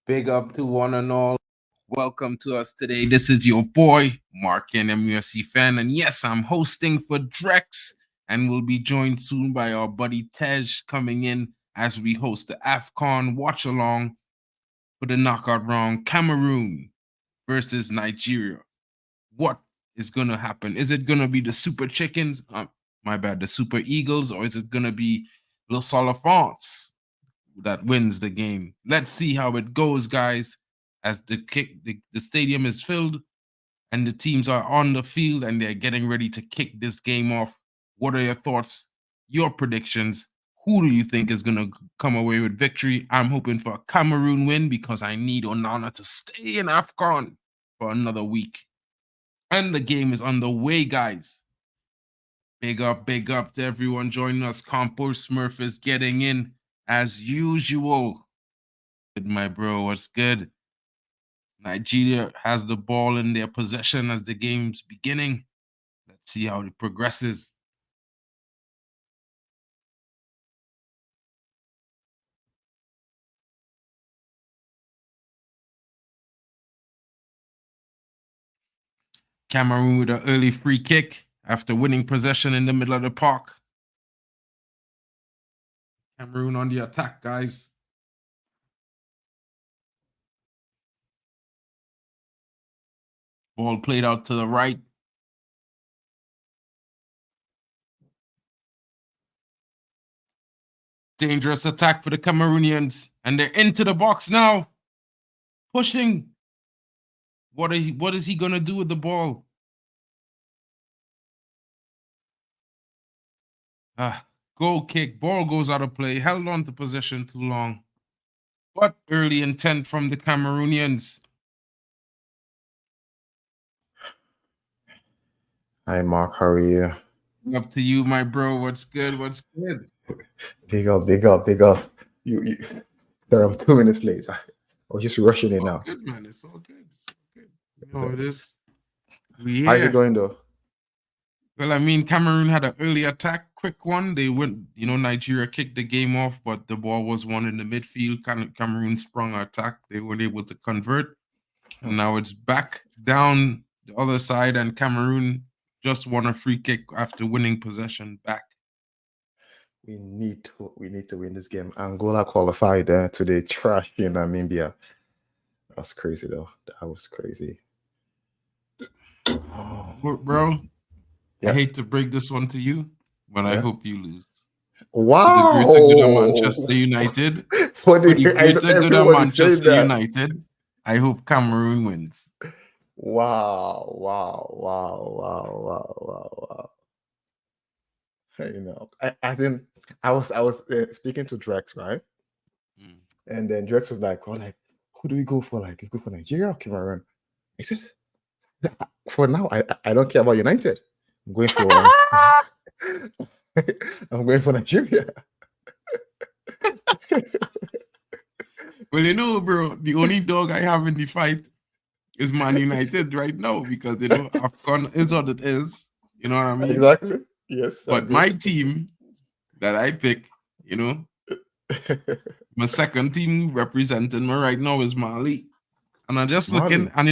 Big up to one and all. Welcome to us today. This is your boy, MarkN MUFCFAN. And yes, I'm hosting for Drex. And we'll be joined soon by our buddy Tej coming in as we host the AFCON watch along for the knockout round. Cameroon versus Nigeria. What is going to happen? Is it going to be the Super Chickens? The Super Eagles? Or is it going to be Le Solifants that wins the game? Let's see how it goes, guys, as the stadium is filled and the teams are on the field and they're getting ready to kick this game off. What are your thoughts, your predictions? Who do you think is going to come away with victory? I'm hoping for a Cameroon win because I need Onana to stay in AFCON for another week. And the game is on the way, guys. Big up to everyone joining us. Compo Smurf is getting in as usual. Good, my bro. What's good? Nigeria has the ball in their possession as the game's beginning. Let's see how it progresses. Cameroon with an early free kick after winning possession in the middle of the park. Cameroon on the attack, guys. Ball played out to the right. Dangerous attack for the Cameroonians. And they're into the box now. Pushing. What is he going to do with the ball? Goal kick. Ball goes out of play. Held on to possession too long. What early intent from the Cameroonians? Hi, Mark. How are you? Up to you, my bro. What's good? What's good? Big up. You sorry, I'm 2 minutes late. I was just rushing in now. Good, man. It's all good. It's all good. You know it is. How's it going, though? Well, I mean, Cameroon had an early attack, quick one. They went, Nigeria kicked the game off, but the ball was won in the midfield. Cameroon sprung an attack. They weren't able to convert. And now it's back down the other side, and Cameroon just won a free kick after winning possession back. We need to win this game. Angola qualified today, trash in Namibia. That's crazy, though. That was crazy. Bro, yeah. I hate to break this one to you, but I hope you lose. Wow. For the greater good of Manchester United. For the greater good of Manchester United, I hope Cameroon wins. Wow. I think I was speaking to Drex, right? And then Drex was like, who do we go for? Like, you go for Nigeria or Cameroon? He says, for now, I don't care about United. I'm going for Nigeria. Well, bro, the only dog I have in the fight is Man United right now because, AFCON is what it is. You know what I mean? Exactly. Yes. But my team that I pick, my second team representing me right now is Mali. And I'm just looking, and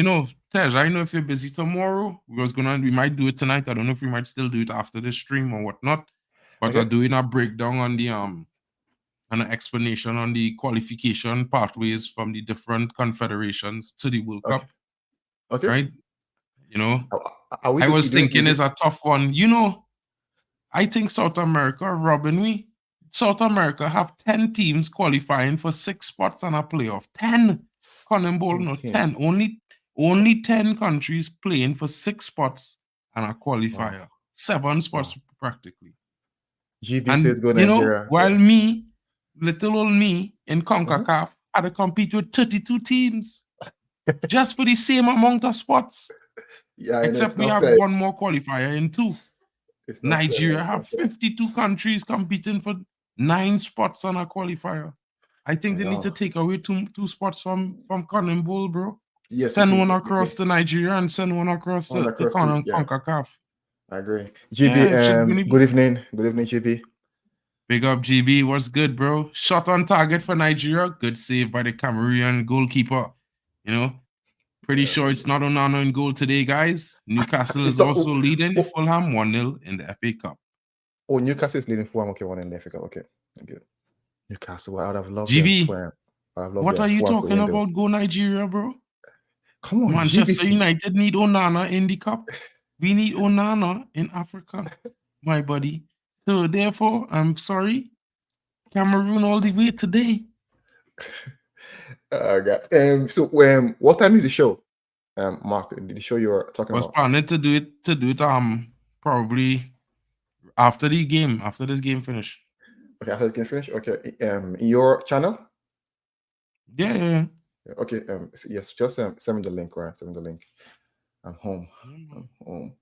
Tej, I know if you're busy tomorrow, we might do it tonight. I don't know if we might still do it after the stream or whatnot. But I'm doing a breakdown on the and an explanation on the qualification pathways from the different confederations to the World Cup. Okay. Right? I was thinking it's a tough one. I think South America are robbing me. South America have 10 teams qualifying for 6 spots on a playoff. 10. Conan Bowl, no, 10. Only 10 countries playing for 6 spots on a qualifier. Wow. 7 spots practically. GB says go Nigeria. While me, little old me in CONCACAF, had to compete with 32 teams just for the same amount of spots. Yeah, except we have one more qualifier in 2. Nigeria have 52 countries competing for 9 spots on a qualifier. I think they need to take away two spots from Conan Bowl, bro. Yes, send one across to Nigeria and send one across to CONCACAF. I agree. GB, good evening. Good evening, GB. Big up, GB. What's good, bro? Shot on target for Nigeria. Good save by the Cameroon goalkeeper. You know, pretty sure it's not Onana in goal today, guys. Newcastle is not, also leading oh, Fulham 1-0 in the FA Cup. Oh, Newcastle is leading Fulham. Okay, 1 in the FA Cup. Okay, thank you. Newcastle, I would have loved them GB, to what are you talking about? Go Nigeria, bro. Come on, Manchester GBC. United need Onana in the cup. We need Onana in Africa, my buddy. So therefore, I'm sorry, Cameroon all the way today. God. So what time is the show? Mark, the show you're talking about? Was planning to do it probably after the game, after this game finish. Okay, after this game finish. Okay, your channel? Yeah. Okay, yes, just send me the link, right? Send me the link. I'm home. I'm home.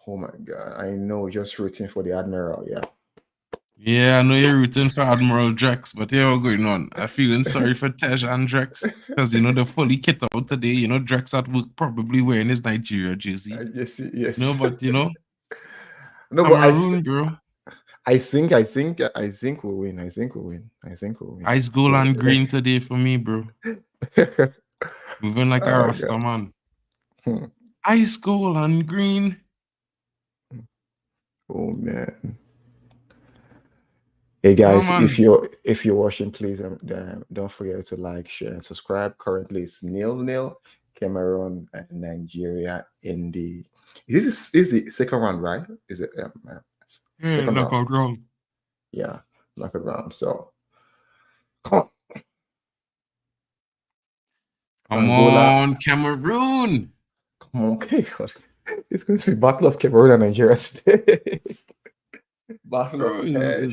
Oh my God, I know, just rooting for the Admiral, yeah. Yeah, I know you're rooting for Admiral Drex, but yeah, what's going on? I'm feeling sorry for Tej and Drex because they're fully kit out today. Drex at work probably wearing his Nigeria jersey. Yes. But no, Cameroon, bro. I think we'll win. I think we'll win. Ice gold and green today for me, bro. Moving like a Rasta man. Ice gold and green. Oh man. Hey guys, if you're watching, please don't forget to like, share, and subscribe. Currently, it's 0-0, Cameroon and Nigeria in the. This is the second round, right? Is it second round? Yeah, knockout round. So, come on, Cameroon. Come on, okay. It's going to be Battle of Cameroon and Nigeria today. Battle here,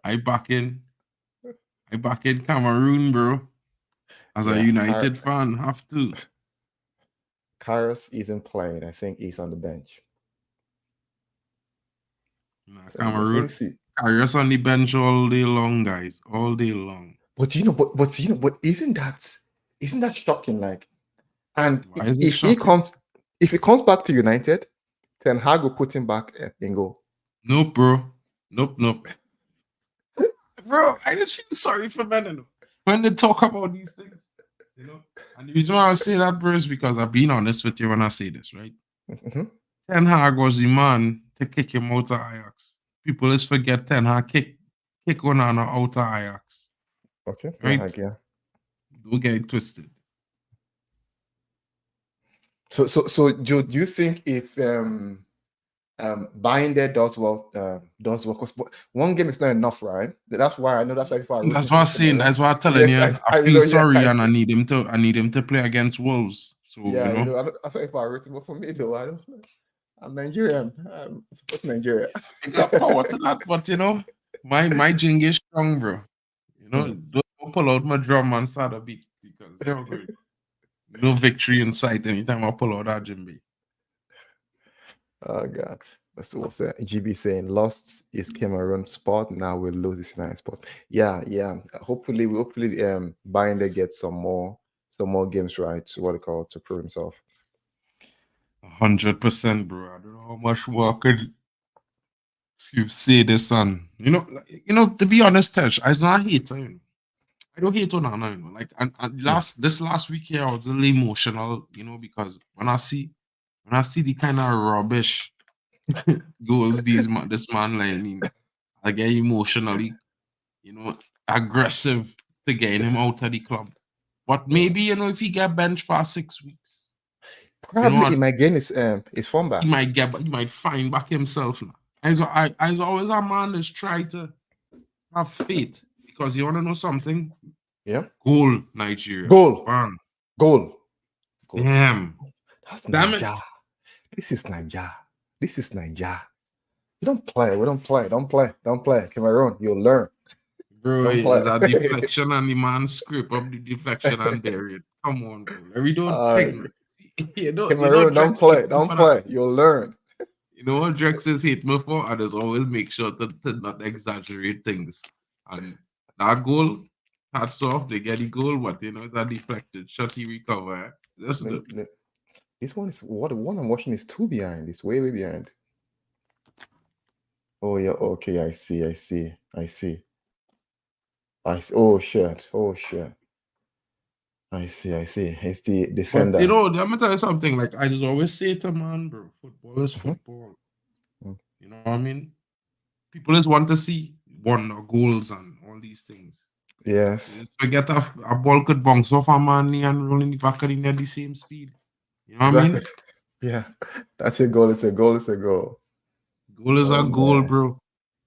I back in Cameroon, bro. As a United fan, have to. Kairos isn't playing. I think he's on the bench. Cameroon. Kairos on the bench all day long, guys. All day long. But isn't that shocking? Like, and if he comes back to United, Ten Hag will put him back in goal. Nope, bro. Nope. Bro, I just feel sorry for men when they talk about these things. And the reason why I say that, bro, is because I've been honest with you when I say this, right? Ten Hag was the man to kick him out of Ajax. People just forget Ten Hag kick Onana out of Ajax. Okay, right? Yeah. Don't get it twisted. So do you think if buying there does well, because one game is not enough, right? That's why I know. That's why that's what I'm saying. That's why I'm telling you. I feel sorry, and I need him to play against Wolves. So that's why if I rooting, but for me though, I don't. I'm Nigerian. I'm supporting Nigeria. I got power to that, but my jing is strong, bro. Don't pull out my drum and start a beat because no victory in sight anytime I pull out that djembe. Oh God. That's what's GB saying. Lost is Cameroon spot. Now we'll lose this United spot. Yeah. Hopefully Binder gets some more games right. What they call to prove himself. 100%, bro. I don't know how much more could you say this, son. To be honest, Tesh, I not hate him. I don't hate Onana, like this last week here, I was a little emotional, because when I see the kind of rubbish goals this man like, I get emotionally, aggressive to get him out of the club. But maybe if he get benched for 6 weeks, probably he might gain his form back. He might find back himself now. As always, a man that's try to have faith, because you want to know something. Yeah. Goal, Nigeria. Goal. Damn. That's Nigeria. This is Nigeria. You don't play. We don't play. Don't play. Cameroon, you'll learn. Bro, is that deflection and the man scrape up the deflection and bury it. Come on, bro. We don't think. Cameroon, don't play. You'll learn. You know what Drex is hate me for? I just always make sure to not exaggerate things. And that goal, hats off, they get the goal, but it's a deflected shot, he recover. This one is what the one I'm watching is 2 behind. It's way behind. Oh yeah, okay, I see. Oh shit. I see. It's the defender. But you know, I'm gonna tell you something. Like I just always say to man, bro, football is football. You know what I mean? People just want to see wonder goals and all these things. Yes. You just forget a ball could bounce off a man and roll in the back of the net at the same speed. You know what I mean? Yeah, that's a goal. It's a goal. Goal is a goal, bro.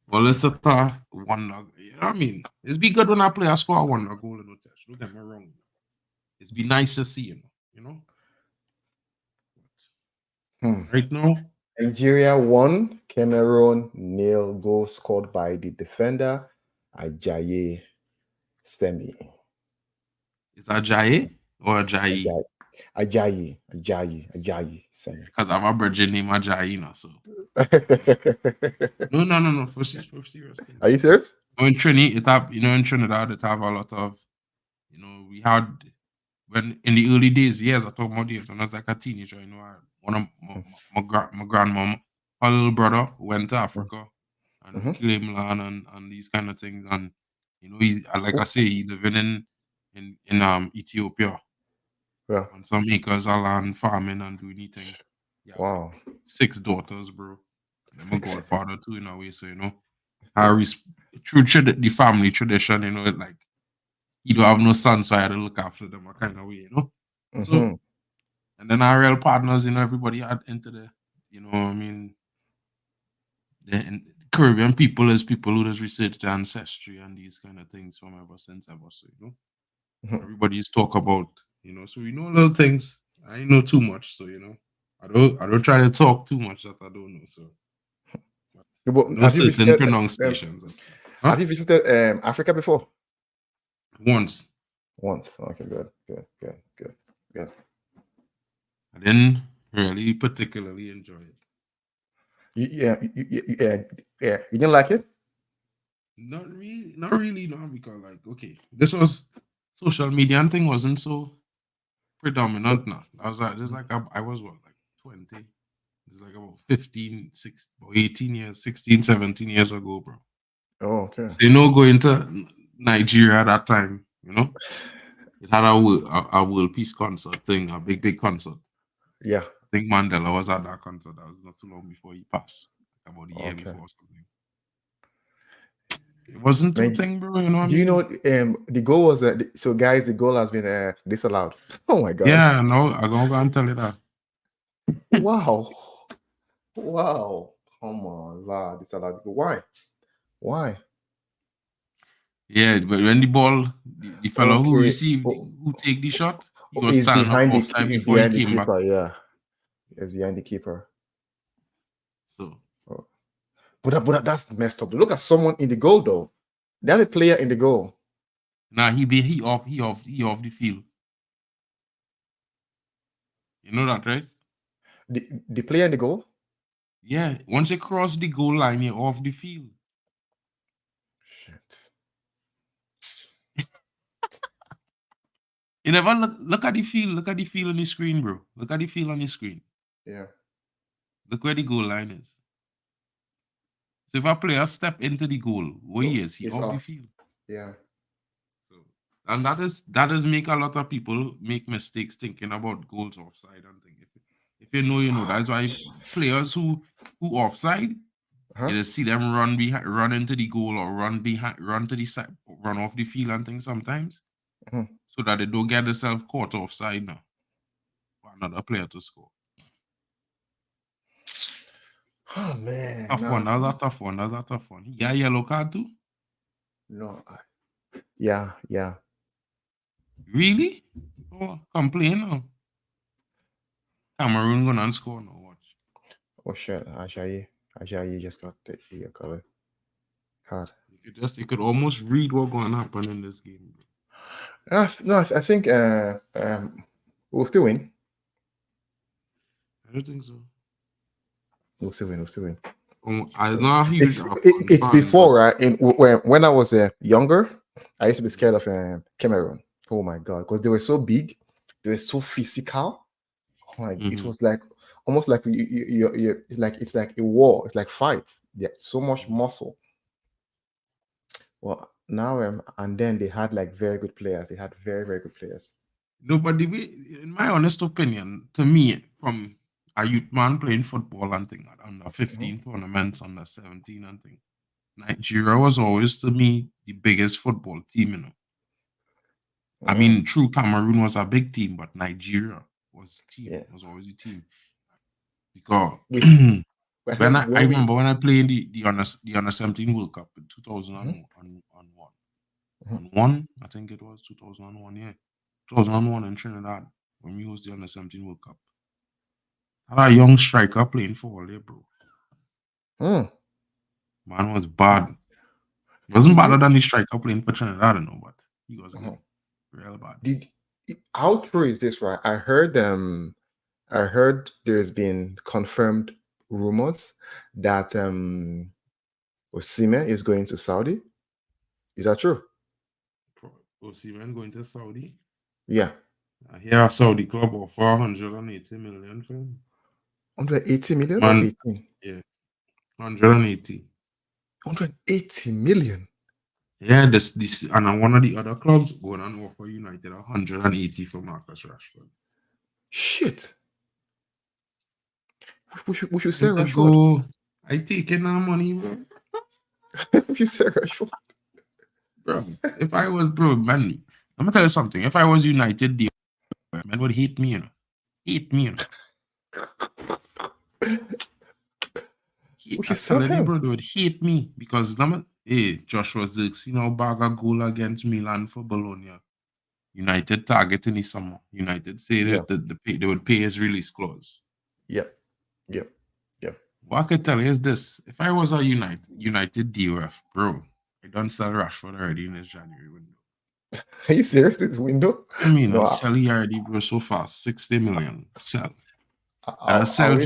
Well, it's a wonder. You know what I mean? It's be good when I play a score wonder goal in the test. Don't get me wrong. It's be nice to see, you know. Right now, Nigeria 1, Cameroon 0. Goal scored by the defender Ajayi Semi. Is Ajayi or Ajayi? Ajayi Semi. Because I'm a virgin named Ajayi now, so. No. For serious thing. Are you serious? In Trinidad, in Trinidad, it have a lot of, we had when in the early days, years I talk about it when I was like a teenager, one of my grandmom, her little brother went to Africa and claimed land and these kind of things, and he's like I say, he living in Ethiopia, on some acres of land, farming and doing anything. Yeah, wow, like 6 daughters, bro. I'm a godfather too in a way, so through the family tradition, like you don't have no son, so I had to look after them a kind of way, So, and then our real partners, everybody had into the, I mean, the Caribbean people is people who just research their ancestry and these kind of things from ever since ever. So, everybody's talk about, so we know little things. I know too much, so I don't try to talk too much that I don't know. So, have you certain visited, pronunciations. Have you visited Africa before? Once. Okay, good. I didn't really particularly enjoy it. Yeah. You didn't like it? Not really, no, because this was social media and thing wasn't so predominant now. I was I was what, like 20. It's like about 15, 16, 18 years, 16, 17 years ago, bro. Oh, okay. So going to Nigeria at that time, it had a world peace concert thing, a big concert. Yeah. I think Mandela was at that concert. That was not too long before he passed, about a year before or something. It wasn't too thing, bro. You know what I mean? Do you know the goal was so guys, the goal has been disallowed. Oh my god. Yeah, no, I'm gonna go and tell you that. Wow. Come on, lad. Disallowed. Why? Yeah, but when the ball, the fellow who received, who take the shot, he was standing up offside before he came back. Yeah, he's behind the keeper. So, but that's messed up. Look at someone in the goal though. They have a player in the goal. Nah, he off the field. You know that, right? The player in the goal? Yeah, once you cross the goal line, you're off the field. Shit. You never look at the field. Look at the field on the screen, bro. Look at the field on the screen. Yeah. Look where the goal line is. So if a player step into the goal, where he is, he off the field. Yeah. So and that is make a lot of people make mistakes thinking about goals offside and things. If you know, that's why players who offside, you just see them run into the goal or run to the side, run off the field and things sometimes, so that they don't get themselves caught offside now for another player to score. Oh man, tough one. That's a tough one. He got a yellow card too? No. Yeah. Really? Oh, complain now. Cameroon gonna score now. Watch. Oh shit, Ajayi just got the color card. You could almost read what's going to happen in this game. No, I think we'll still win. I don't think so. We'll still win. I know it's before, right? When I was younger, I used to be scared of Cameroon. Oh my god, because they were so big, they were so physical. Like it was like almost like it's like a war. It's like fights. Yeah, so much muscle. Well, now and then they had like very good players. They had very, very good players. No, but in my honest opinion, to me, from a youth man playing football and thing, under 15 tournaments, under 17 and thing, Nigeria was always, to me, the biggest football team, you know. I mean, true, Cameroon was a big team, but Nigeria was a team. Was always a team. Because when I remember when I played the under 17 World Cup in 2001. I think it was 2001, yeah. 2001 in Trinidad, when we hosted the under 17 World Cup. I had a young striker playing for all there, bro. Man was bad. Wasn't better than the striker playing for Trinidad, I know, but he was good. Real bad. How true is this, right? I heard there's been confirmed rumors that Osimhen is going to Saudi. Is that true? Osimhen going to Saudi? Yeah. I hear a Saudi club offer 180 million for him. 180 million or 18? Yeah. 180. 180 million? Yeah, this and one of the other clubs going on offer United 180 for Marcus Rashford. Shit. We should sell Rashford. I taking that money, bro. We should sell Rashford. Bro, if I was, bro, man, I'm gonna tell you something. If I was United, man would hate me, you know. Hate me, you know. I tell you, bro, they would hate me because Joshua Zirkzee bag a goal against Milan for Bologna. United targeting his summer. United say that they would pay his release clause. Yep. What I can tell you is this: if I was a United DOF, bro, I don't sell Rashford already in this January window. Are you serious? This window? I mean, I sell he already, bro, so fast. 60 million. Sell. I sell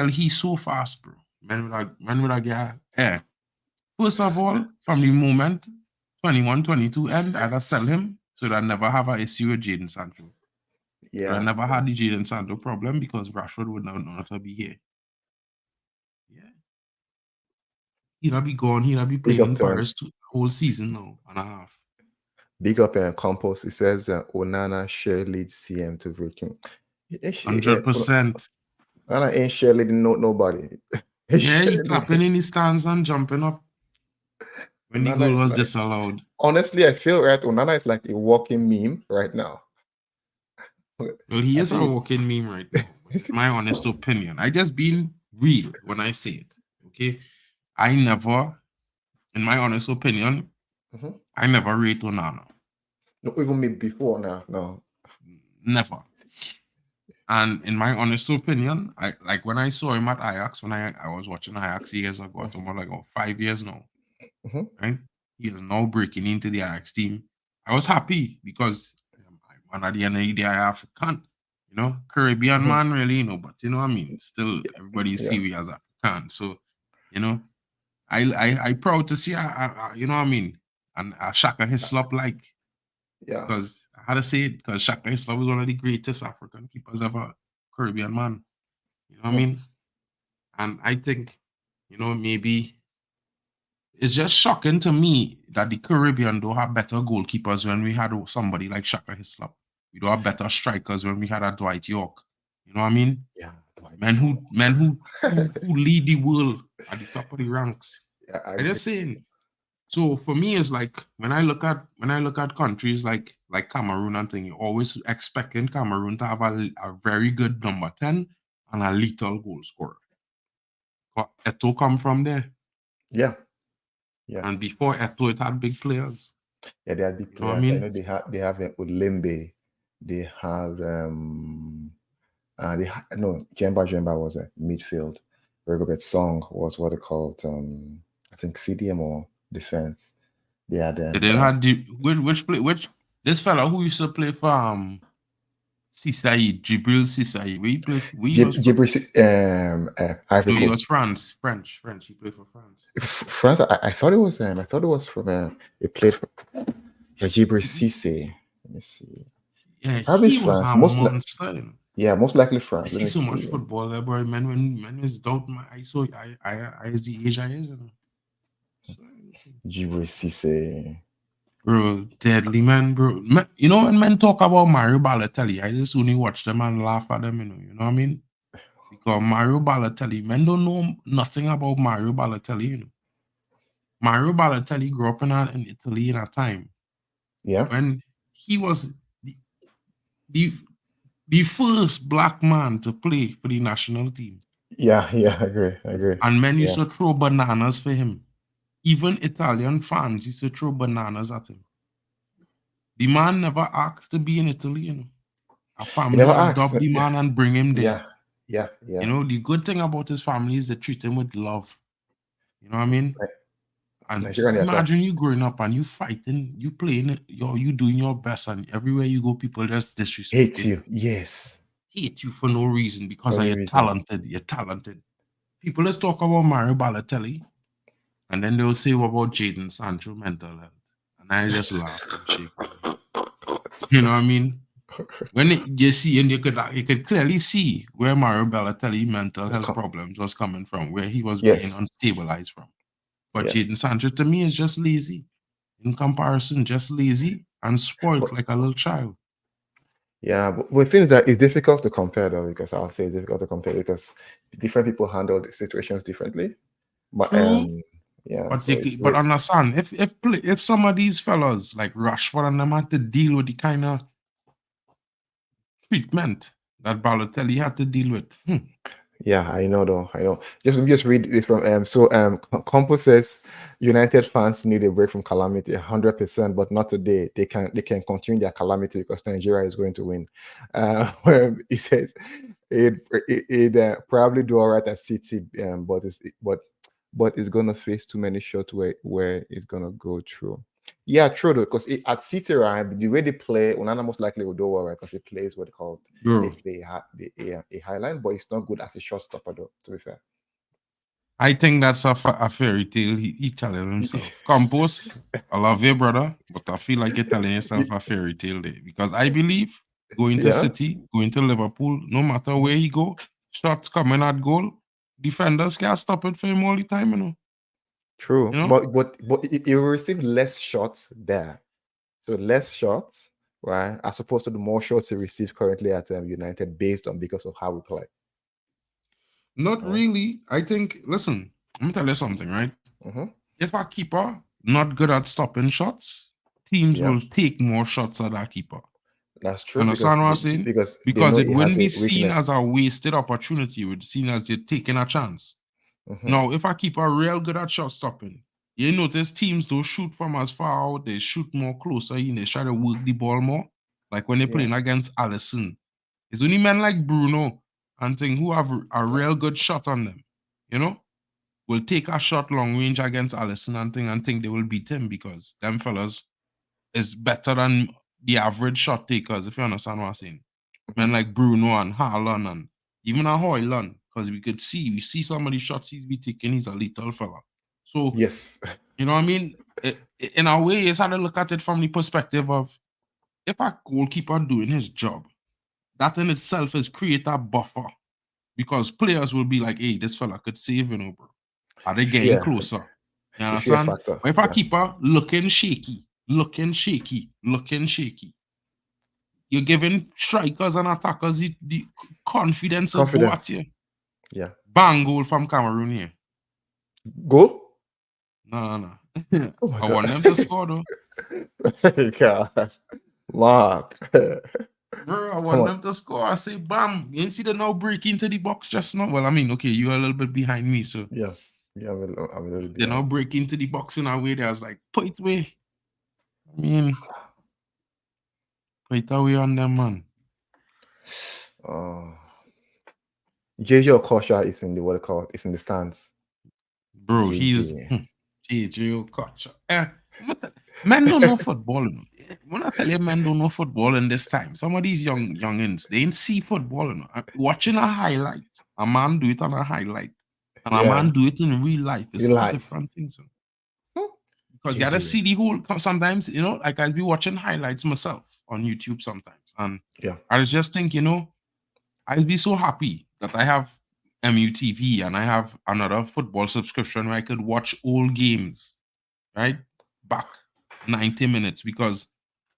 he so fast, bro. Man with a guy. First of all, from the moment 21, 22 end, I'd sell him so that I never have an issue with Jadon Sancho. Yeah. But I never had the Jadon Sancho problem because Rashford would not be here. Yeah. He'll be gone. He'll be playing in Paris whole season now and a half. Big up Compost. It says Onana share lead CM to breaking. 100%. Onana ain't share leading nobody. Yeah, he clapping in his stands and jumping up when the goal was disallowed. Honestly, I feel Onana is like a walking meme right now. Well, he is a walking meme right now. My honest opinion. I just being real when I say it. Okay, I never, in my honest opinion, I never rate Onana. No, even me before now. No, never. And in my honest opinion, I like when I saw him at Ajax, when I was watching Ajax years ago, like 5 years now. Right? He is now breaking into the Ajax team. I was happy because man, at the end of the day, I African, Caribbean man, really, but you know what I mean? Still, everybody see me as African. So, I proud to see, you know what I mean? And Shaka Hislop, because I had to say it, because Shaka Hislop was one of the greatest African keepers ever, Caribbean man. You know what I mean? And I think, maybe it's just shocking to me that the Caribbean don't have better goalkeepers when we had somebody like Shaka Hislop. We don't have better strikers when we had a Dwight York. You know what I mean? Yeah. Men who lead the world at the top of the ranks. Yeah, I'm just saying. So for me, it's like when I look at countries like Cameroon and thing, you're always expecting Cameroon to have a very good number 10 and a lethal goal scorer. Eto'o come from there. Yeah. And before Eto'o, it had big players. Yeah, they had big players. I know they have Ulembe. They have Jemba was a midfield. Rigobert Song was what they called I think CDM or defense. They had which this fella who used to play for Cissai, Jibril Cissai. Where he played? Ivory he was French. He played for France. France. I thought it was from he played for Jibril Cissai. Let me see. Yeah, he was a monster. Yeah, most likely I France. Let see me so much see. football there, bro. Man, when is doubt my I saw I is the age I is, you know. So, Djibril Cissé. bro, deadly man, bro. Man, you know when men talk about Mario Balotelli, I just only watch them and laugh at them, you know what I mean? Because Mario Balotelli, men don't know nothing about Mario Balotelli, you know. Mario Balotelli grew up in Italy in a time Yeah, when he was the, the, the first black man to play for the national team. yeah, yeah. I agree. And men used Yeah, to throw bananas for him. Even Italian fans used to throw bananas at him. The man never asked to be in Italy, you know. A he family never asked. adopt the man and bring him there. Yeah, yeah, You yeah. know, the good thing about his family is they treat him with love. You know what I mean? And Nigerian attack. imagine you growing up and you fighting, you playing, you doing your best, and everywhere you go, people just disrespect Hates you, you. Yes, hate you for no reason because for of any you're reason. talented. You're talented. People just talk about Mario Balotelli, and then they'll say what about Jaden Sancho mental health, and I just laugh and shake. You know what I mean? When you see, and you could clearly see where Mario Balotelli mental Just health come. problems was coming from, where he was being Yes. unstabilized from. But Yeah. Jaden Sancho to me is just lazy. In comparison, just lazy and spoiled But like a little child. yeah, but things that it's difficult to compare though, because I'll say it's difficult to compare because different people handle the situations differently. But True, yeah, but so it's but understand if some of these fellas like Rashford and them had to deal with the kind of treatment that Balotelli had to deal with. yeah, I know though. I know. Just read this from Compo says United fans need a break from calamity 100%, but not today. They can continue their calamity because Nigeria is going to win. He says it probably do all right at City, but it's gonna face too many shots where it's gonna go through. Yeah, true though, because at City, right, the way they play, Onana most likely will do all right because he plays what they call they Bro, play a high line, but it's not good as a shot stopper though, to be fair. I think that's a fairy tale he telling himself. Campos, I love you, brother, but I feel like you're telling yourself a fairy tale there because I believe going to Yeah. City, going to Liverpool, no matter where he go, shots coming at goal, defenders can't stop it for him all the time, you know. True, You know? but he will receive less shots there, so less shots, right, as opposed to the more shots he receives currently at United, based on because of how we play. Not Right? really. I think, listen, I'm gonna tell you something, right? Mm-hmm. If a keeper not good at stopping shots, teams Yeah, will take more shots at that keeper. that's true Understand what I'm saying? because they Because know it he has wouldn't a be seen as weakness. a wasted opportunity. It would be seen as you're taking a chance. Mm-hmm. Now, if I keep a real good at shot stopping, you notice teams don't shoot from as far out, they shoot more closer in, they try to work the ball more. Like when they're Yeah, playing against Allison. It's only men like Bruno and thing who have a real good shot on them, you know, will take a shot long range against Allison and think they will beat him because them fellas is better than the average shot takers, if you understand what I'm saying. mm-hmm. Men like Bruno and Haaland and even a Hoyland, because we see some of the shots he's be taking, he's a little fella. So, Yes. you know what I mean? In a way, it's how to look at it from the perspective of if a goalkeeper doing his job, that in itself is create a buffer because players will be like, hey, this fella could save, you know, bro. Are they getting Fear, closer? You the fear understand? factor. But if a Yeah, keeper looking shaky, you're giving strikers and attackers the confidence to go at confidence. you. Yeah, Bang goal from Cameroon here. goal. No. Oh my I god. want them to score though. God, Mark. Bro, I Come want on. them to score. I say, bam. You see them now break into the box just now? Well, I mean, okay, you're a little bit behind me, so Yeah, yeah, I'm a little they now behind. break into the box in a way that I was like, put it away. I mean, put it away on them, man. Uh, JJ Okocha is in the what they call it's in the stands. Bro, he's JJ. JJ Okocha. Men don't know football. You know. When I tell you men don't know football in this time, some of these youngins, they ain't see football. You know. Watching a highlight, a man do it on a highlight, and a Yeah, man do it in real life is in two life. different things. You know. Because you gotta JJ. see the whole sometimes, you know, like I be watching highlights myself on YouTube sometimes. And Yeah. I just think, you know, I'd be so happy that I have MUTV and I have another football subscription where I could watch old games, right? Back 90 minutes, because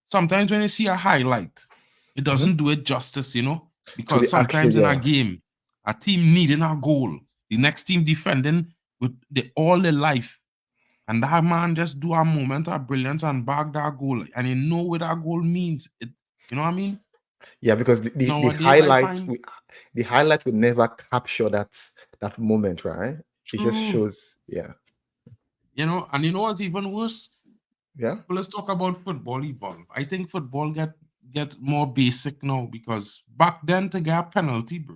sometimes when you see a highlight, it doesn't do it justice, you know, To because the actual, sometimes in a yeah. game, a team needing a goal, the next team defending with all their life, and that man just do a moment of brilliance and bag that goal, and you know what that goal means. It, you know what I mean? Yeah, because the Nowadays, I highlights find the highlight will never capture that moment, right? It just true, shows, yeah. you know, and you know what's even worse? Yeah. Well, let's talk about football evolve. I think football get more basic now, because back then to get a penalty, bro.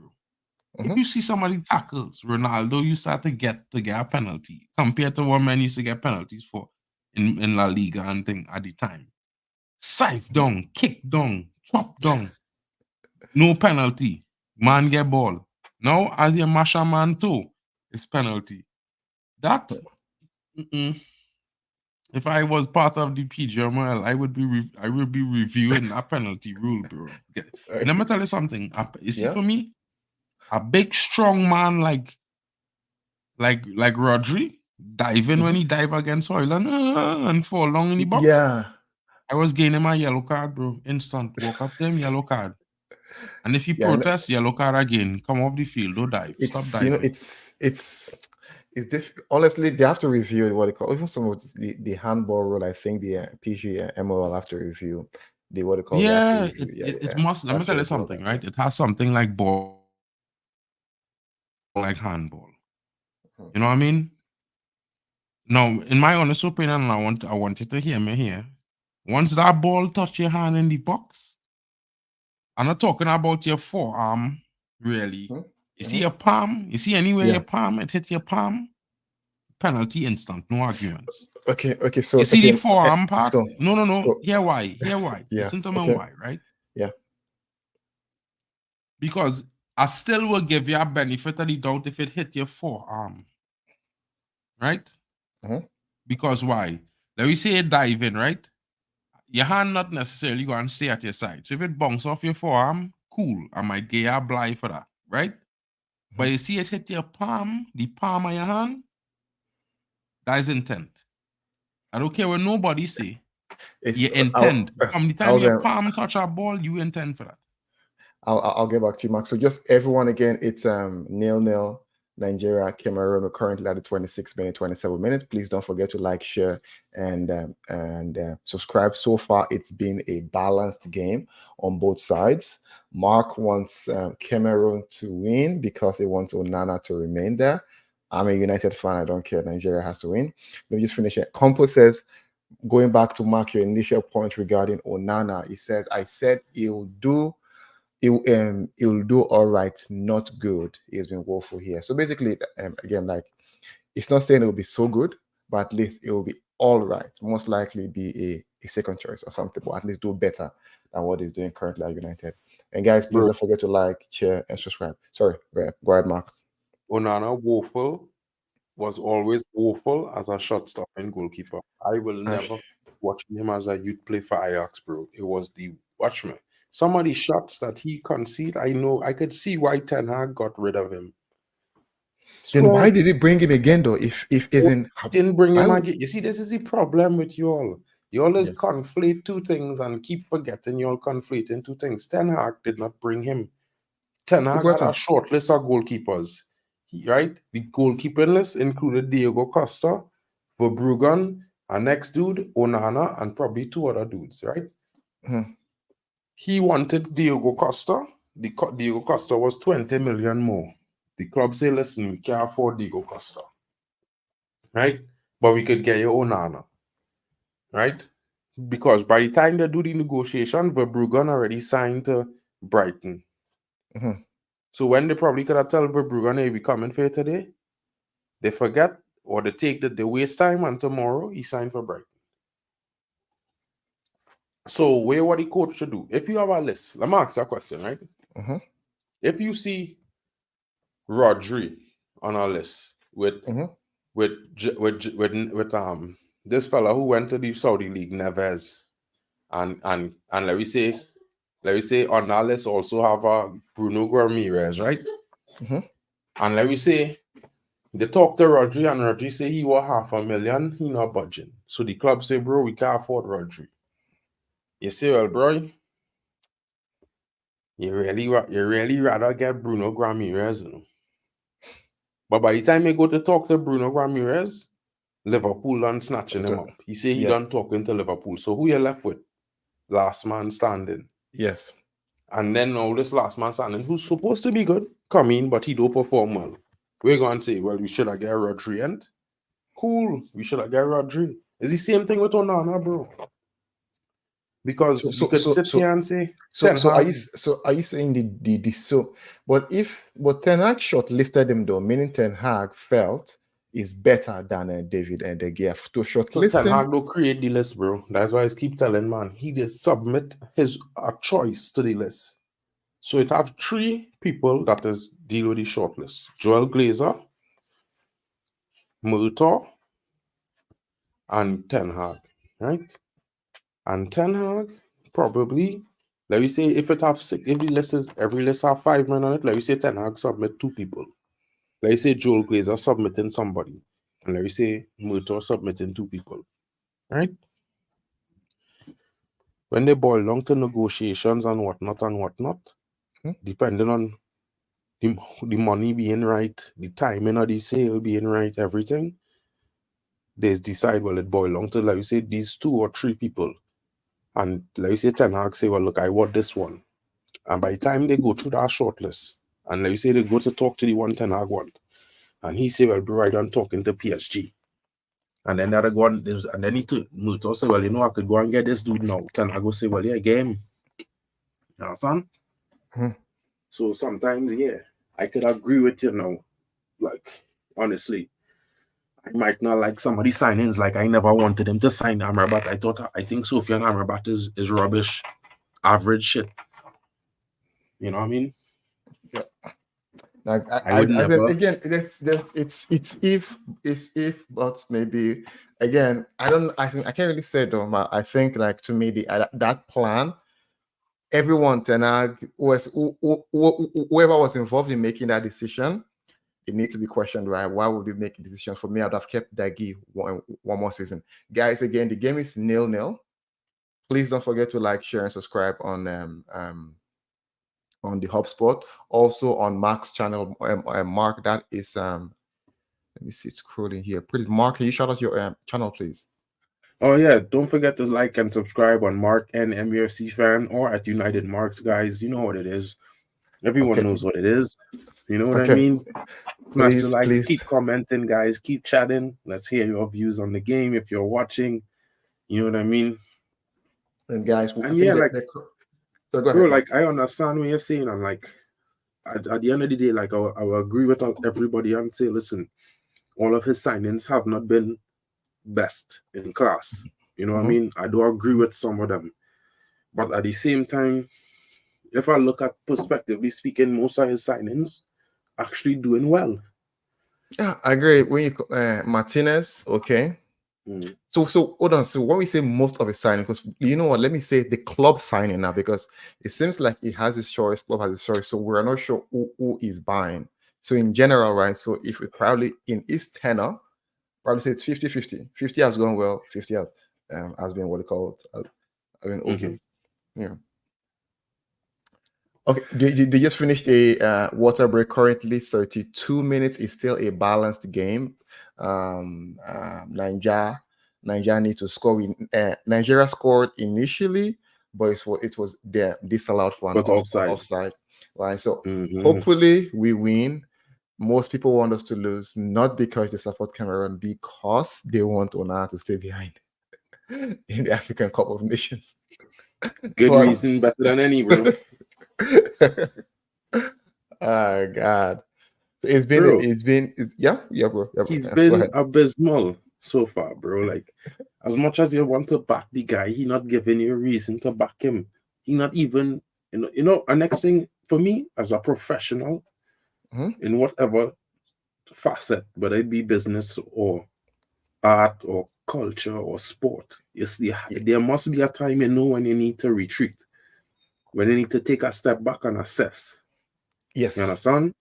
If Mm-hmm. you see somebody tackles Ronaldo, you start to get a penalty compared to what men used to get penalties for in La Liga and thing at the time. Scythe down, kick down, chop down, no penalty. Man get ball. Now, as you mash a man too, it's penalty. That, mm-mm. If I was part of the PGML, I would be reviewing that penalty rule, bro. And let me tell you something. You see, Yeah. for me, a big strong man like Rodri diving when Mm-hmm. he dive against Hoyland and fall down in the box. Yeah. I was gaining my yellow card, bro. Instant. Walk up them, yellow card. And if you Yeah. protest, yellow card again. Come off the field. Don't dive. Stop It's, diving. it's difficult. Honestly, they have to review what they call, even some of the handball rule. I think the PG MOL have to review the what they call, they have to Yeah, review. Yeah, it yeah. must. They Let me have to tell you review all something, that. right? It has something like ball, like handball. Yeah. You know what I mean? Now, in my honest opinion, and I want you to hear me here. Once that ball touch your hand in the box, I'm not talking about your forearm, really. You see Mm-hmm. your palm? You see anywhere your Yeah. palm, it hits your palm, penalty instant, no arguments. Okay. Okay. You So see the okay. forearm part? So No, no, no. so Here why? Here why? yeah. Listen to me Okay. why, right? Yeah. Because I still will give you a benefit of the doubt if it hit your forearm, right? Mm-hmm. Because why? Let me say you dive in, right? Your hand not necessarily going to stay at your side. So if it bounce off your forearm, cool. I might get you a blind for that, right? But you see it hit your palm, the palm of your hand, that is intent. I don't care what nobody say. It's You intend. From the time I'll your get palm touch a ball, you intend for that. I'll get back to you, Mark. So just everyone again, it's 0-0 Nigeria, Cameroon. We're currently at the 26-minute, 27 minutes. Please don't forget to like, share, and subscribe. So far, it's been a balanced game on both sides. Mark wants Cameroon to win because he wants Onana to remain there. I'm a United fan. I don't care. Nigeria has to win. Let me just finish it. Compo says, going back to Mark, your initial point regarding Onana, he said, I said he'll do all right, not good. He's been woeful here. So basically, again, like, it's not saying it will be so good, but at least it will be all right. Most likely be a second choice or something, but at least do better than what he's doing currently at United. And guys, please don't forget to like, share, and subscribe. Sorry, go ahead, Mark. Onana woeful was always woeful as a shot-stopping goalkeeper. I will never watch him as a youth play for Ajax, bro. It was the watch me. Some of the shots that he conceded, I know I could see why Ten Hag got rid of him. Then Swear, why did he bring him again, though? If isn't didn't bring why him would, again. You see, this is the problem with you all. You always yes. conflate two things and keep forgetting you all conflating two things. Ten Hag did not bring him. Ten Who Hag brought had a him? short list of goalkeepers. Right? The goalkeeping list included Diego Costa, Verbruggen, our next dude, Onana, and probably two other dudes, right? Hmm. He wanted Diego Costa. Diego Costa was 20 million more. The club say, listen, we can't afford Diego Costa. Right? But we could get you Onana. Right? Because by the time they do the negotiation, Verbruggen already signed to Brighton. Mm-hmm. So when they probably could have told Verbruggen, hey, we coming for you today, they forget or they take that they waste time, and tomorrow he signed for Brighton. So what the coach should do? If you have a list, let me ask you a question, right? Mm-hmm. If you see Rodri on our list with Mm-hmm. this fella who went to the Saudi league, Neves, and let me say let me say on that list also have Bruno Ramirez, right? And let me say they talk to Rodri and Rodri say he was $500,000, he not budging. So the club say, bro, we can't afford Rodri. You say, well, bro, you really rather get Bruno Ramirez, you know? But by the time you go to talk to Bruno Ramirez, Liverpool done snatching him up. He say he done talking to Liverpool. So who you left with? Last man standing. Yes. And then now this last man standing, who's supposed to be good, come in, but he don't perform well. We're going to say, well, we should have got Rodri, and cool, we should have got Rodri. It's the same thing with Onana, bro. Because you could sit here and say, are you saying but Ten Hag shortlisted him though, meaning Ten Hag felt is better than David and De Gea to shortlist him. Ten Hag don't create the list, bro. That's why I keep telling man, he just submit his choice to the list. So it have 3 people that is deal with the shortlist: Joel Glazer, Murtaugh, and Ten Hag, right? And Ten Hag probably, let me say, if it have 6, if the list is every list have 5 men on it, let me say Ten Hag submit 2 people. Let me say Joel Glazer submitting somebody, and let me say Murtaugh submitting 2 people, right? When they boil down to negotiations and whatnot, depending on the money being right, the timing of the sale being right, everything, they decide, well, it boil down to, like you say, these 2 or 3 people. And like you say, Ten Hag say, well, look, I want this one. And by the time they go through that shortlist, and like you say, they go to talk to the one Ten Hag want, and he say, well, bro, I done talking to PSG. And then the other one, and then he Murtaugh say, well, you know, I could go and get this dude now. Ten Hag go say, well, yeah, get him. You understand? So sometimes, yeah, I could agree with you now. Like, honestly, I might not like some of these signings. Like, I never wanted them to sign Amrabat. I think Sofiane Amrabat is rubbish, average shit. You know what I mean? Yeah. Like I would never. Again, it's if, but maybe again, I can't really say though. But I think like to me that plan, everyone Ten Hag whoever was involved in making that decision, it needs to be questioned, right? Why would you make a decision? For me, I'd have kept Dagi one more season. Guys, again, the game is 0-0. Please don't forget to like, share, and subscribe on the HubSpot. Also on Mark's channel, Mark, that is let me see, it's scrolling here. Please, Mark, can you shout out your channel, please? Oh yeah, don't forget to like and subscribe on MarkN MUFCFAN or at United Marks, guys. You know what it is. Everyone knows what it is. You know what I mean? Smash the likes, keep commenting, guys. Keep chatting. Let's hear your views on the game if you're watching. You know what I mean? And guys, and yeah, like, so go bro, ahead, like I understand what you're saying. I'm like, at the end of the day, like I will agree with everybody and say, listen, all of his signings have not been best in class. You know what I mean? I do agree with some of them. But at the same time, if I look at perspectively speaking, most of his signings actually doing well. Yeah, I agree. When you Martinez, okay. So hold on. So when we say most of his signing, because you know what, let me say the club signing now, because it seems like he has his choice, club has his choice, so we're not sure who is buying. So in general, right? So if we probably in his tenor, probably say it's 50-50. 50 has gone well, 50 has been what they call it. I mean, okay. Yeah. Okay, they just finished a water break. Currently 32 minutes. Is still a balanced game. Nigeria needs to score. Nigeria scored initially, but it was there disallowed for an offside. Right, so hopefully we win. Most people want us to lose, not because they support Cameroon, because they want Onana to stay behind in the African Cup of Nations. Good reason, better than any, bro. Oh God. It's been bro. Bro. He's been abysmal so far, bro. Like, as much as you want to back the guy, he not giving you a reason to back him. He not even, you know. And next thing for me, as a professional, in whatever facet, whether it be business or art or culture or sport, there must be a time you know when you need to retreat. when they need to take a step back and assess. Yes. You understand?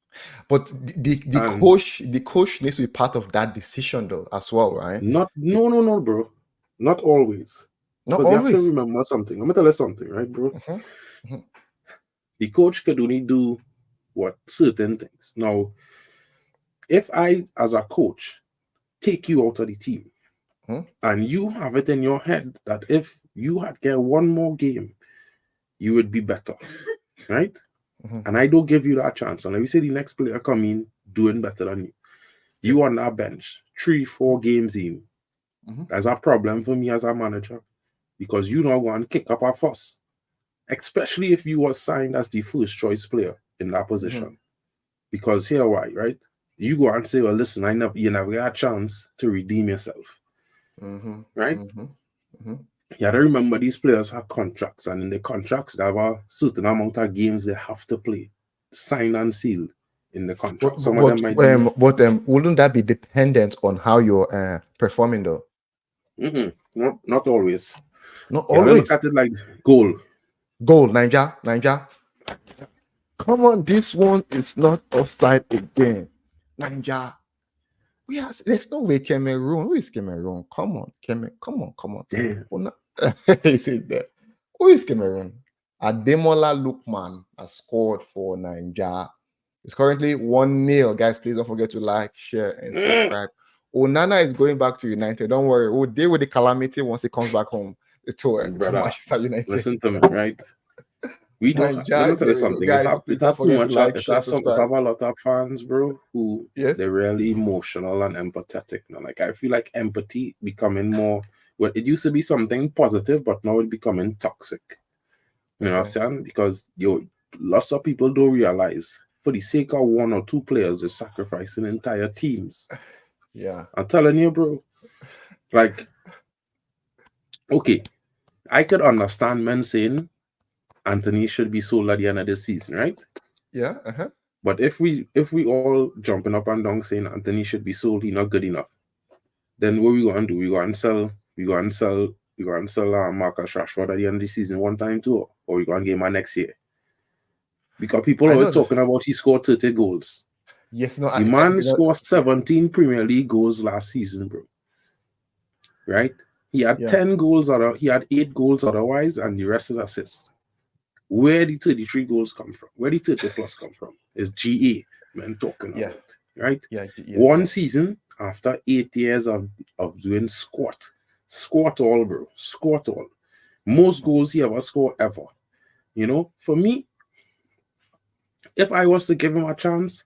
But the coach needs to be part of that decision though as well, right? No, bro. Not always. Not Because you have to always. remember something. I'm gonna tell you something, right, bro? The coach could only do what certain things. Now, if I, as a coach, take you out of the team, and you have it in your head that if you had get one more game, you would be better, right? And I don't give you that chance. And let me say the next player come in doing better than you. You on that bench 3-4 games in. That's a problem for me as a manager, because you not going to kick up a fuss, especially if you was signed as the first choice player in that position. Because here why, right? You go and say, well, listen, you never got a chance to redeem yourself. Right? You have to remember these players have contracts, and in the contracts they have a certain amount of games they have to play, signed and sealed in the contract. Some of them might but wouldn't that be dependent on how you're performing though? Not always. Not always. Look at it like goal, Ninja. Come on, this one is not offside again. Ninja. There's no way Cameroon. Who is Cameroon? Come on, come on. Damn. He said that. Who is Cameroon? Ademola Lookman has scored for Ninja. It's currently 1-0. Guys, please don't forget to like, share, and subscribe. Onana is going back to United. Don't worry. We'll deal with the calamity once he comes back home to Manchester United. Listen to me, right? We don't. Let me tell you something. Guys, it have too much. It have a lot of fans, bro, who they're really emotional and empathetic now. Like I feel like empathy becoming more. Well, it used to be something positive, but now it's becoming toxic. You understand? Because lots of people don't realize, for the sake of one or two players, they're sacrificing entire teams. Yeah, I'm telling you, bro. Like, okay, I could understand men saying Anthony should be sold at the end of the season, right? Yeah. But if we all jumping up and down saying Anthony should be sold, he's not good enough, then what we going to do? We go and sell Marcus Rashford at the end of the season one time too, or we go and game next year. Because people always talking about he scored 30 goals. Yes, no. The man scored 17 Premier League goals last season, bro. Right? He had 10 goals, he had 8 goals otherwise, and the rest is assists. Where the 33 goals come from? Where the 30 plus come from? Is GA men talking about, right? One season after 8 years of doing squat all, bro, squat all. Most goals he ever scored ever. You know, for me, if I was to give him a chance,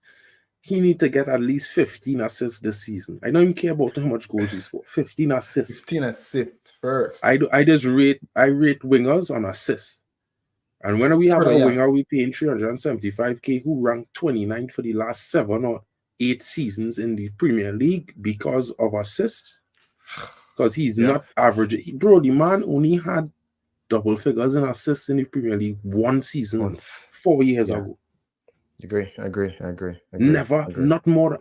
he need to get at least 15 assists this season. I don't even care about how much goals he scored. 15 assists. 15 assists first. I rate wingers on assists. And when we have a winger, we paying 375k who ranked 29th for the last 7 or 8 seasons in the Premier League because of assists. Because he's not average. Bro, the man only had double figures in assists in the Premier League one season 4 years ago. Agree. Never, not more.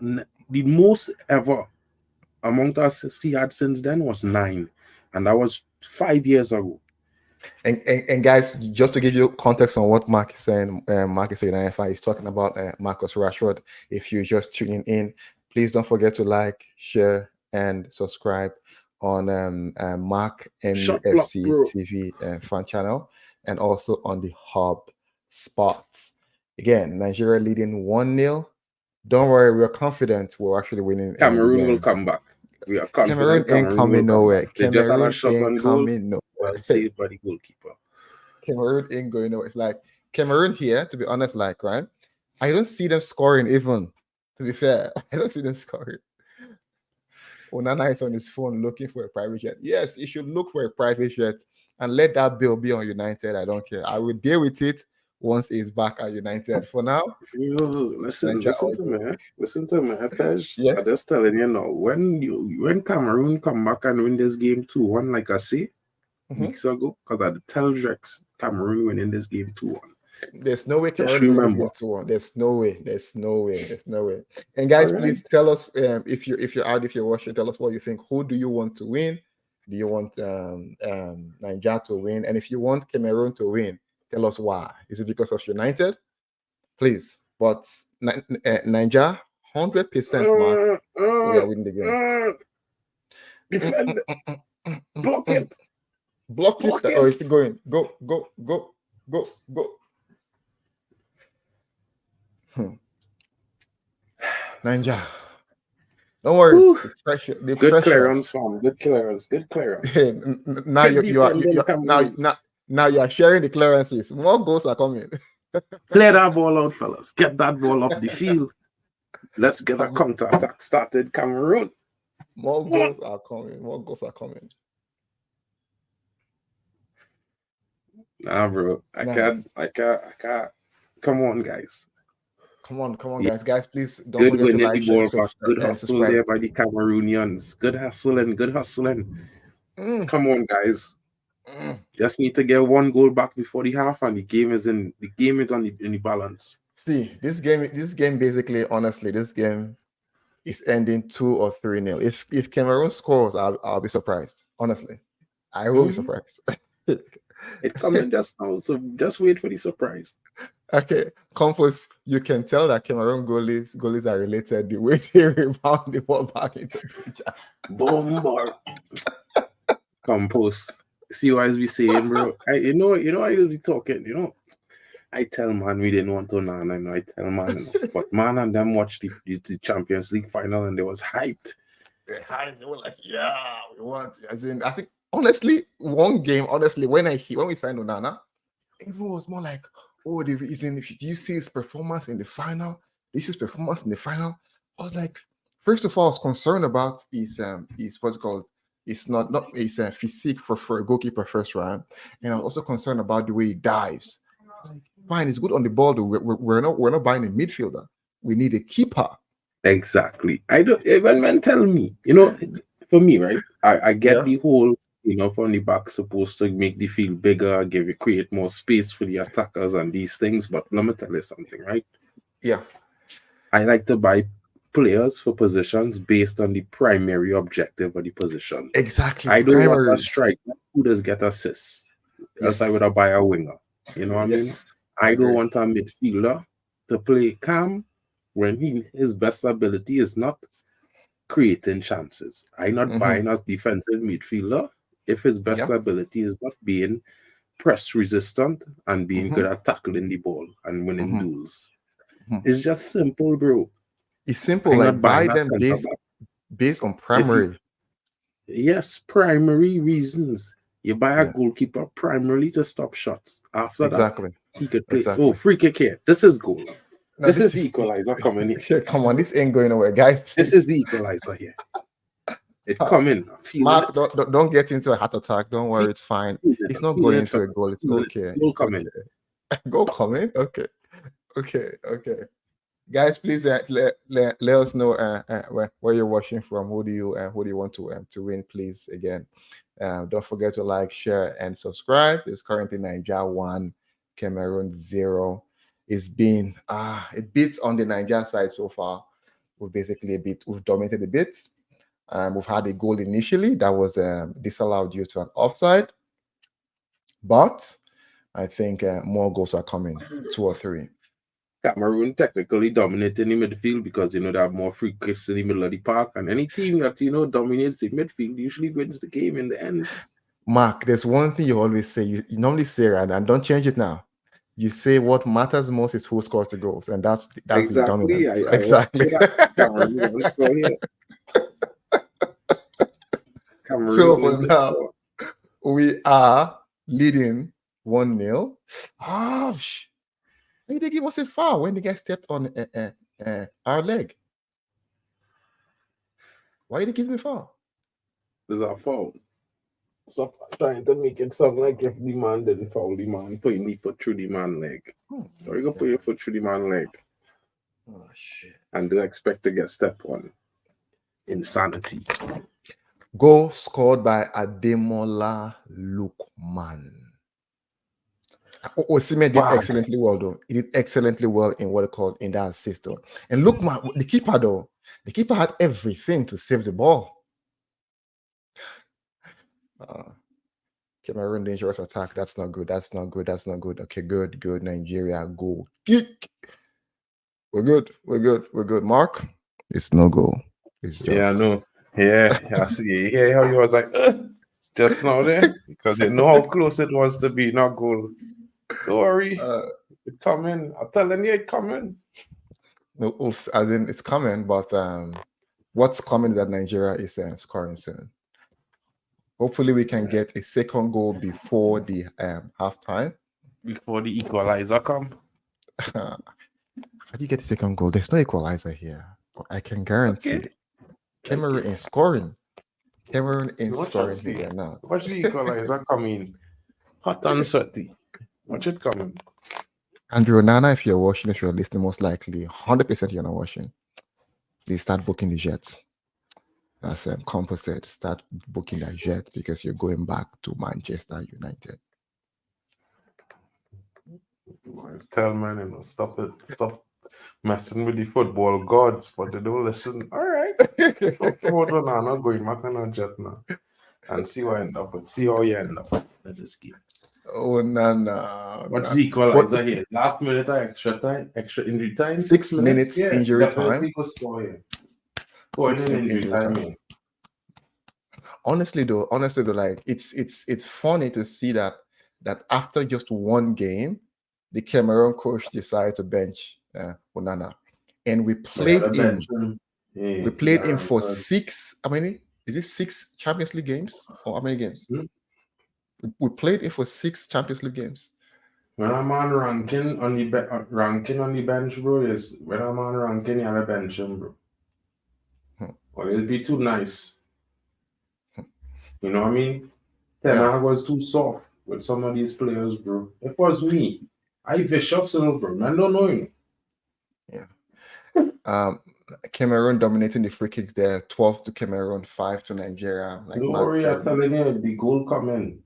The most ever amount of assists he had since then was 9. And that was 5 years ago. And guys, just to give you context on what Mark is saying, Mark is saying IFI, he's talking about Marcus Rashford. If you're just tuning in, please don't forget to like, share, and subscribe on MarkN MUFCTV fan channel, and also on the Hub Spots. Again, Nigeria leading 1-0. Don't worry, we are confident we're actually winning. Cameroon will come back. We are confident. Cameroon ain't coming nowhere. They just had a shot on goal. Nowhere. Well saved by the goalkeeper. Cameroon ain't going nowhere. It's like Cameroon here, to be honest, like, right? I don't see them scoring even, to be fair. I don't see them scoring. Onana is on his phone looking for a private jet. Yes, he should look for a private jet and let that bill be on United. I don't care. I will deal with it once he's back at United. For now, listen to me, Tej. Yes. I'm just telling you now, when Cameroon come back and win this game 2-1, like I say weeks ago, because I tell Drex Cameroon winning this game 2-1. There's no way Cameroon wins this game 2-1. There's no way. And guys, please tell us if you're watching, tell us what you think. Who do you want to win? Do you want Nigeria to win? And if you want Cameroon to win, Tell us why. Is it because of United? Please. But Niger, 100% Mark. We are winning the game. Defend. Block it. Block it. Oh, it's going. Go. Niger. Don't worry. The pressure. Good clearance, fam. Good clearance. Now you are sharing the clearances. More goals are coming. Play that ball out, fellas. Get that ball up the field. Let's get a counter-attack started, Cameroon. More goals are coming. Nah, bro. I can't. Come on, guys. Come on, guys. Please don't forget to like, share, good hustle there by the Cameroonians. Good hustling. Come on, guys. Just need to get one goal back before the half, and the game is in the balance. See, this game basically, honestly, this game is ending 2 or 3-0. If Cameroon scores, I'll be surprised. Honestly, I will be surprised. It coming just now, so just wait for the surprise. Okay, Compos, you can tell that Cameroon goalies are related the way they rebound the ball back into the Bomber. Compos. See what I be saying, bro. I will be talking, I tell man we didn't want to I tell man, but man and them watched the Champions League final and they was hyped. They were like, yeah, we want. As in, I think honestly, one game. Honestly, when we signed Onana, everyone was more like, oh, the reason. Do you see his performance in the final? This is performance in the final. I was like, first of all, I was concerned about his what's it called. It's not his physique for a goalkeeper first round, and I was also concerned about the way he dives. Fine, it's good on the ball. Though. We're not buying a midfielder. We need a keeper. Exactly. I don't. When men tell me, for me, right? I get the whole, from the back supposed to make the field bigger, create more space for the attackers and these things. But let me tell you something, right? Yeah. I like to buy players for positions based on the primary objective of the position. Exactly. I don't want a striker who does get assists. Else I would have buy a winger. You know what I mean? I don't want a midfielder to play calm when his best ability is not creating chances. I'm not buying a defensive midfielder if his best ability is not being press resistant and being good at tackling the ball and winning duels. It's just simple, bro. It's simple. Like buy them based on primary. Yes, primary reasons. You buy a goalkeeper primarily to stop shots. After that, he could play. Oh, free kick here. This is goal. No, this is the equalizer coming in. Come on, this ain't going nowhere, guys. Please. This is the equalizer here. It coming. Mark, don't get into a heart attack. Don't worry, it's fine. It's not going into a goal. It's okay. Goal coming. Goal coming. Okay. Guys, please let us know where you're watching from. Who do you want to win? Please, again, don't forget to like, share, and subscribe. It's currently Niger 1, Cameroon 0. It's been a bit on the Niger side so far. We've dominated a bit. We've had a goal initially that was disallowed due to an offside, but I think more goals are coming, 2 or 3. Cameroon technically dominating the midfield because they have more free kicks in the middle of the park, and any team that dominates the midfield usually wins the game in the end. Mark, there's one thing you always say. You normally say, and don't change it now. You say what matters most is who scores the goals, and that's exactly. Exactly. So for now, we are leading 1-0. Why did they give us a foul when the guy stepped on our leg? Why did they give me a foul? There's a foul. Stop trying to make it sound like if the man didn't foul the man, putting the foot through the man's leg. Or you go put your foot through the man's leg. Oh, shit. And do expect to get stepped on. Insanity. Goal scored by Ademola Lookman. Osimhen did excellently well, though. He did excellently well in what they called in that assist, though. And Lookman, the keeper had everything to save the ball. Cameroon dangerous attack. That's not good. That's not good. That's not good. Okay, good, good. Nigeria goal. Kick. We're good. We're good. We're good. Mark, it's no goal. It's just. Yeah, I know. Yeah, I see. Yeah, how you was like, just now there, because you know how close it was to be not goal. Don't worry, it's coming. I'm telling you, it's coming. No, as in it's coming, but what's coming is that Nigeria is scoring soon. Hopefully, we can get a second goal before the halftime. Before the equalizer come. How do you get the second goal? There's no equalizer here. I can guarantee. Okay. Cameroon is scoring. Cameroon is scoring here now. Watch the equalizer coming. Hot and sweaty. Watch it coming. Andrew Nana, if you're watching, if you're listening, most likely 100% you're not watching. Please start booking the jet. As Comfort said, start booking that jet because you're going back to Manchester United. Tell man, you know, stop it. Stop messing with the football gods, but they don't listen. All right. Hold on, I'm not going back on a jet now. And see what I end up with. See how you end up with this game. Oh, no. What's the equalizer here? Last minute, extra time, extra injury time. 6 minutes injury time. Honestly though, like it's funny to see that after just one game, the Cameroon coach decided to bench Onana, and we played him for 6. How many? Is it 6 Champions League games or how many games? We played him for 6 Champions League games. When I'm on ranking on the bench, bro, is when I'm on ranking, you have a bench him, bro. Well, it'll be too nice. You know what I mean? I was too soft with some of these players, bro. It was me. I vicious, bro. Man, don't know him. Yeah. Cameroon dominating the free kicks there. 12 to Cameroon, 5 to Nigeria. Like don't worry, I'm telling you, the goal coming.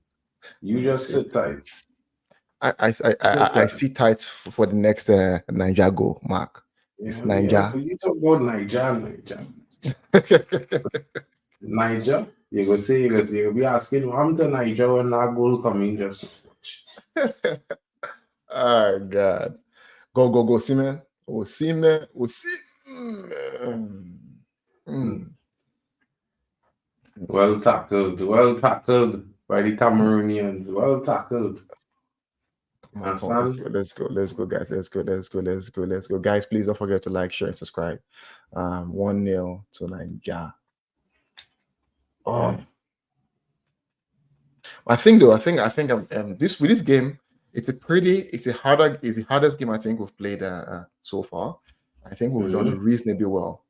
You just sit tight. I sit tight for the next Niger goal, Mark. It's Niger. You talk about Niger. Niger, you'll be asking, I'm to Niger when that goal coming, just watch. Oh God. Go, Seaman. Seaman. Well tackled by the Cameroonians. Well tackled. Let's go, guys. Let's go. Guys, please don't forget to like, share, and subscribe. 1-0 to Nigeria. I think this game, it's the hardest game I think we've played so far. I think we've done reasonably well.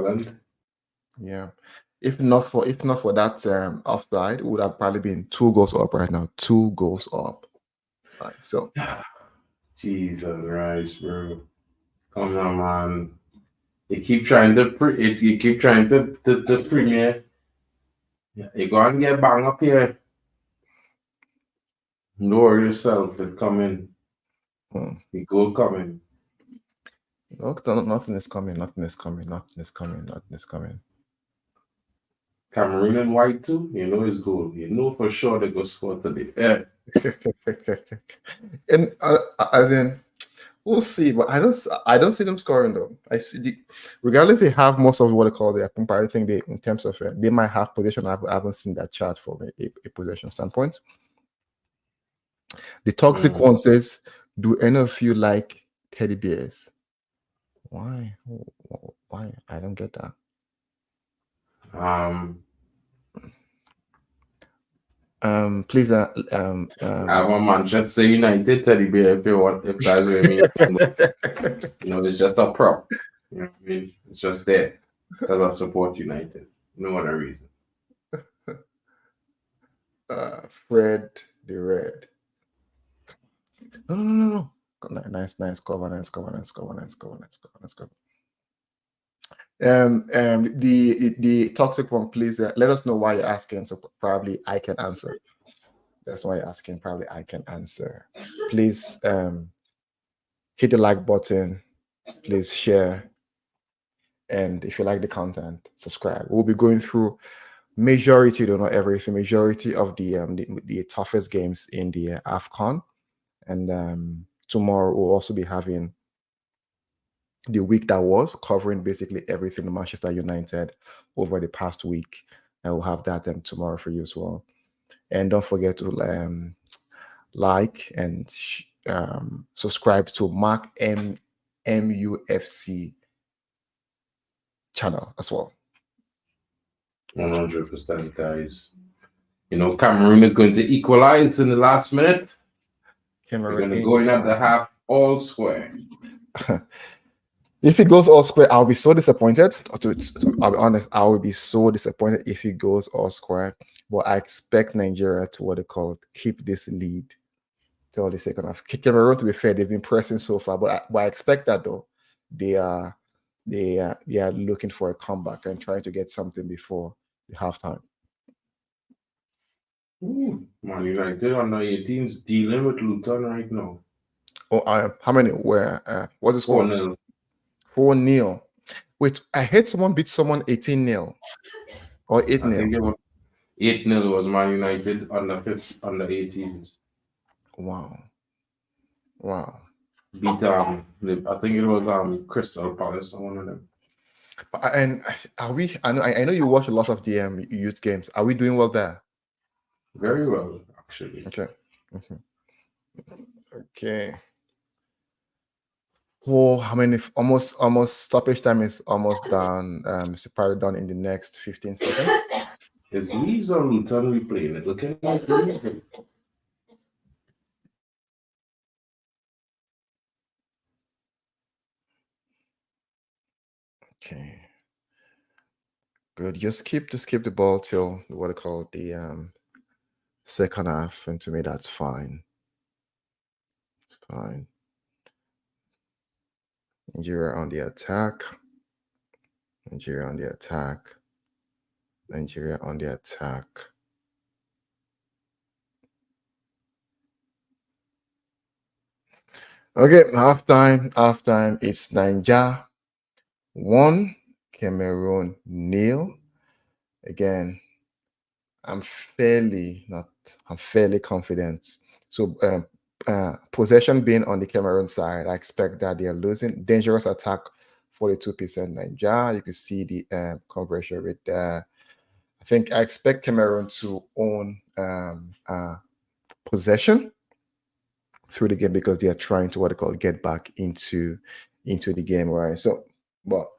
And yeah. If not for that offside, it would have probably been 2 goals up right now. 2 goals up. Right, so Jesus Christ, bro. Come on, man. You keep trying to premiere. You go and get bang up here. Lower yourself and come in. The goal coming. Nothing is coming. Cameroon and white too. You know his goal. You know for sure they go score today. Yeah. And then we'll see, but I don't see them scoring though. I see regardless they have most of what they call the I think they in terms of they might have possession. I haven't seen that chart from a possession standpoint. The toxic one says, "Do any of you like teddy bears?" Why? I don't get that. Please I have a Manchester United teddy bear if that's what I mean. You know, it's just a prop. You know what I mean? It's just there because I support United. No other reason. Fred the Red. No. Nice cover. The toxic one, please let us know why you're asking, so probably I can answer. That's why you're asking, probably I can answer. Please hit the like button, please share, and if you like the content, subscribe. We'll be going through majority, though not everything, majority of the toughest games in the AFCON. And tomorrow we'll also be having the week that was, covering basically everything Manchester United over the past week. And we'll have that tomorrow for you as well. And don't forget to like and subscribe to MarkN MUFC channel as well. 100%, guys. You know, Cameroon is going to equalize in the last minute. Cameroon are going to go in at the half all square. If it goes all square, I'll be so disappointed. I'll be honest, I will be so disappointed if it goes all square. But I expect Nigeria to keep this lead till the second half. Cameroon, to be fair, they've been pressing so far, but I expect that though they are looking for a comeback and trying to get something before the halftime. Man United under 18s dealing with Luton right now. Oh, how many? Where? What's the score? 4-0. 4-0. Wait, I heard someone beat someone 18-0 or 8-0. I think it was 8-0 was Man United under 18s. Wow. Beat I think it was Crystal Palace or one of them. And are we? I know you watch a lot of the youth games. Are we doing well there? Very well, actually. Okay. Oh, how many? Almost stoppage time is almost done. It's probably done in the next 15 seconds. Is Leeds or Luton we playing it? Looking like Okay. Good. Just keep the ball till the second half, and to me that's fine. Fine. Nigeria on the attack. Nigeria on the attack. Nigeria on the attack. Okay, halftime. It's Nigeria 1, Cameroon 0. Again, I'm fairly confident. So possession being on the Cameroon side, I expect that they are losing. Dangerous attack, 42% Nigeria. You can see the conversion rate there. I expect Cameroon to own possession through the game because they are trying to get back into the game, right? So, but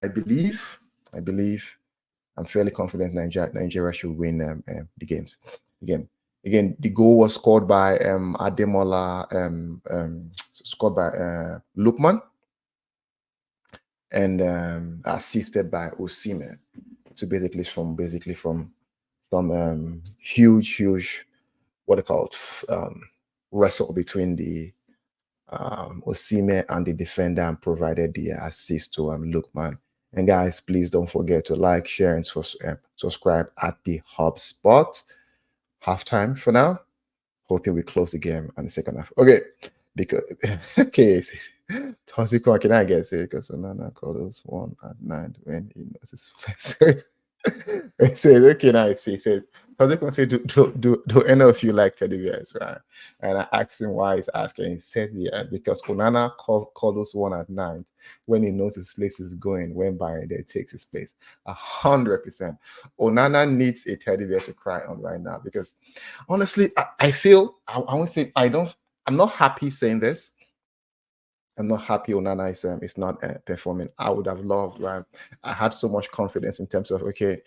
I believe I'm fairly confident Nigeria should win the games. Again, the goal was scored by Ademola, scored by Lookman, and assisted by Osimhen. So basically from some huge wrestle between the Osimhen and the defender, and provided the assist to Lookman. And guys, please don't forget to like, share, and subscribe at the HubSpot. Halftime for now. Hoping we close the game on the second half. Okay, because Tosico, can I guess it? Because Onana called us 1 at 9 when he knows his place. It says, okay, now it says, Tosico say, do any of you like teddy bears, right? And I asked him why he's asking. He says, yeah, because Onana called us 1 at 9 when he knows his place is going, when Byron there takes his place. 100%. Onana needs a teddy bear to cry on right now, because honestly, I feel, I won't say, I'm not happy saying this. I'm not happy Onana is not performing. I would have loved, right? I had so much confidence in terms of, okay,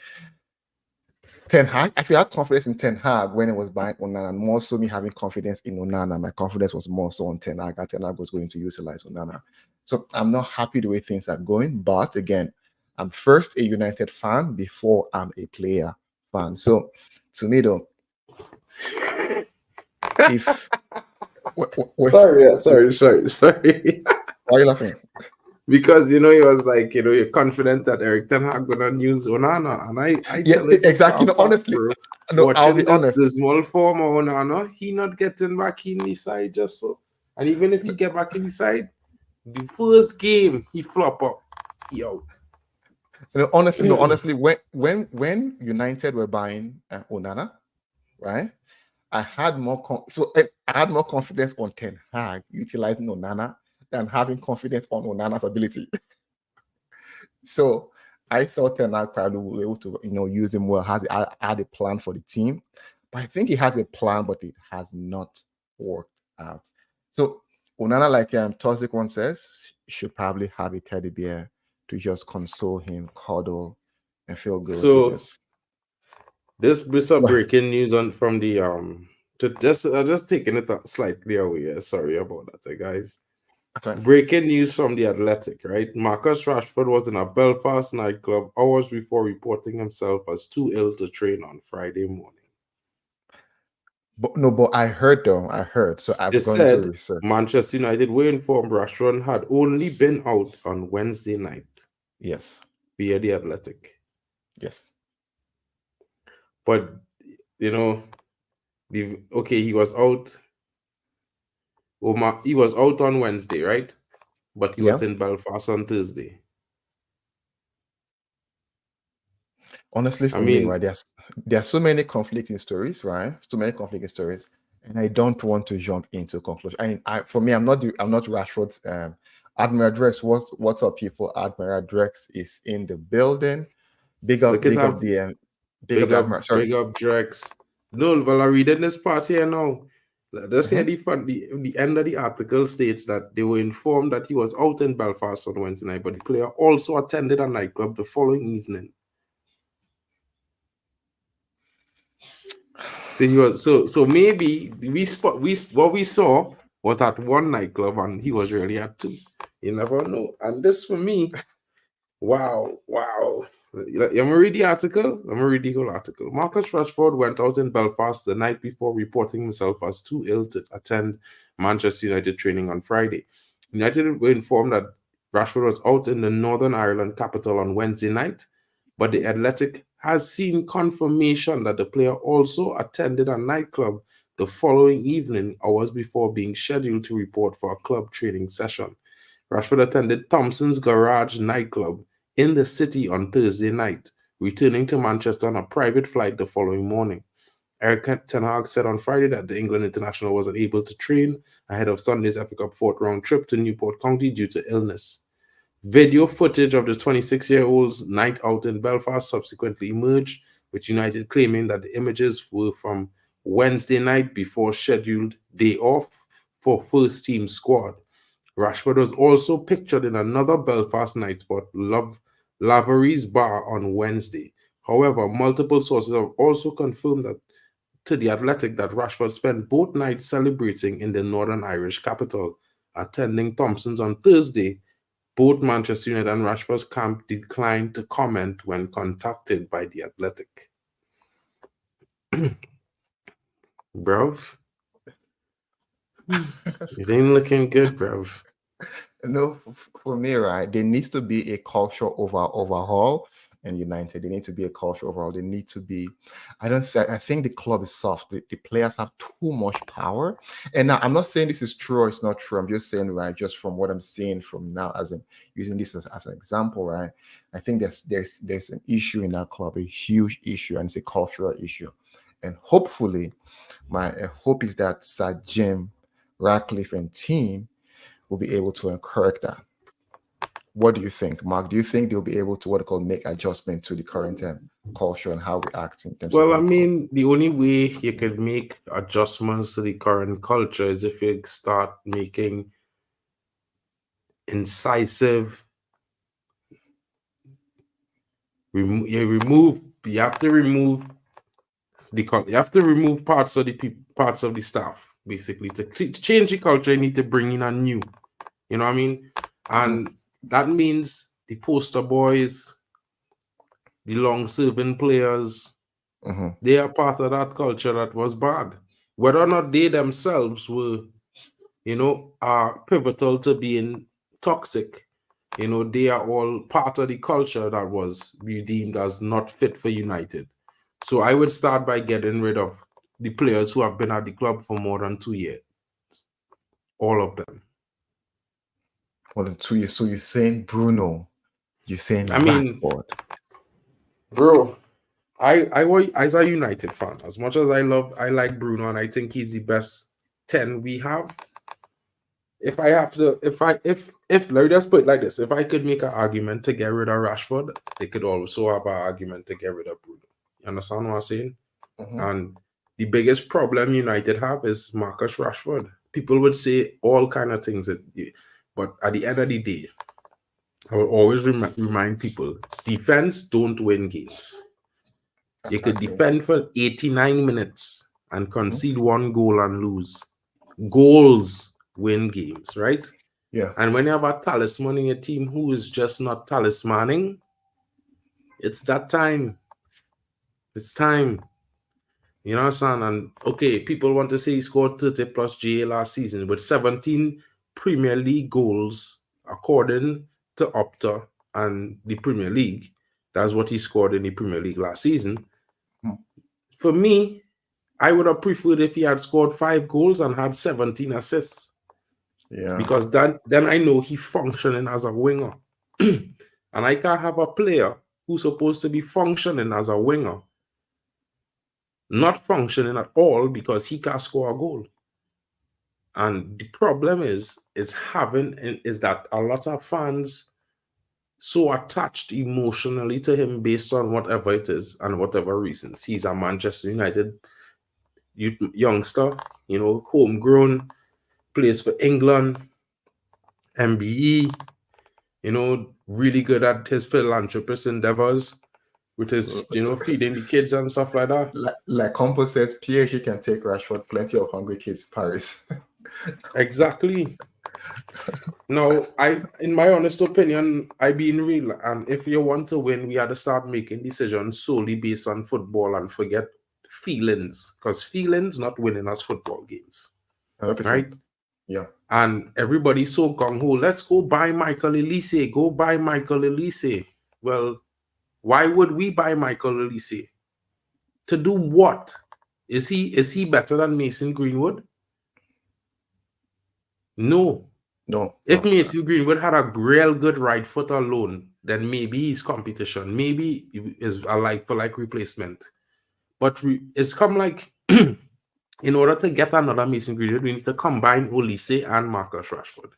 Ten Hag. I had confidence in Ten Hag when it was buying Onana, more so me having confidence in Onana. My confidence was more so on Ten Hag. Ten Hag was going to utilize Onana. So I'm not happy the way things are going. But again, I'm first a United fan before I'm a player fan. So to me, though, if sorry. Why are you laughing? Because he was like, you're confident that Eric Ten Hag gonna use Onana, and I exactly. Honestly, I'll be honest. The small form of Onana, he not getting back in the side just so, and even if he get back in the side, the first game he flop up, he out. honestly, when United were buying Onana, right? I had more I had more confidence on Ten Hag utilizing Onana than having confidence on Onana's ability. So I thought Ten Hag probably will be able to use him well, had a plan for the team. But I think he has a plan, but it has not worked out. So Onana, like Toxic one says, should probably have a teddy bear to just console him, cuddle, and feel good. So because this brings up breaking news from the just taking it slightly away. Sorry about that, guys. Breaking news from the Athletic, right? Marcus Rashford was in a Belfast nightclub hours before reporting himself as too ill to train on Friday morning. But I heard. So I've gone to research. Manchester United were informed Rashford had only been out on Wednesday night. Yes. Via the Athletic. Yes. But he was out. He was out on Wednesday, right? But he was in Belfast on Thursday. Honestly, for me, right, there are so many conflicting stories, right? So many conflicting stories, and I don't want to jump into conclusion. For me, I'm not Rashford's Admiral Drex. What's up, people? Admiral Drex is in the building. Big up Drex. No, well, I'm reading this part here now. Let's say the end of the article states that they were informed that he was out in Belfast on Wednesday night, but the player also attended a nightclub the following evening. So maybe what we saw was at one nightclub and he was really at two. You never know. And this for me, wow. I'm gonna read the article. I'm gonna read the whole article. Marcus Rashford went out in Belfast the night before reporting himself as too ill to attend Manchester United training on Friday. United were informed that Rashford was out in the Northern Ireland capital on Wednesday night, but the Athletic has seen confirmation that the player also attended a nightclub the following evening, hours before being scheduled to report for a club training session. Rashford attended Thompson's Garage nightclub in the city on Thursday night, returning to Manchester on a private flight the following morning. Erik ten Hag said on Friday that the England international wasn't able to train ahead of Sunday's FA Cup fourth-round trip to Newport County due to illness. Video footage of the 26-year-old's night out in Belfast subsequently emerged, with United claiming that the images were from Wednesday night before scheduled day off for first-team squad. Rashford was also pictured in another Belfast night spot, Lavery's Bar, on Wednesday. However, multiple sources have also confirmed that to the Athletic that Rashford spent both nights celebrating in the Northern Irish capital, attending Thompson's on Thursday. Both Manchester United and Rashford's camp declined to comment when contacted by the Athletic. Bruv. It ain't looking good, bruv. No, for me, right, there needs to be a cultural overhaul in United. There needs to be a cultural overhaul. There need to be, I think the club is soft. The players have too much power. And now I'm not saying this is true or it's not true. I'm just saying, right, just from what I'm seeing from now, as in using this as an example, right? I think there's an issue in that club, a huge issue, and it's a cultural issue. And hopefully, my hope is that Sir Jim Ratcliffe and team will be able to correct that. What do you think, Mark? Do you think they'll be able to make adjustment to the current culture and how we act in terms of? Well, I mean, the only way you could make adjustments to the current culture is if you start making incisive. You have to remove parts of the staff, basically. To change the culture, you need to bring in a new. You know what I mean? And that means the poster boys, the long-serving players, they are part of that culture that was bad. Whether or not they themselves were, are pivotal to being toxic, they are all part of the culture that was deemed as not fit for United. So I would start by getting rid of the players who have been at the club for more than 2 years. All of them. More than 2 years. So you're saying Bruno You saying I mean, Rashford? bro, I was as a United fan, as much as I like Bruno, and I think he's the best 10 we have. If I have to, if let me just put it like this: if I could make an argument to get rid of Rashford, they could also have an argument to get rid of Bruno. You understand what I'm saying? And the biggest problem United have is Marcus Rashford. People would say all kind of things, but at the end of the day, I will always remind people: defense don't win games. You could defend for 89 minutes and concede one goal and lose. Goals win games, right? Yeah. And when you have a talisman in your team who is just not talismaning, it's that time. It's time. You know what I'm saying? And okay, people want to say he scored 30 plus GA last season, but 17 Premier League goals, according to Opta and the Premier League. That's what he scored in the Premier League last season. For me, I would have preferred if he had scored 5 goals and had 17 assists. Yeah. Because then I know he's functioning as a winger. And I can't have a player who's supposed to be functioning as a winger not functioning at all because he can't score a goal. And the problem is that a lot of fans so attached emotionally to him based on whatever it is and whatever reasons. He's a Manchester United youngster, you know, homegrown, plays for England, MBE, you know, really good at his philanthropist endeavors with his, you know, feeding the kids and stuff like that. Like Compo says, PSG can take Rashford, plenty of hungry kids, Paris. Exactly. No, in my honest opinion, I being real, and if you want to win, we had to start making decisions solely based on football and forget feelings, because feelings not winning us football games. 100%. Right? Yeah. And everybody's so gung-ho, let's go buy Michael Elise, go buy Michael Elise. Well, why would we buy Michael Elise? To do what? Is he better than Mason Greenwood? No. If Mason Greenwood had a real good right foot alone, then maybe he's competition. Maybe is a like-for-like replacement. But it's come like, in order to get another Mason Greenwood, we need to combine Olise and Marcus Rashford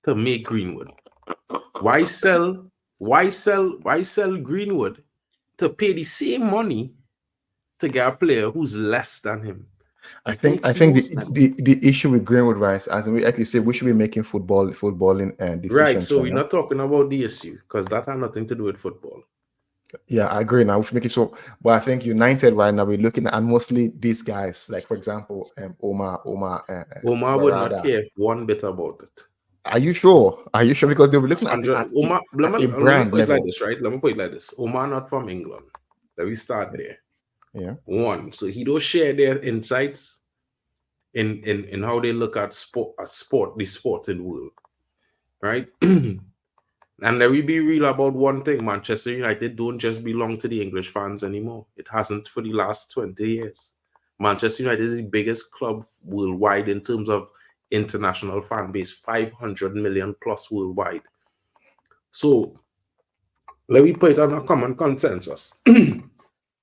to make Greenwood. Why sell Greenwood to pay the same money to get a player who's less than him? I think the issue with Greenwood, right, as we actually say, we should be making footballing decisions. Right, so we're not talking about the issue because that had nothing to do with football. Yeah, I agree. Now we should make it so. But I think United right now we're looking at mostly these guys, like for example, Omar would not care one bit about it. Are you sure? Are you sure? Because they were looking at Omar. Let me put it like this, right? Let me put it like this. Omar not from England. Let me start there. Yeah. One, so he don't share their insights in how they look at the sporting world, right? And let me be real about one thing: Manchester United don't just belong to the English fans anymore. It hasn't for the last 20 years. Manchester United is the biggest club worldwide in terms of international fan base, 500 million plus worldwide. So let me put it on a common consensus.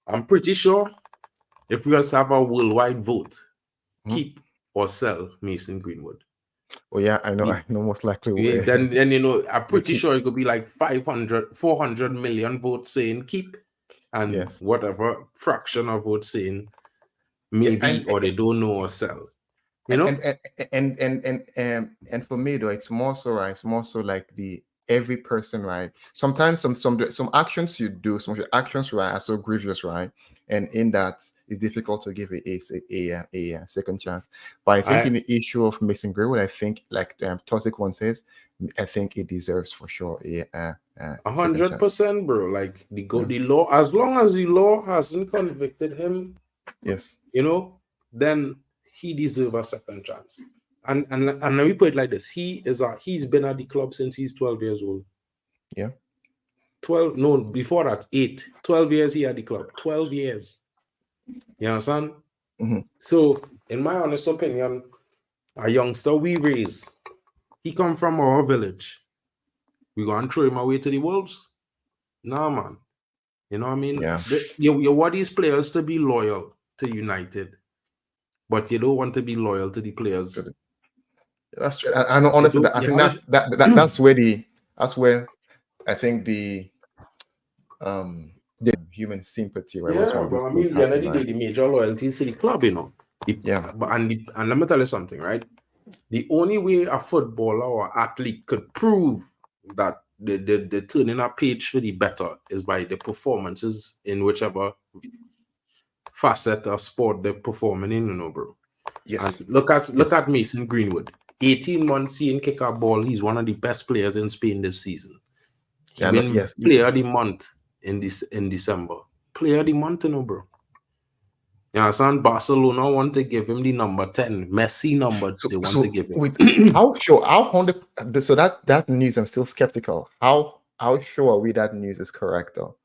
I'm pretty sure if we just have a worldwide vote, keep or sell Mason Greenwood. Oh yeah, I know most likely. Then you know, I'm pretty sure it could be like 400 million votes saying keep, and whatever fraction of votes saying maybe or they don't know or sell. You know, and for me though, it's more so right. It's more so like every person, right? Sometimes some actions you do, some of your actions, right, are so grievous, right? And in that, it's difficult to give a second chance. But I think in the issue of Mason Greenwood, I think like Toxic one says, I think it deserves for sure 100%, bro. Like the law, as long as the law hasn't convicted him, yes, you know, then he deserves a second chance. And let me put it like this: he's been at the club since he's 12 years old. Yeah. 12, no, before that, 12 years he had the club. 12 years. You understand? Mm-hmm. So, in my honest opinion, a youngster we raise, he come from our village. We gonna throw him away to the Wolves? Nah, man. You know what I mean? Yeah. You want these players to be loyal to United, but you don't want to be loyal to the players. That's true. I know, honestly, I think that's where I think the human sympathy, right? Yeah, but I mean, the end of the day, the major loyalty is to the club, you know. And let me tell you something, right? The only way a footballer or athlete could prove that they're turning a page for the better is by the performances in whichever facet or sport they're performing in, you know, bro. Yes. And look at Mason Greenwood. 18 months he didn't kick a ball. He's one of the best players in Spain this season. He win Player of the Month in December. Player of the Month, you know, bro. You understand? Barcelona want to give him the number 10. Messi number they want to give him. How so that news, I'm still skeptical. How sure are we that news is correct though?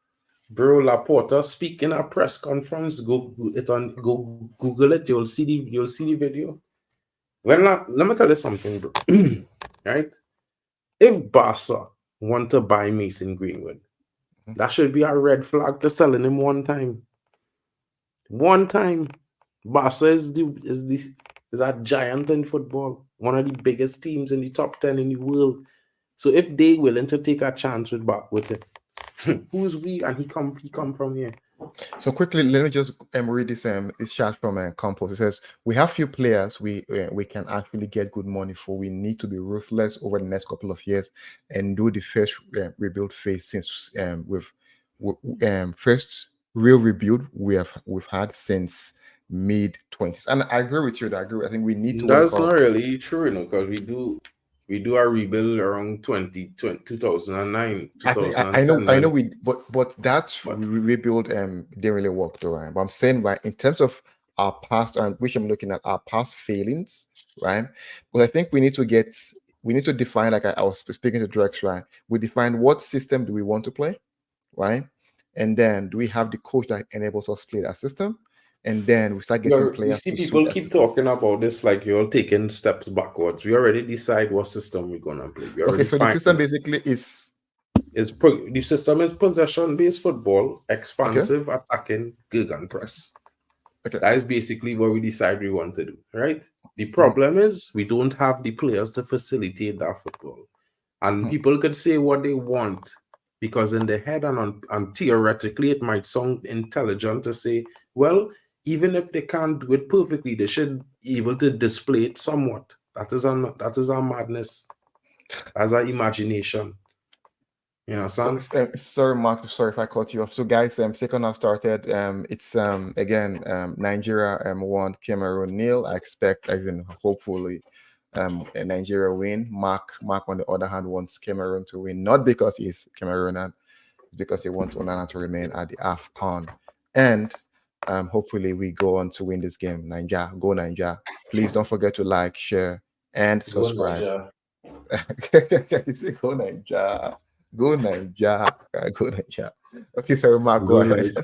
Bro, Laporta speak in a press conference. Go Google it. You'll see the video. Well, let me tell you something, bro. Right? If Barca want to buy Mason Greenwood, that should be a red flag to selling him one time. One time. Barca is a giant in football, one of the biggest teams in the top 10 in the world. So if they willing to take a chance with him, who's we? And he come from here. So quickly, let me just read this chat from Campos. It says, we have few players we can actually get good money for. We need to be ruthless over the next couple of years and do the first rebuild phase since first real rebuild we've had since mid-20s. And I agree with you. I think we need to. That's not really true, you know, because we do a rebuild around 2009, 2010. I know but that rebuild didn't really work though, right? But I'm saying, right, in terms of our past, and which I'm looking at our past failings, right? Because I think we need to define, like I was speaking to Drex, right? We define what system do we want to play, right? And then do we have the coach that enables us to play that system? And then we start getting players. You see, people keep talking about this like you're taking steps backwards. We already decide what system we're gonna play. Okay, so the system basically is the system is possession-based football, expansive, attacking, gegenpress. Okay, that is basically what we decide we want to do, right? The problem is we don't have the players to facilitate that football, and people could say what they want because in their head and theoretically it might sound intelligent to say, well, even if they can't do it perfectly, they should be able to display it somewhat. That is our madness. That's our imagination. You know, sorry, Mark. Sorry if I cut you off. So, guys, second half started. It's again, Nigeria won, Cameroon 0. I expect, as in hopefully, Nigeria win. Mark on the other hand wants Cameroon to win, not because he's Cameroonian, it's because he wants Onana to remain at the AFCON. And hopefully we go on to win this game. Nigeria, go Nigeria. Please don't forget to like, share, and subscribe. Go Nigeria. Go Nigeria. Go Nigeria. Okay, so Mark, go ahead.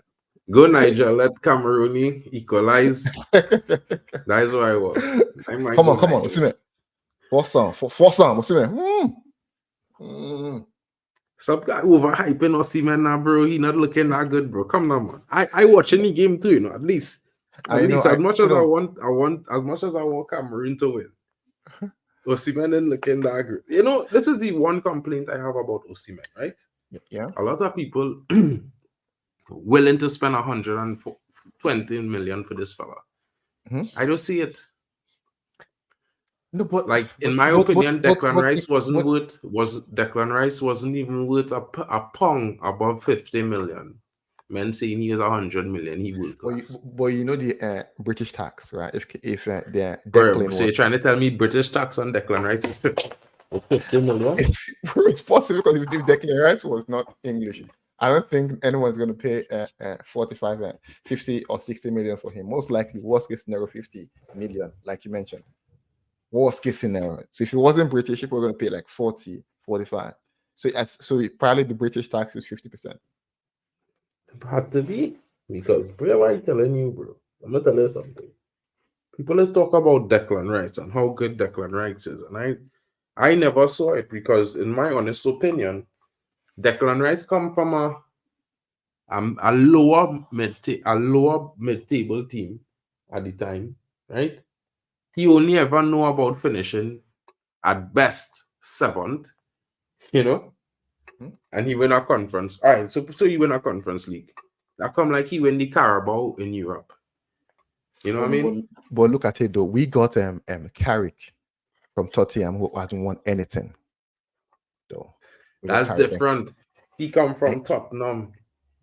Go Nigeria. Let Cameroon equalize. That is what I want. Come on. What's in it? Force on. What's in it? Some guy overhyping Osimhen now, bro. He not looking that good, bro. Come on, man. I watch any game too, you know. At least as much as I want Cameroon to win. Osimhen isn't looking that good. You know, this is the one complaint I have about Osimhen, right? Yeah. A lot of people willing to spend 120 million for this fella. I don't see it. No, but like in my opinion, Declan Rice wasn't even worth a pound above 50 million. Men saying he is 100 million, he will cost. But you know the British tax, right? If the Declan, so you're trying to tell me British tax on Declan Rice is 50 million? It's possible because if Declan Rice was not English, I don't think anyone's going to pay 45, 50 or 60 million for him. Most likely, worst case scenario, 50 million, like you mentioned. Worst case scenario. So if he wasn't British, people were going to pay like 40, 45. So probably the British tax is 50%. It had to be, because bro, I'm telling you, bro. I'm gonna tell you something. People let's talk about Declan Rice and how good Declan Rice is, and I never saw it because, in my honest opinion, Declan Rice come from a lower mid table team at the time, right? He only ever know about finishing at best 7th, you know, and he win a conference. All right, so he win a conference league. That come like he win the Carabao in Europe. You know what I mean? But look at it though. We got Carrick from Tottenham who hasn't won anything. Though that's different. He come from Tottenham.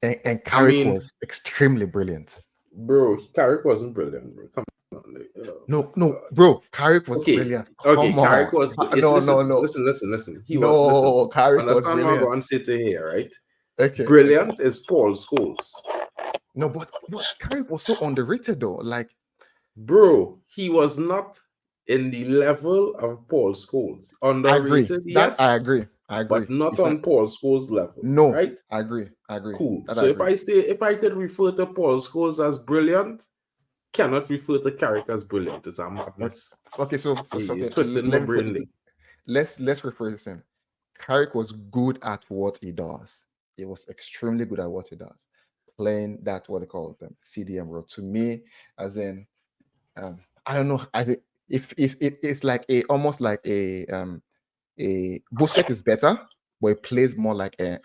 And Carrick was extremely brilliant. Bro, Carrick wasn't brilliant, bro. Come on. No, bro. Carrick was brilliant. Carrick was Listen. Listen. Carrick was brilliant. Understand what I'm going to say to here, right? Okay. Brilliant is Paul Scholes. No, but Carrick was so underrated though. Like, bro, he was not in the level of Paul Scholes. Underrated, yes. I agree. But not on Paul Scholes' level. No, right? I agree. Cool. So if I could refer to Paul Scholes as brilliant, cannot refer to Carrick as brilliant. It's a madness. Okay, so let's rephrase him. Carrick was good at what he does. He was extremely good at what he does. Playing that, what they call them, CDM role. To me, as in, I don't know, as if it's like almost like a Busquets is better, but it plays more like a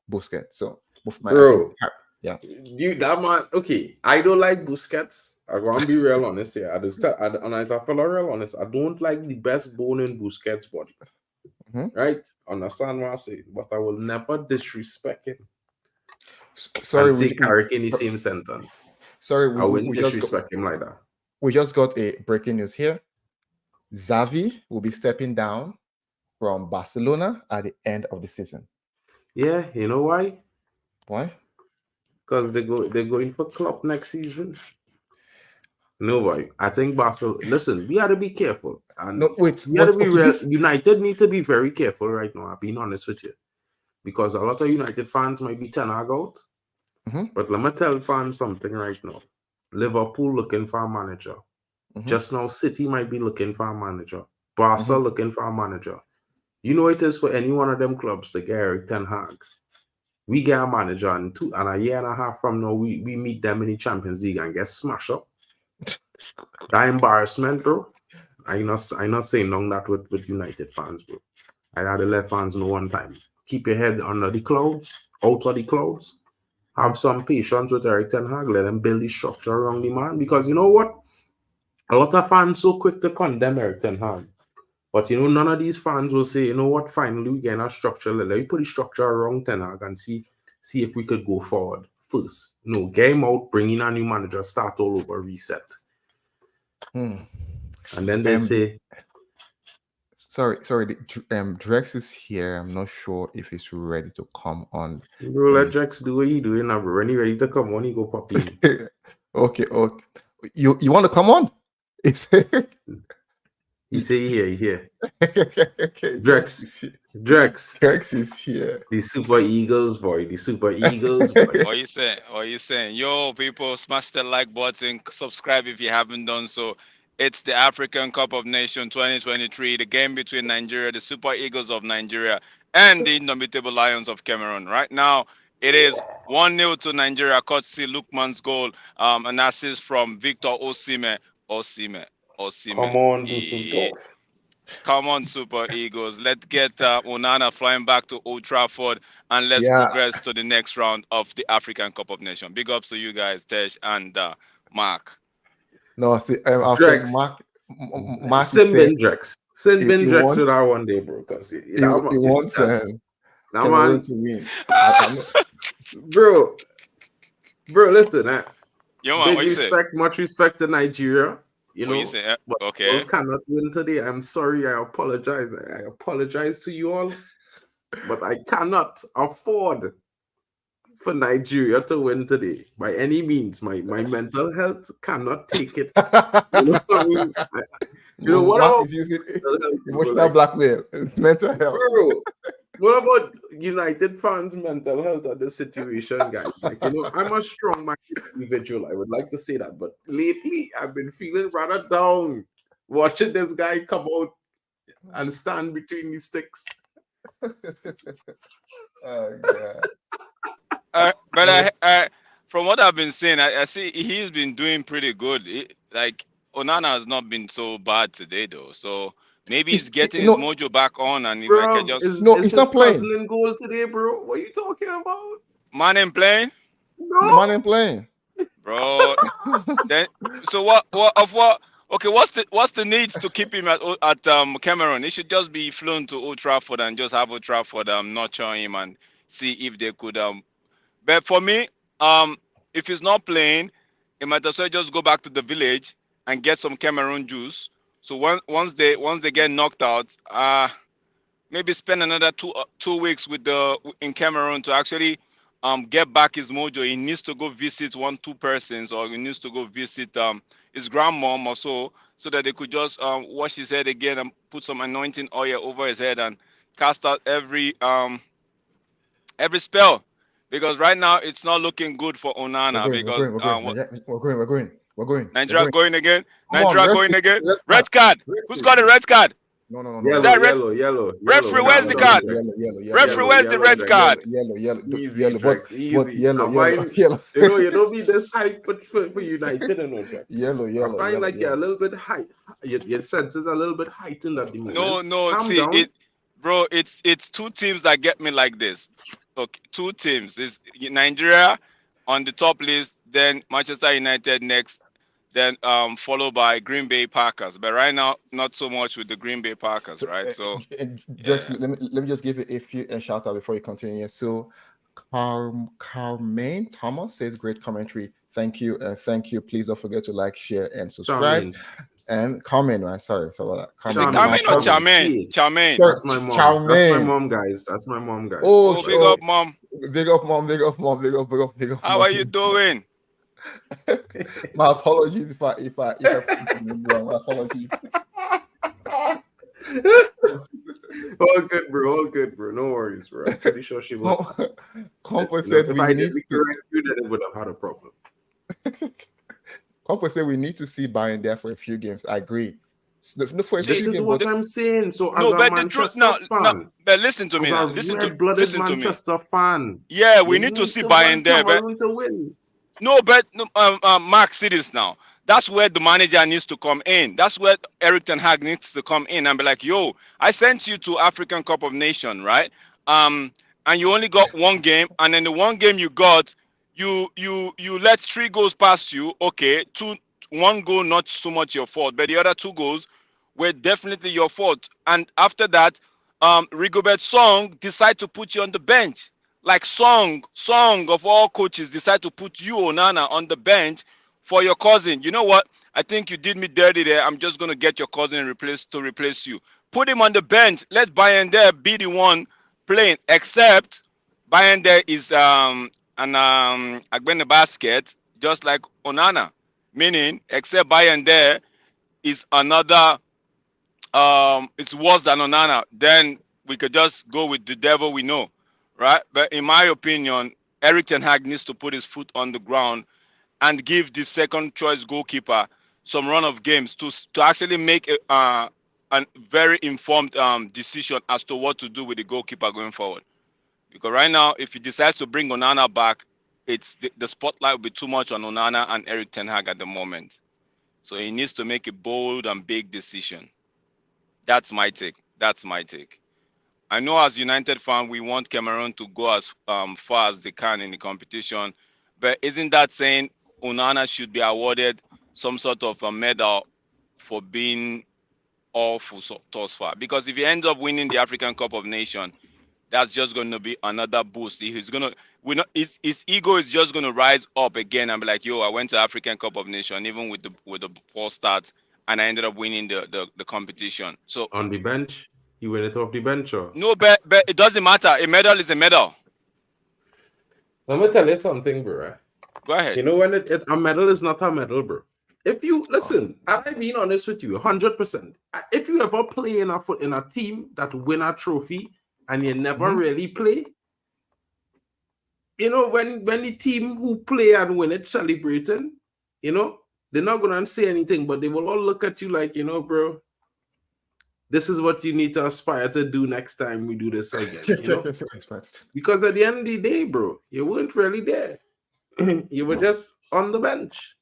Busquets. So, bro, yeah, you that man. Okay, I don't like Busquets. I'm gonna be real honest here. And I feel real honest. I don't like the best bone in Busquets' body. Right? Understand what I say? But I will never disrespect him. Sorry, we Carrick in the same sentence. Sorry, I wouldn't disrespect him like that. We just got a breaking news here. Xavi will be stepping down from Barcelona at the end of the season. Yeah, you know why? Why? Because they're going for Klopp next season. No, boy. I think Barcelona. Listen, we got to be careful. And no, wait. We got to be real. United need to be very careful right now. I'm being honest with you, because a lot of United fans might be Ten Hag out. But let me tell fans something right now. Liverpool looking for a manager. Just now, City might be looking for a manager. Barca looking for a manager. You know it is for any one of them clubs to get Erik Ten Hag. We get a manager and a year and a half from now, we meet them in the Champions League and get smashed up. That embarrassment, bro. I'm not saying none that with United fans, bro. I had to let fans know one time. Keep your head under the clouds, out of the clouds. Have some patience with Erik Ten Hag. Let them build the structure around the man. Because you know what? A lot of fans so quick to condemn Erik Ten Hag. But you know, none of these fans will say, you know what, finally we get a structure. Let me put the structure around Ten Hag and see if we could go forward first. No, get him out, bring in a new manager, start all over, reset. And then they say, sorry, Drex is here. I'm not sure if he's ready to come on. Bro, let Drex do what you doing now, bro. When he ready to come on, he go pop in. Okay. You want to come on? He say here. Okay. Drex is here. The Super Eagles boy. What you saying? Yo, people, smash the like button, subscribe if you haven't done so. It's the African Cup of Nations 2023, the game between Nigeria, the Super Eagles of Nigeria, and the Indomitable Lions of Cameroon. Right now, it is 1-0 to Nigeria, courtesy Lukman's goal, an assist from Victor Osimhen. Come on, do some golf. Come on, Super Eagles. Let's get Onana flying back to Old Trafford, and let's progress to the next round of the African Cup of Nations. Big ups to you guys, Tesh and Mark. No, see, I'll say Mark. Send Ben Drex. Send Ben Drex with our one day, bro. Because he wants Cameroon to win. Bro, listen, Yo, man, much respect to Nigeria. You know, but okay. We cannot win today. I'm sorry. I apologize. I apologize to you all, but I cannot afford for Nigeria to win today by any means. My mental health cannot take it. You know what I mean? You know what is using emotional blackmail, mental health. Bro, what about United fans' mental health at this situation, guys? Like, you know, I'm a strong-minded individual. I would like to say that, but lately I've been feeling rather down watching this guy come out and stand between the sticks. Oh god. But from what I've been seeing, I see he's been doing pretty good. Like Onana has not been so bad today, though. So maybe he's getting his mojo back on, and if I can Bro, just he's not playing. Cousin in goal today, bro. What are you talking about? Man ain't playing, The man ain't playing. bro. Then so what? Okay, what's the needs to keep him at Cameroon? He should just be flown to Old Trafford and just have Old Trafford nurture him and see if they could But for me, if he's not playing, he might as well just go back to the village and get some Cameroon juice. So once they get knocked out, maybe spend another 2 weeks in Cameroon to actually get back his mojo. He needs to go visit 1-2 persons, or he needs to go visit his grandmom or so that they could just wash his head again and put some anointing oil over his head and cast out every spell. Because right now it's not looking good for Onana. We're going. Nigeria going again. Come on, Nigeria going again. let's Red card. Who's got a red card? No. Yellow, that red- yellow. Referee, where's the card? Referee, where's the red card? Yellow. Easy, But yellow. You don't be this hype for United and all that. Yellow. I find like you're a little bit height. Your senses are a little bit heightened at the moment. No. Calm See, down. bro, it's two teams that get me like this. Okay, two teams. Is Nigeria on the top list, then Manchester United next, then followed by Green Bay Packers. But right now, not so much with the Green Bay Packers, right? So just let me just give you a few shout out before you continue. So Carmaine Thomas says great commentary. Thank you. Please don't forget to like, share, and subscribe. And Carmaine, sorry about that. Carmaine or Charmaine? That's my mom. Charmaine. That's my mom, guys. That's my mom, guys. Oh, big up, mom. Big up, mom. How are you doing? My apologies if I my apologies. All good, bro. No worries, bro. I'm pretty sure she will. Comfort said if we I need didn't correct you, then it would have had a problem. Comfort said we need to see Bayern there for a few games. I agree. This is what I'm saying. So as no, a but Manchester the truth, fan, but listen to me now. Listen to Manchester fan. Yeah, we need to see Bayern there, but to win. No, but Mark, see this now. That's where the manager needs to come in. That's where Erik ten Hag needs to come in and be like, yo, I sent you to African Cup of Nations, right? And you only got one game, and then the one game you got, you let 3 goals pass you. Okay, 1 goal not so much your fault, but the other 2 goals were definitely your fault. And after that, Rigobert Song decide to put you on the bench. Like Song of all coaches decide to put you, Onana, on the bench for your cousin. You know what? I think you did me dirty there. I'm just gonna get your cousin to replace you. Put him on the bench. Let Bayern there be the one playing. Except Bayern there is Agbene basket, just like Onana. Meaning, except Bayern there is another. It's worse than Onana. Then we could just go with the devil we know. Right, but in my opinion, Erik ten Hag needs to put his foot on the ground and give the second choice goalkeeper some run of games to actually make a very informed decision as to what to do with the goalkeeper going forward. Because right now, if he decides to bring Onana back, it's the spotlight will be too much on Onana and Erik ten Hag at the moment. So he needs to make a bold and big decision. That's my take. I know as United fan, we want Cameroon to go as far as they can in the competition, but isn't that saying Onana should be awarded some sort of a medal for being awful thus far? Because if he ends up winning the African Cup of Nations, that's just going to be another boost. His ego is just going to rise up again and be like, yo, I went to African Cup of Nations, even with the poor start, and I ended up winning the competition. So on the bench. You win it off the bench, or? No, but it doesn't matter. A medal is a medal. Let me tell you something, bro. Go ahead. You know when a medal is not a medal, bro. If you listen, I'm being honest with you, 100%. If you ever play in a team that win a trophy and you never really play, you know, when the team who play and win it celebrating, you know, they're not gonna say anything, but they will all look at you like, you know, bro. this is what you need to aspire to do next time we do this again. You know, because at the end of the day, bro, you weren't really there. You were just on the bench.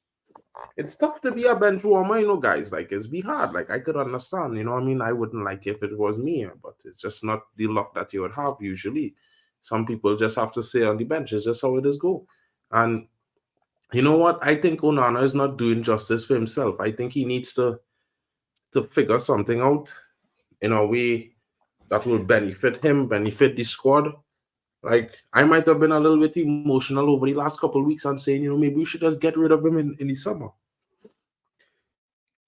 It's tough to be a bench warmer, you know, guys. Like, it's be hard. Like, I could understand, you know. I mean, I wouldn't like if it was me, but it's just not the luck that you would have usually. Some people just have to stay on the bench. It's just how it is go. And you know what? I think Onana is not doing justice for himself. I think he needs to figure something out in a way that will benefit him, benefit the squad. Like, I might have been a little bit emotional over the last couple of weeks and saying, you know, maybe we should just get rid of him in the summer.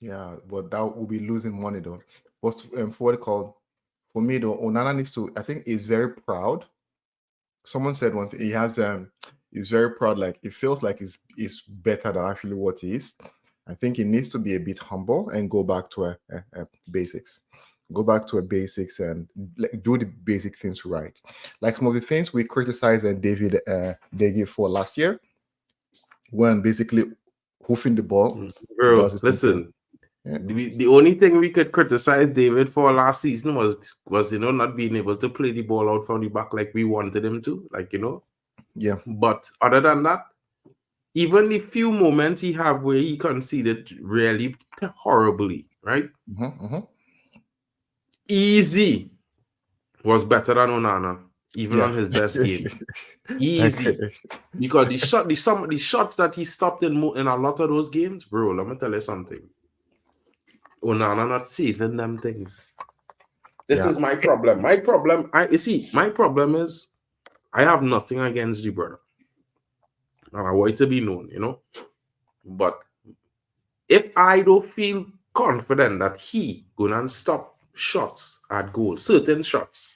Yeah, but that will be losing money though. What's for what it called? For me though, Onana needs to. I think he's very proud. Someone said one thing. He has he's very proud. Like, it feels like he's better than actually what he is. I think he needs to be a bit humble and go back to a basics. Go back to a basics and do the basic things right. Like some of the things we criticized David Degi for last year, when basically hoofing the ball. Bro, listen. Yeah. The only thing we could criticize David for last season was you know, not being able to play the ball out from the back like we wanted him to, like, you know. Yeah. But other than that, even the few moments he had where he conceded really horribly, right? Easy was better than Onana, even on his best game. Easy. Because the shots that he stopped in a lot of those games, bro, let me tell you something. Onana not saving them things. This is my problem. My problem is I have nothing against the brother. And I want it to be known, you know. But if I don't feel confident that he gonna stop shots at goal, certain shots,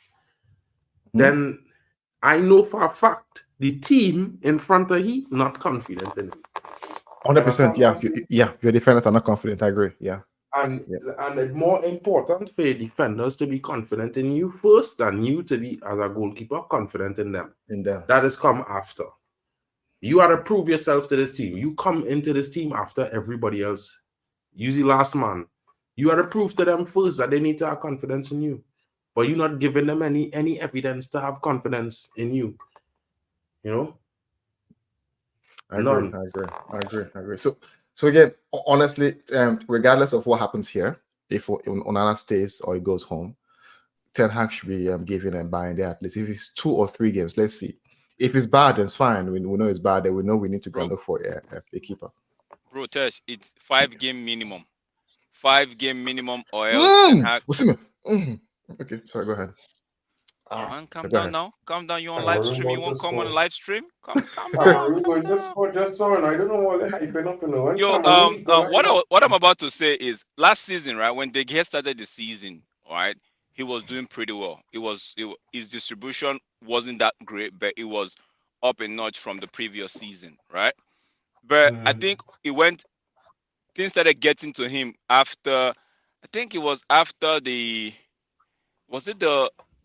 then I know for a fact the team in front of he not confident in him. 100%, yeah. Your defenders are not confident. I agree. Yeah. And it's more important for your defenders to be confident in you first than you to be, as a goalkeeper, confident in them. That has come after. You are to prove yourself to this team. You come into this team after everybody else. Usually last man. You are to prove to them first that they need to have confidence in you. But you're not giving them any evidence to have confidence in you. You know? I agree. So again, honestly, regardless of what happens here, if Onana stays or he goes home, Ten Hag should be giving and buying there at least. If it's 2 or 3 games, let's see. If it's bad, then it's fine. We know it's bad, then we know we need to go look for a keeper. Bro, Tesh, it's 5-game minimum. 5-game minimum or else Ten Hag. Okay, sorry, go ahead. Man, calm down now. Calm down. You on live stream? You won't come on live stream? Calm down. Just I don't know what the hype up, you know. Yo, what I'm about to say is last season, right? When De Gea started the season, right, he was doing pretty well. His distribution wasn't that great, but it was up a notch from the previous season, right? But I think things started getting to him after. I think it was after the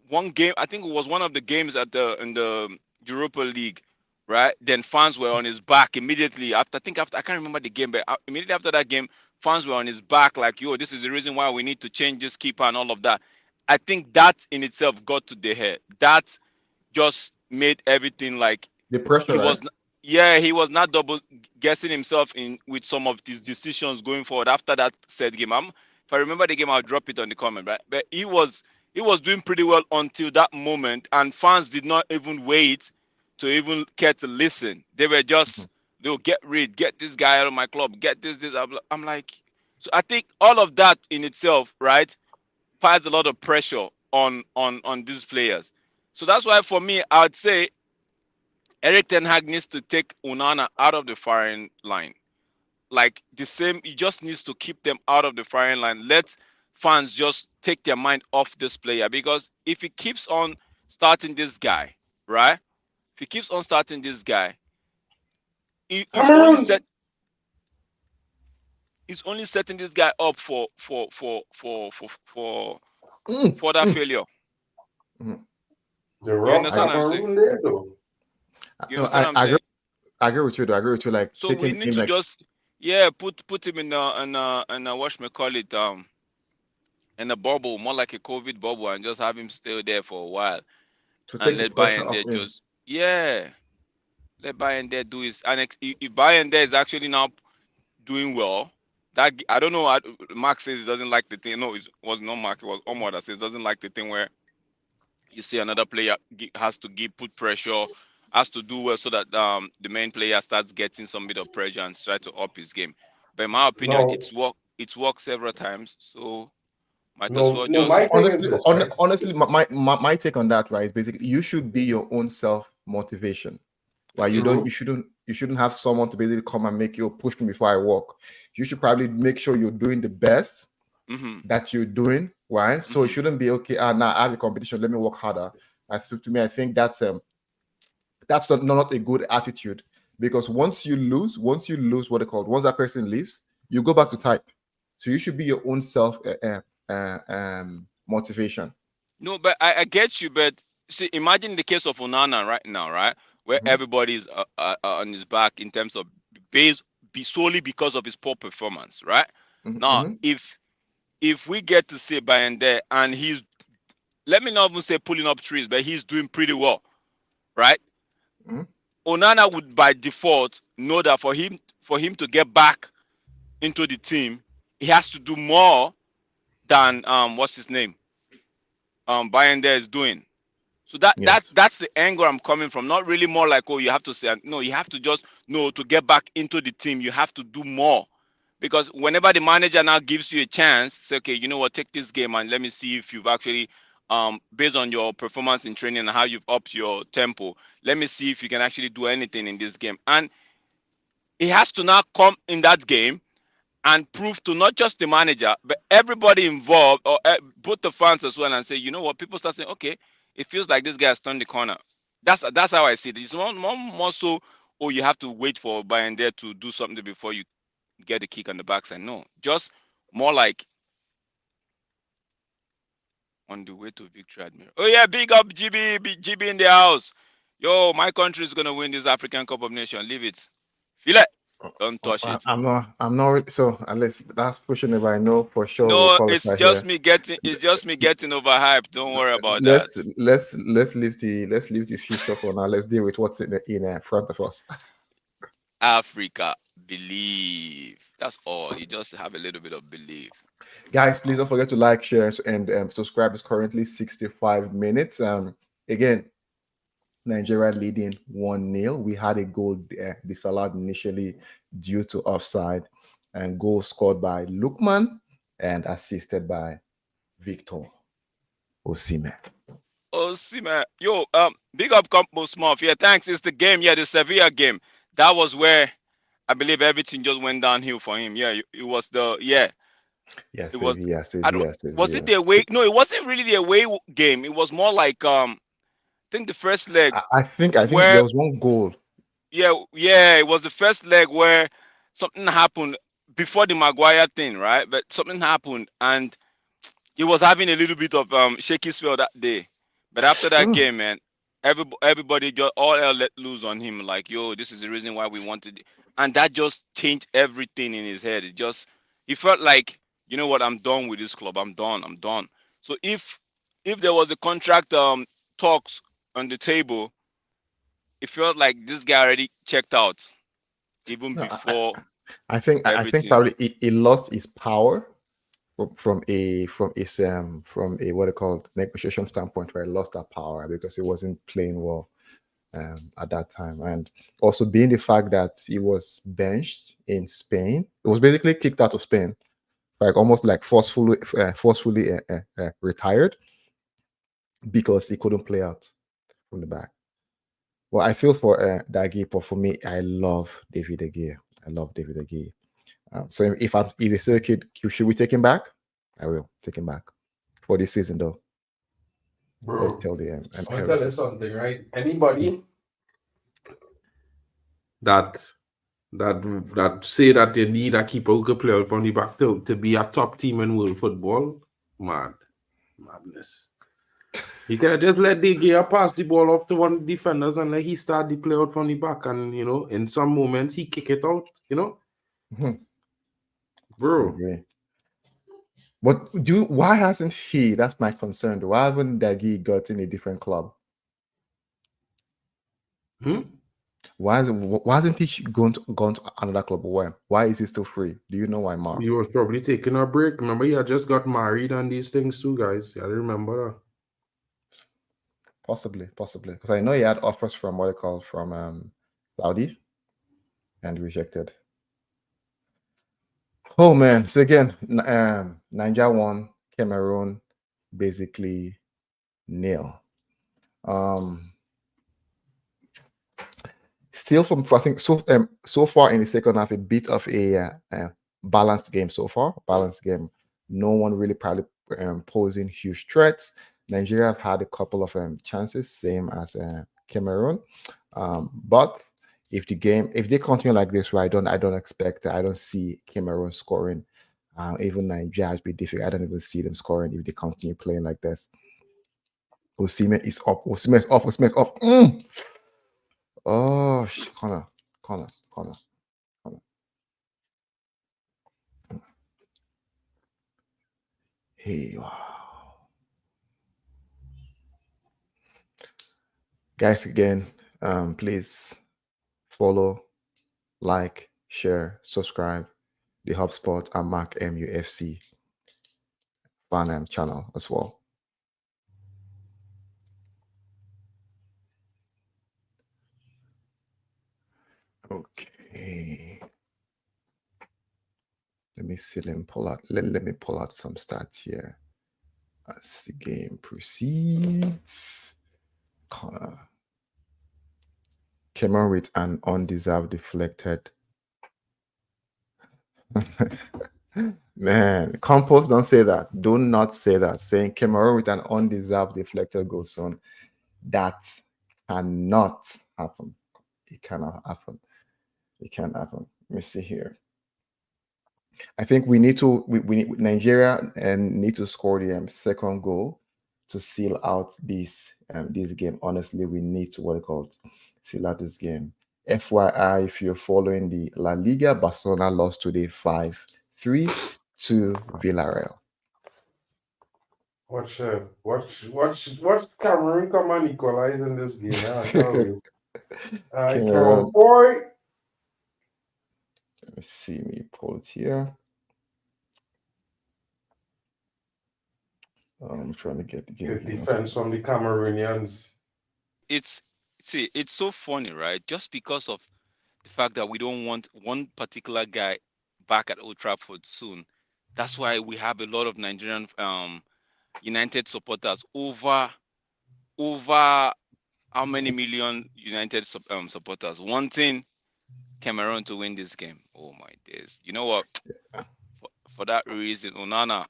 one game? I think it was one of the games in the Europa League, right? Then fans were on his back immediately after. I can't remember the game, but immediately after that game, fans were on his back like, yo, this is the reason why we need to change this keeper and all of that. I think that in itself got to the head. That just made everything like the pressure. He was not double guessing himself in with some of his decisions going forward after that said game. If I remember the game, I'll drop it on the comment, right? But he was doing pretty well until that moment, and fans did not even wait to even care to listen. They were just, they'll get this guy out of my club, get this. I'm like, so I think all of that in itself, right, piles a lot of pressure on these players. So that's why for me, I would say Erik Ten Hag needs to take Onana out of the firing line. Like the same, he just needs to keep them out of the firing line. Let fans just take their mind off this player, because if he keeps on starting this guy, right? If he keeps on starting this guy, he's only setting this guy up for that failure. You understand what I'm saying? You understand what I'm saying? I agree with you. Like, so we need to just put him in a whatchamacallit, in a bubble, more like a COVID bubble, and just have him stay there for a while To and take the let pressure Bayern off there him. just let Bayern there do his. And if Bayern there is actually now doing well, that I don't know. Mark says he doesn't like the thing. No, it was not Mark. It was Omar that says doesn't like the thing where you see another player has to put pressure, has to do well so that the main player starts getting some bit of pressure and try to up his game. But in my opinion, No, it's worked several times, so might as no, well no. My just thing is Honestly, this, right? honestly, my take on that, right, is basically you should be your own self motivation. Right? agree. You shouldn't have someone to basically come and make you push me before I walk. You should probably make sure you're doing the best that you're doing, right? So it shouldn't be okay. Now I have a competition. Let me work harder. To me, I think that's not a good attitude, because once you lose what they call, once that person leaves, you go back to type. So you should be your own self motivation. No, but I get you. But see, imagine the case of Onana right now, right, where Mhm, everybody's on his back in terms of solely because of his poor performance, right? mhm, Now, mhm. if we get to see Bayern there and he's, let me not even say pulling up trees, but he's doing pretty well, right? Mhm. Onana would by default know that for him to get back into the team, he has to do more than what's his name Bayern there is doing. So Yes. that's the angle I'm coming from. Not really more like, oh, you have to say no. You have to just know to get back into the team. You have to do more, because whenever the manager now gives you a chance, say, okay, you know what, take this game and let me see if you've actually, based on your performance in training and how you've upped your tempo, let me see if you can actually do anything in this game. And he has to now come in that game and prove to not just the manager but everybody involved, or both the fans as well, and say, you know what, people start saying, okay, it feels like this guy has turned the corner. That's how I see it. It's more so, oh, you have to wait for Bayern there to do something before you get a kick on the backside. No, just more like on the way to victory, Admiral. Oh yeah, big up GB in the house. Yo, my country is gonna win this African Cup of Nations. Leave it. Feel it. Don't touch it. I'm not so, unless that's pushing it, I know for sure we'll No, it's qualify just here. me getting overhyped. Don't worry about that. Let's leave the future for now. Let's deal with what's in front of us. Africa, believe. That's all. You just have a little bit of belief. Guys, please don't forget to like, share, and subscribe. It's currently 65 minutes. Again, Nigeria leading 1-0. We had a goal disallowed initially due to offside, and goal scored by Lukman and assisted by Victor Osimhen. Oh, see, man. Yo, big up Compo Smurf. Yeah, thanks. It's the game. Yeah, the Sevilla game. That was where I believe everything just went downhill for him. Yeah, it was Yes, it was. Sevilla, I don't. Sevilla, Was it Sevilla. the away? No, it wasn't really the away game. It was more like I think the first leg I think where, there was one goal. yeah, it was the first leg where something happened before the Maguire thing, right? But something happened and he was having a little bit of shaky spell that day. But after that Oh, game, man, everybody just all hell let loose on him. Like, yo, this is the reason why we wanted it. And that just changed everything in his head. He felt like, you know what, I'm done with this club. I'm done. I'm done. So if there was a contract talks on the table, it felt like this guy already checked out even no, before I think everything. probably he lost his power from a what they call negotiation standpoint, where he lost that power because he wasn't playing well at that time, and also being the fact that he was benched in Spain, it was basically kicked out of Spain, like almost like forcefully retired because he couldn't play out from the back. Well, I feel for Dagi, but for me, I love David De Gea. I love David De Gea. So if they say, kid, should we take him back? I will take him back for this season, though. Bro, Till the I'm gonna tell you something, right? Anybody that say that they need a keeper who could play out from the back to be a top team in world football, madness. He can just let De Gea pass the ball off to one of the defenders and let he start the play out from the back, and in some moments he kick it out, Mhm. bro. Okay. But why hasn't he? That's my concern. Why haven't Dagi gotten a different club? Why hasn't he gone to another club? Why is he still free? Do you know why, Mark? He was probably taking a break. Remember, he had just got married and these things too, guys. I remember that. Possibly, because I know he had offers from from Saudi, and rejected. Oh man! So again, Nigeria won, Cameroon basically nil. Still, I think so far in the second half, a bit of a balanced game so far. Balanced game. No one really probably posing huge threats. Nigeria have had a couple of chances, same as Cameroon. But if they continue like this, right, I don't see Cameroon scoring. Even Nigeria has been difficult. I don't even see them scoring if they continue playing like this. Osimhen is up. Osimhen is off. Osimhen is off. Oh, corner. Hey, wow. Guys, again, please follow, like, share, subscribe the HubSpot and MarkN MUFCFAN channel as well. Okay. Let me see. Let me pull out. Let me pull out some stats here as the game proceeds. Cameroon with an undeserved deflected. Man, Compost, don't say that. Do not say that. Saying Cameroon with an undeserved deflected goal zone. That cannot happen. It cannot happen. It can't happen. Let me see here. I think we need to Nigeria and need to score the second goal to seal out this game. Honestly, we need to seal out this game. FYI, if you're following the La Liga, Barcelona lost today 5-3 to Villarreal. Watch Cameroon come and equalize in this game. Cameroon, boy. Let me see me pull it here. I'm trying to get the game. Good defense from the Cameroonians. It's so funny, right? Just because of the fact that we don't want one particular guy back at Old Trafford soon. That's why we have a lot of Nigerian United supporters over how many million United supporters wanting Cameroon to win this game. Oh my days! You know what? For that reason, Onana,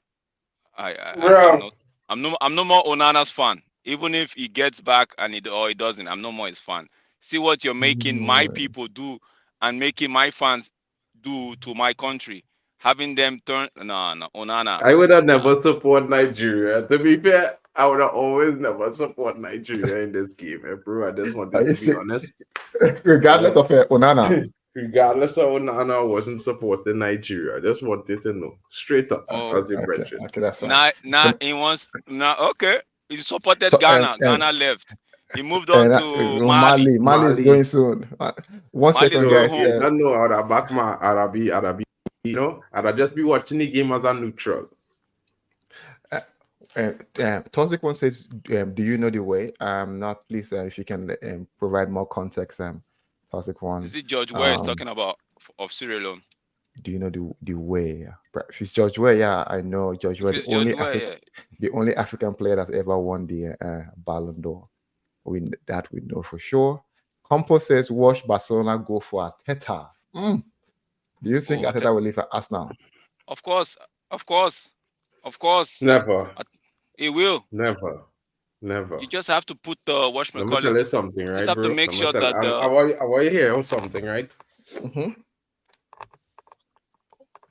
I'm no more Onana's fan. Even if he gets back and he doesn't, I'm no more his fan. See what you're making my people do and making my fans do to my country. Having them turn Onana. I would have never support Nigeria. To be fair, I would have always never support Nigeria in this game, bro. I just wanted to be honest. Regardless of Onana. Regardless of Onana, I wasn't supporting Nigeria. I just wanted to know straight up as a brethren. Okay, that's fine. Okay. He supported Ghana. Ghana left. He moved on to Mali. Mali is going soon. 1 second, guys. I know I'd back my I'd I'd just be watching the game as a neutral. Toxic one says, do you know the way? Not please, if you can provide more context. Toxic one. Is it George Weah is talking about of Sierra Leone? Do you know the way? If it's George Weah, yeah, I know George Weah, the only African player that's ever won the Ballon d'Or. We know for sure. Compo says, watch Barcelona go for Arteta. Do you think Arteta will leave at Arsenal? Of course. Never. He will. Never. You just have to put the Let me tell you something, right? You have to make sure that I want you hear something, right?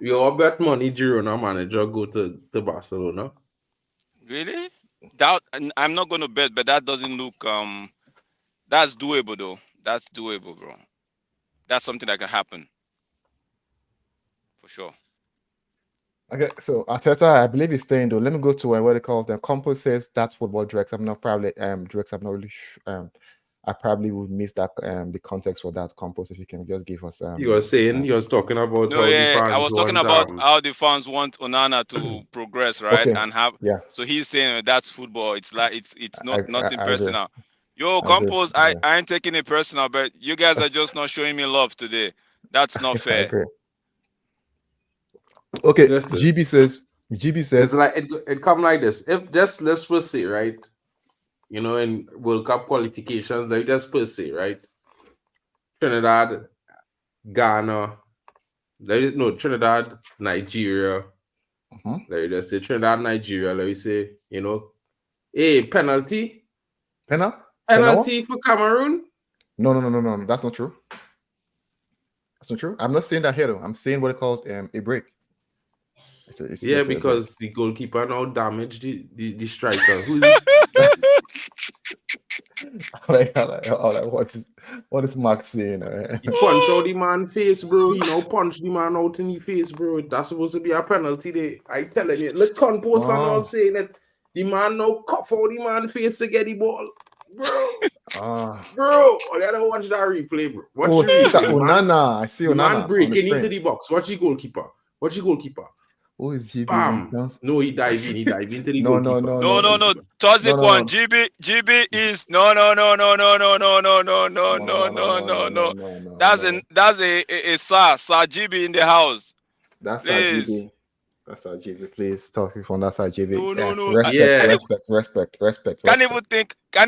You all bet money Girona manager go to Barcelona. Really? I'm not going to bet, but that doesn't look that's doable though. That's doable, bro. That's something that can happen for sure. Okay, so Arteta, I believe he's staying though. Let me go to what they call the Compo says that's football Drex. I'm not probably Drex. I'm not really I probably would miss that the context for that Compos if you can just give us You were saying you was talking about No, how the yeah, I fans was talking want about how the fans want Onana to progress, right? Okay, And have yeah, so he's saying that's football. It's like it's not nothing I agree. personal. Yo, I agree. Compose, I ain't taking it personal, but you guys are just not showing me love today. That's not I fair. agree. Okay, Listen. GB says It's like it come like this. If just let's first say, right, you know, in World Cup qualifications, like just per se, right? Trinidad, Ghana, Trinidad, Nigeria. Let me just say Trinidad, Nigeria. Let me say, you know, hey, penalty for Cameroon. No. That's not true. That's not true. I'm not saying that here though. I'm saying what it called a break. It's Yeah, just a because the goalkeeper now damaged the striker. Who's break. What is Mark saying? he punch out the man face, bro? You know, punch the man out in the face, bro. That's supposed to be a penalty there. I telling you, look, Compos and all saying that the man now cuff out the man face to get the ball, bro. Bro, I don't watch that replay, bro. Watch the replay. Onana. I see the Onana. Man breaking into the box. Watch the goalkeeper. Who is GB? Bam. No, he dive in. He dive into the goalkeeper. No. Toxic one. GB is no. That's a Sir GB in the house. That's our GB. That's our GB. Please talk from that's our GB. No. Respect. Can't even think. I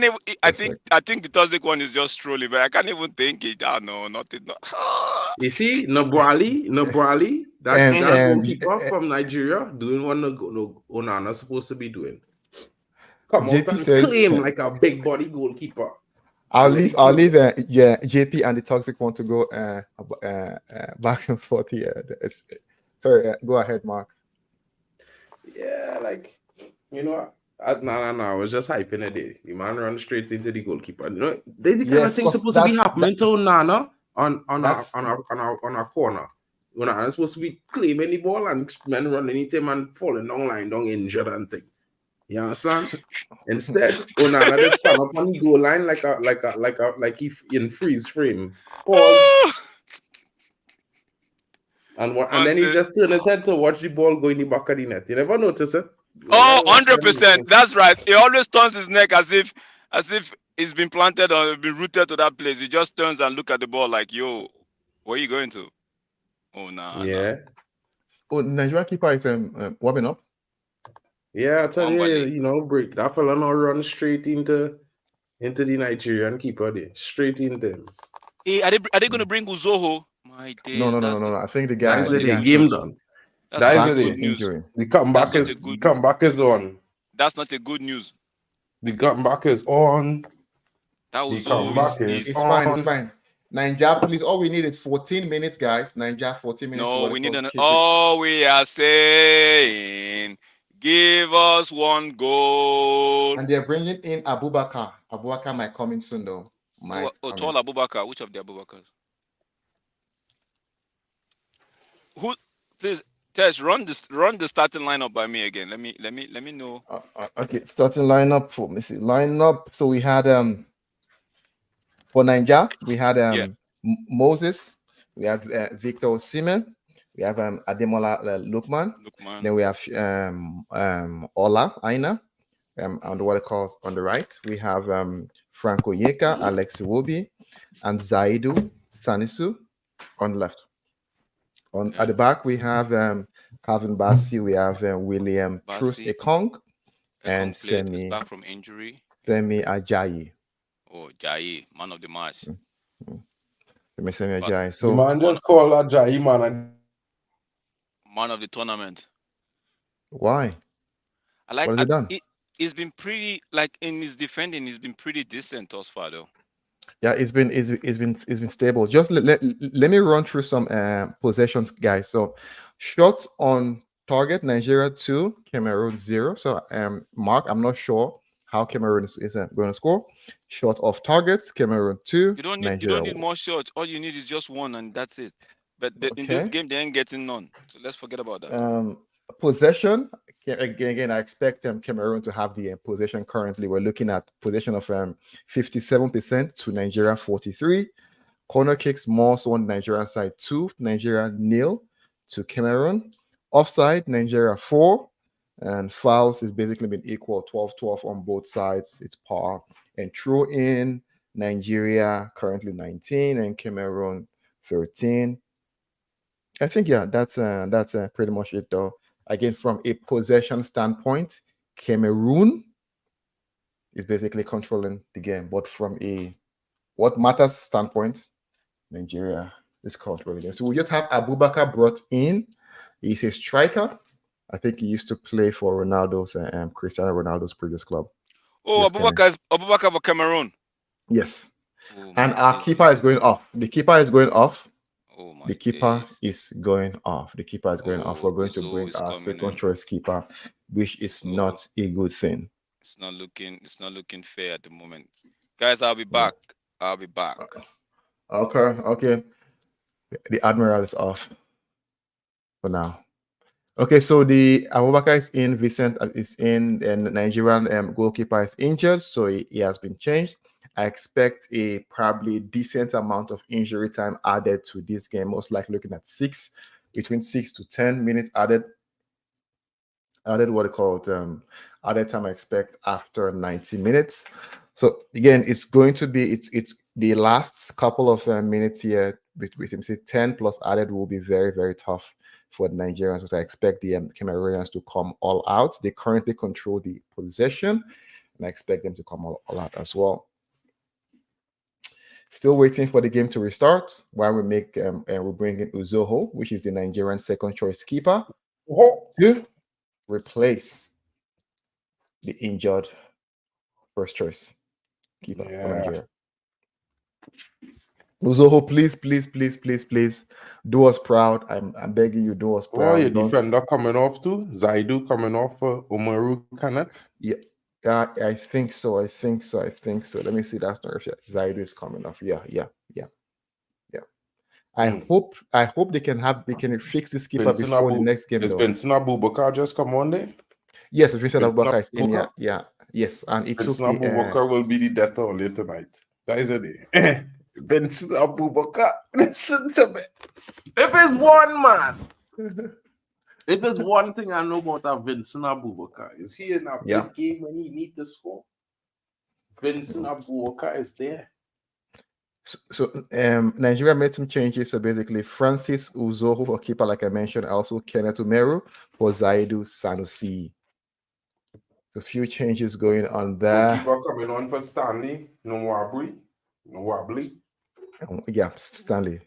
think the Toxic one is just trolling, but I can't even think it. I know nothing. No. You see, Nabwali, that goalkeeper from Nigeria doing what Onana supposed to be doing. Come out and claim like a big body goalkeeper. I'll leave JP and the Toxic one to go back and forth here. Sorry, go ahead, Mark. Yeah, like, you know, no, I was just hyping a day. The man run straight into the goalkeeper. You know, they the kind of thing supposed to be happening to Onana on a corner. Onana is supposed to be claiming the ball and men running into him and falling down injured and thing. You understand? Instead, Onana just stand up on the goal line like he in freeze frame. Pause. And then he just turned his head to watch the ball go in the back of the net. You never notice it? Oh, 100%. That's right. He always turns his neck as if it's been planted or been rooted to that place. He just turns and look at the ball like, yo, where are you going to? Oh, nah. Yeah. Oh, Nigeria keeper is warming up. Yeah, I tell you, break that fella now run straight into the Nigerian keeper there. Straight into him. Hey, are they going to bring Uzoho? My days. No. I think the guy is the game done. That's not good news. The comeback is on. That's not a good news. The comeback is on. That was it's fine. Ninja, please. All we need is 14 minutes, guys. Ninja, 14 minutes. No, we need all we are saying. Give us one goal. And they're bringing in Abubakar. Abubakar might come in soon, though. Tall Abubakar. Which of the Abubakars? Who? Please, Tesh, run the starting lineup by me again. Let me know. Okay, starting lineup for me. See lineup. So we had for Ninja, we had Moses. We have Victor Osimhen. We have Ademola Lookman. Then we have Ola Aina. And what it calls on the right, we have Franco Yeka, Alex Iwobi, and Zaidu Sanisu on the left. At the back, we have Calvin Bassi, we have William Truce Ekong, and Semi back from injury. Semi Ajayi. Oh, Ajayi, man of the match. Semi Ajayi. So the man just called Ajayi man of the tournament. Why? I like what has he done? It's been pretty, like in his defending, he's been pretty decent thus far, though. Yeah, it's been stable. Just let me run through some possessions, guys. So shots on target, Nigeria 2, Cameroon 0. So Mark, I'm not sure how Cameroon is going to score. Shot off targets, Cameroon 2. You don't need more shots. All you need is just one, and that's it. But in this game, they ain't getting none. So let's forget about that. possession, again, I expect Cameroon to have the possession currently. We're looking at possession of 57% to Nigeria 43. Corner kicks more so on Nigeria side 2, Nigeria 0 to Cameroon. Offside, Nigeria 4. And fouls is basically been equal, 12-12 on both sides. It's par. And throw in, Nigeria currently 19 and Cameroon 13. I think, yeah, that's pretty much it, though. Again, from a possession standpoint, Cameroon is basically controlling the game. But from a what matters standpoint, Nigeria is controlling the game. So we just have Abubakar brought in. He's a striker. I think he used to play for Ronaldo's Cristiano Ronaldo's previous club. Oh, Abubakar for Cameroon. Yes. Oh, and our keeper is going off. The keeper is going off. Oh my the keeper days. is going off. The keeper is going off. We're going to bring our second choice keeper, which is not a good thing. It's not looking fair at the moment. Guys, I'll be back. I'll be back. Okay. The Admiral is off for now. Okay, so the Abubakar is in, Vincent is in, and the Nigerian goalkeeper is injured, so he has been changed. I expect a probably decent amount of injury time added to this game, most likely looking at between 6 to 10 minutes added what they call it, added time I expect after 90 minutes. So again, it's going to be, it's the last couple of minutes here with him, say 10 plus added will be very, very tough for the Nigerians, which I expect the Cameroonians to come all out. They currently control the possession, and I expect them to come all out as well. Still waiting for the game to restart while we make we bring in Uzoho, which is the Nigerian second choice keeper, to replace the injured first choice keeper for Nigeria. Uzoho, please do us proud. I'm begging you, do us proud. Oh, your defender coming off too? Zaidu coming off for Umaru Kanat? Yeah. I think so. Let me see. That's not right. Zaidu is coming off. Yeah. I hope they can fix this keeper before the next game. Is Vincent Abubakar just come on there? Yes, Vincent Abubakar is in. Yeah. Yes, and it Vincent took Abubakar will be the death all later tonight. That is a day. Vincent Abubakar, listen to me. If it's one man, if there's one thing I know about Vincent Abubakar, is he in a big game when he need to score? Vincent Abubakar is there. So Nigeria made some changes. So basically, Francis Uzoho for keeper, like I mentioned, also Kenneth Umeru for Zaidu Sanusi. A few changes going on there. Keeper coming on for Stanley, no wobbly. Yeah, Stanley.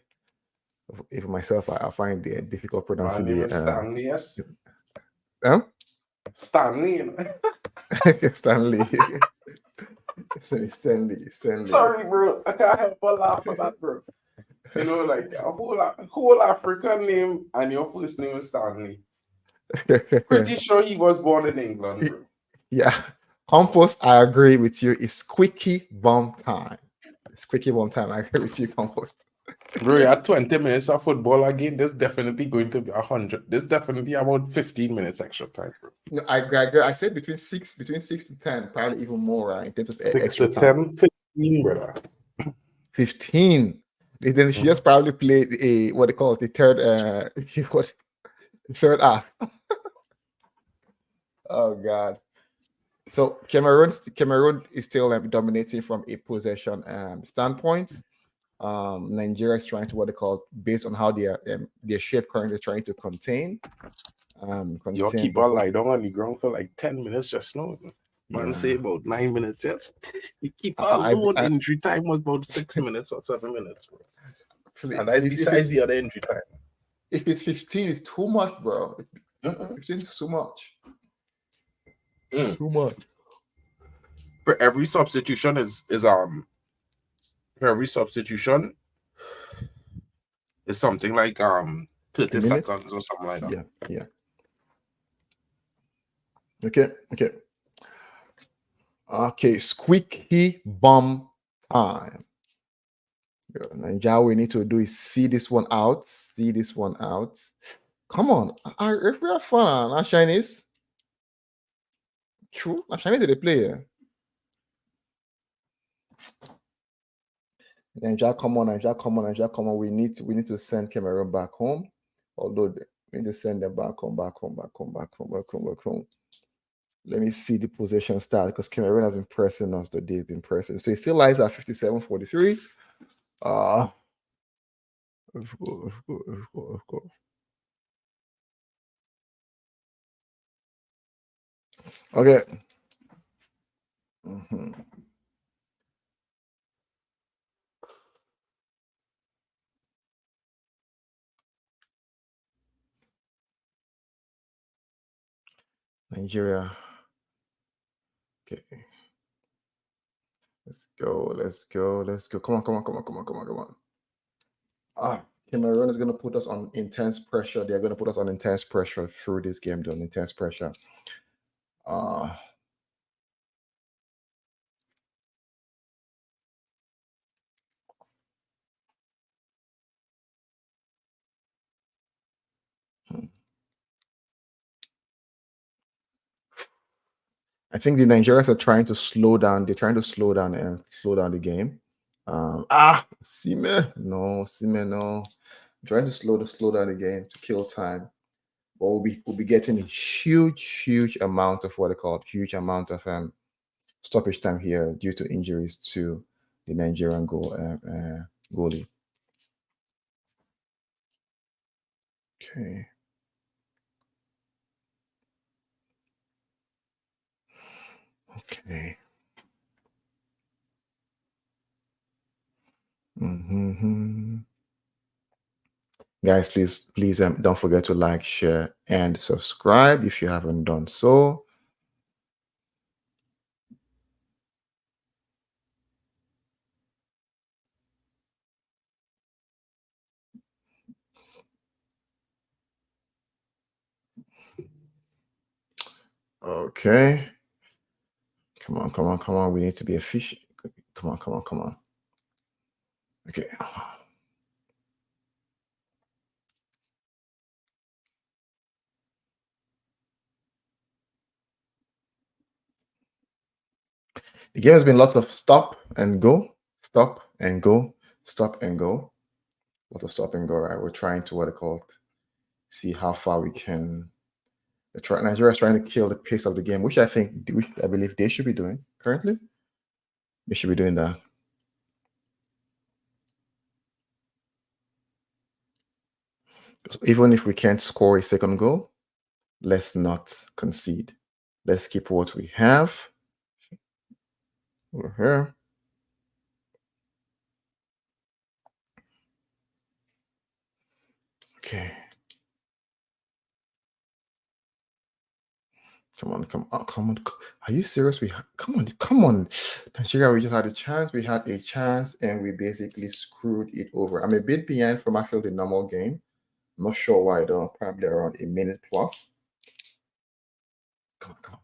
Even myself, I find it difficult pronouncing the Stanley, yes. Stanley. Stanley. Sorry, bro. I can't help but laugh at that, bro. You know, like a whole African name and your first name is Stanley. Pretty sure he was born in England, bro. Yeah. Compost, I agree with you. It's quickie bomb time. I agree with you, Compost. Bro, you had 20 minutes of football again. There's definitely going to be 100. There's definitely about 15 minutes extra time, bro. No, I said between 6 to 10, probably even more, right? In terms of 6 to 10, 15, brother. 15. Then she just probably played a what they call it, the third half. Oh God. So Cameroon is still dominating from a possession standpoint. Nigeria is trying to what they call, based on how their shape currently trying to contain. Your keeper lie down on the ground for like 10 minutes just now. Man, say about 9 minutes. Yes, the keeper alone injury time was about 6 minutes or 7 minutes, bro. Actually, and that's besides the other injury time. If it's 15, it's too much, bro. 15 is too much. Too much. For every substitution for every substitution is something like 30 seconds or something like that. Yeah. Okay, squeaky bomb time. Nigeria, we need to do is see this one out. Come on. If we are fun, our Chinese. True. Our Chinese they play here. Nigeria, come on, Nigeria, come on, Nigeria, come on. We need to send Cameroon back home. Although we need to send them back home. Let me see the possession start because Cameroon has been pressing us today. Been pressing. So it still lies at 57-43. Let's go. Okay. Nigeria. Okay. Let's go. Come on. Cameroon is going to put us on intense pressure. They're going to put us on intense pressure through this game, though. Intense pressure. I think the Nigerians are trying to slow down. They're trying to slow down the game. Sime, no. Trying to slow down the game to kill time. But we'll be getting a huge amount of what they call stoppage time here due to injuries to the Nigerian goalie. Okay. Guys, please don't forget to like, share, and subscribe if you haven't done so. Okay. Come on. We need to be efficient. Come on. Okay. The game has been lots of stop and go. Lot of stop and go, right? We're trying to see how far we can. Nigeria is trying to kill the pace of the game, which I believe they should be doing currently. They should be doing that. So even if we can't score a second goal, let's not concede. Let's keep what we have. Over here. Okay. Come on. Are you serious? Come on. Nigeria, we just had a chance. We had a chance and we basically screwed it over. I'm a bit behind from actually the normal game. I'm not sure why though. Probably around a minute plus. Come on.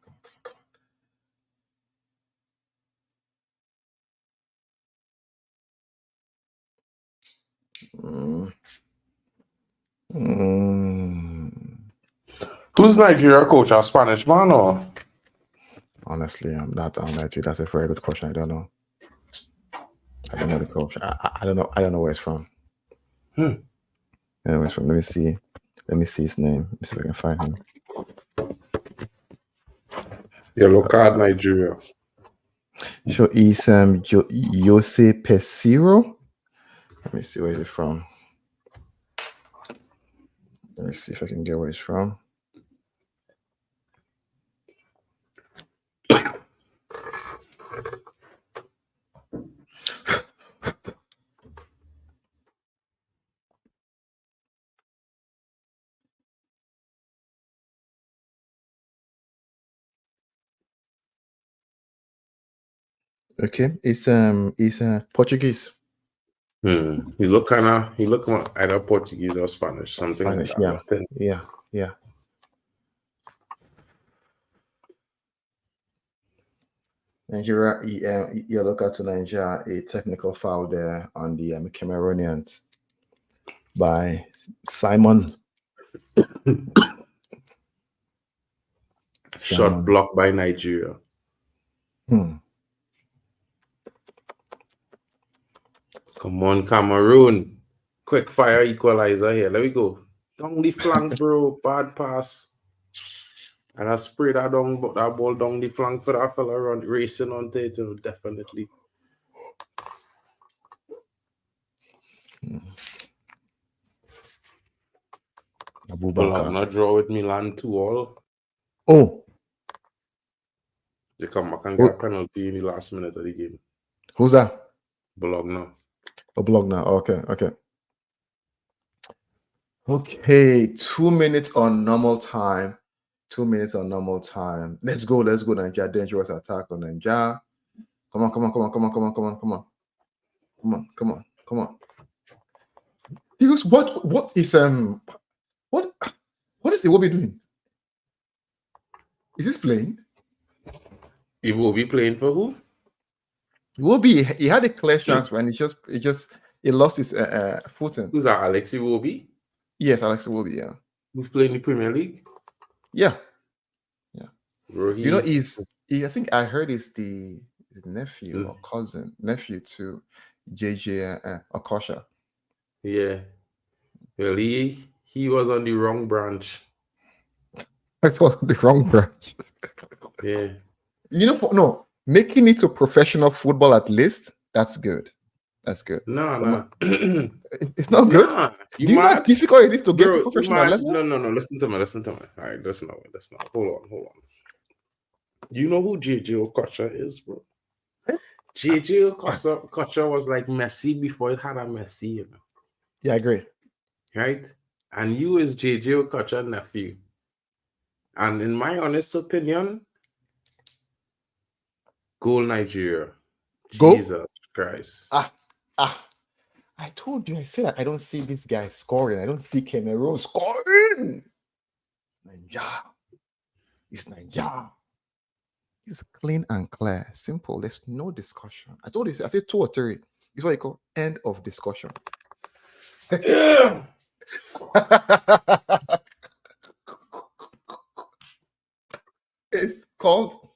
Who's Nigeria coach? A Spanish man or? Honestly, that's a very good question. I don't know. I don't know the coach. I don't know. I don't know where it's from. Anyways, from let me see his name. Let me see if I can find him. Yellow card, Nigeria. So he's Jose Pesiro. Let me see where is it from. Let me see if I can get where it's from. Okay, it's Portuguese. He look either Portuguese or Spanish, something Spanish, like that. Yeah. Nigeria, you look at Nigeria, a technical foul there on the Cameroonians by Simon. Shot blocked by Nigeria. Hmm. Come on, Cameroon. Quick fire equalizer here. Let me go. Down the flank, bro. Bad pass. And I sprayed that ball down the flank for that fella racing on it, definitely. Abubakar. Not draw with Milan 2-2. Oh. They come back and get a penalty in the last minute of the game. Who's that? Bologna. Oh, Bologna. Okay, okay. Okay, 2 minutes on normal time. 2 minutes on normal time. Let's go, Nigeria. Dangerous attack on Nigeria. Come on. Because what is Iwobi doing? Is this playing? Iwobi playing for who? Iwobi, he had a clear chance when he lost his footing. Who's that? Alex Iwobi? Yes, Alex Iwobi, yeah. Who's playing the Premier League? Yeah. Bro, you know, I think I heard he's the nephew or nephew to JJ Okocha. Yeah. Well, he was on the wrong branch. I thought the wrong branch. Yeah. You know, no, making it to professional football at least, that's good. That's good. No. It's not good. Nah, Do you know how difficult it is to get to professional level? No. Listen to me. All right, listen. Hold on. You know who JJ Okocha is, bro? JJ Okocha was like Messi before it had a Messi, you know. Yeah, I agree. Right? And you is JJ Okocha nephew. And in my honest opinion, goal Nigeria. Go? Jesus Christ. I told you, I said I don't see this guy scoring. I don't see Cameroon scoring. It's Nigeria. It's clean and clear. Simple. There's no discussion. I told you, I said 2 or 3. It's what you call end of discussion. Yeah. It's called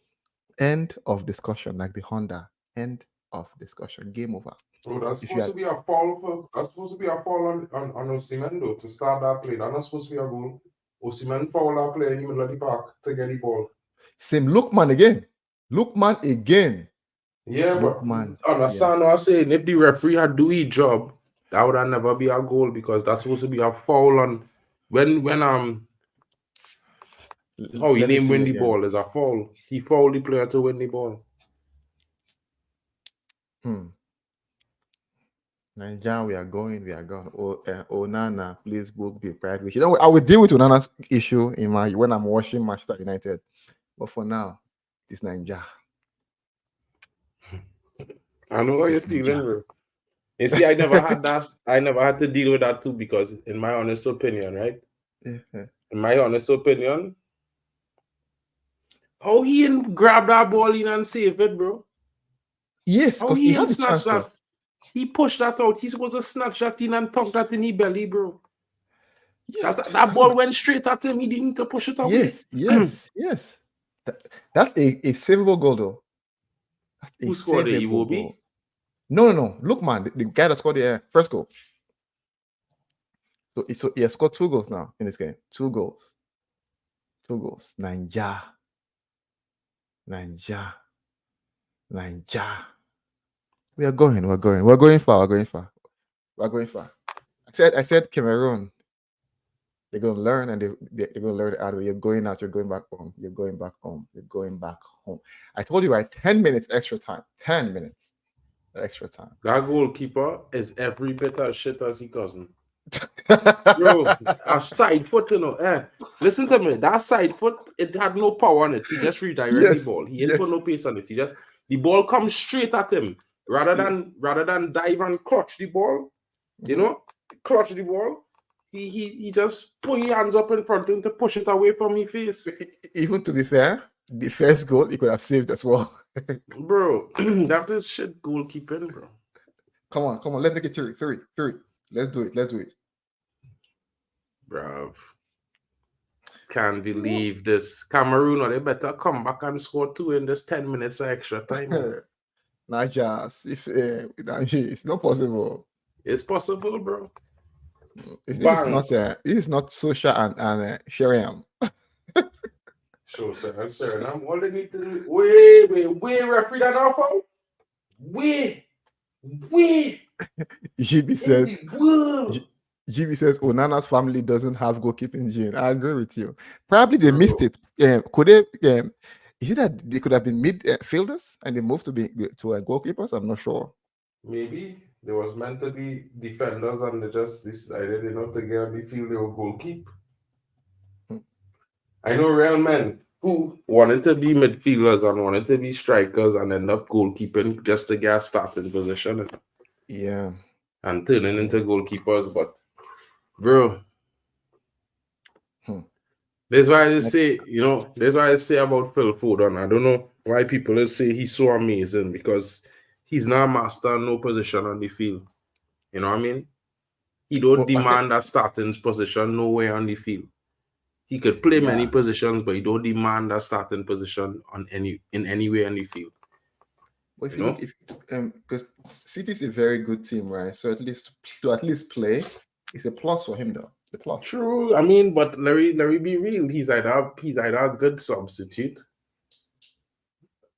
end of discussion, like the Honda. End of discussion. Game over. Bro, that's supposed to be a foul on Osimhen though, to start that play. That's not supposed to be a goal. Osimhen foul that play in the middle of the park to get the ball. Same Lookman again. Yeah, Lookman. But understand what I'm saying? If the referee had do his job, that would have never be a goal because that's supposed to be a foul on when he didn't win the ball is a foul. He fouled the player to win the ball. Nigeria, we are going. Onana, please book the private. You know, I will deal with Onana's issue when I'm watching Manchester United. But for now, it's Nigeria. I know what you're feeling, bro. You see, I never had that. I never had to deal with that too because, in my honest opinion, right? Yeah. In my honest opinion, how he didn't grab that ball in and save it, bro? Yes, because he had the chance that. He pushed that out. He's supposed to snatch that in and tuck that in his belly, bro. Yes, that ball went straight at him. He didn't need to push it away. Yes. That's a savable goal, though. Who scored it? Iwobi? No. Look, man, the guy that scored the first goal. So he has scored 2 goals now in this game. 2 goals. Nigeria. We are going far. I said Cameroon. They're gonna learn and they're gonna learn the hard way. You're going out, you're going back home. I told you, right? 10 minutes extra time. 10 minutes extra time. That goalkeeper is every bit as shit as he cousin. Bro, a side foot, you know. Listen to me. That side foot, it had no power on it. He just redirected the ball. He didn't put no pace on it. The ball comes straight at him. Rather than dive and clutch the ball, you know, clutch the ball. He just put his hands up in front of him to push it away from his face. Even to be fair, the first goal he could have saved as well. Bro, that is shit goalkeeping, bro. Come on. Let's make it 3. Let's do it. Bruv. Can't believe this. Cameroon, or they better come back and score 2 in this 10 minutes of extra time. Not just if it's not possible. It's possible, bro. It is not social and Shariam. Sure, sir. And all they need to do. Wait, referee that off out. Wait. GB says Onana's family doesn't have goalkeeping gene. I agree with you. Probably they missed it. Could they? Is it that they could have been midfielders and they moved to goalkeepers? I'm not sure. Maybe they was meant to be defenders and they just decided not to get midfield or goalkeep. I know real men who wanted to be midfielders and wanted to be strikers and end up goalkeeping just to get a starting position. Yeah. And turning into goalkeepers, but bro, that's why I just say, that's why I say about Phil Foden. I don't know why people just say he's so amazing because he's not a master in no position on the field. You know what I mean? He don't demand a starting position nowhere on the field. He could play many positions, but he don't demand a starting position in any way on the field. But if you look, because City is a very good team, right? So at least play is a plus for him, though. The plus. True. I mean, but Larry, be real. He's either a good substitute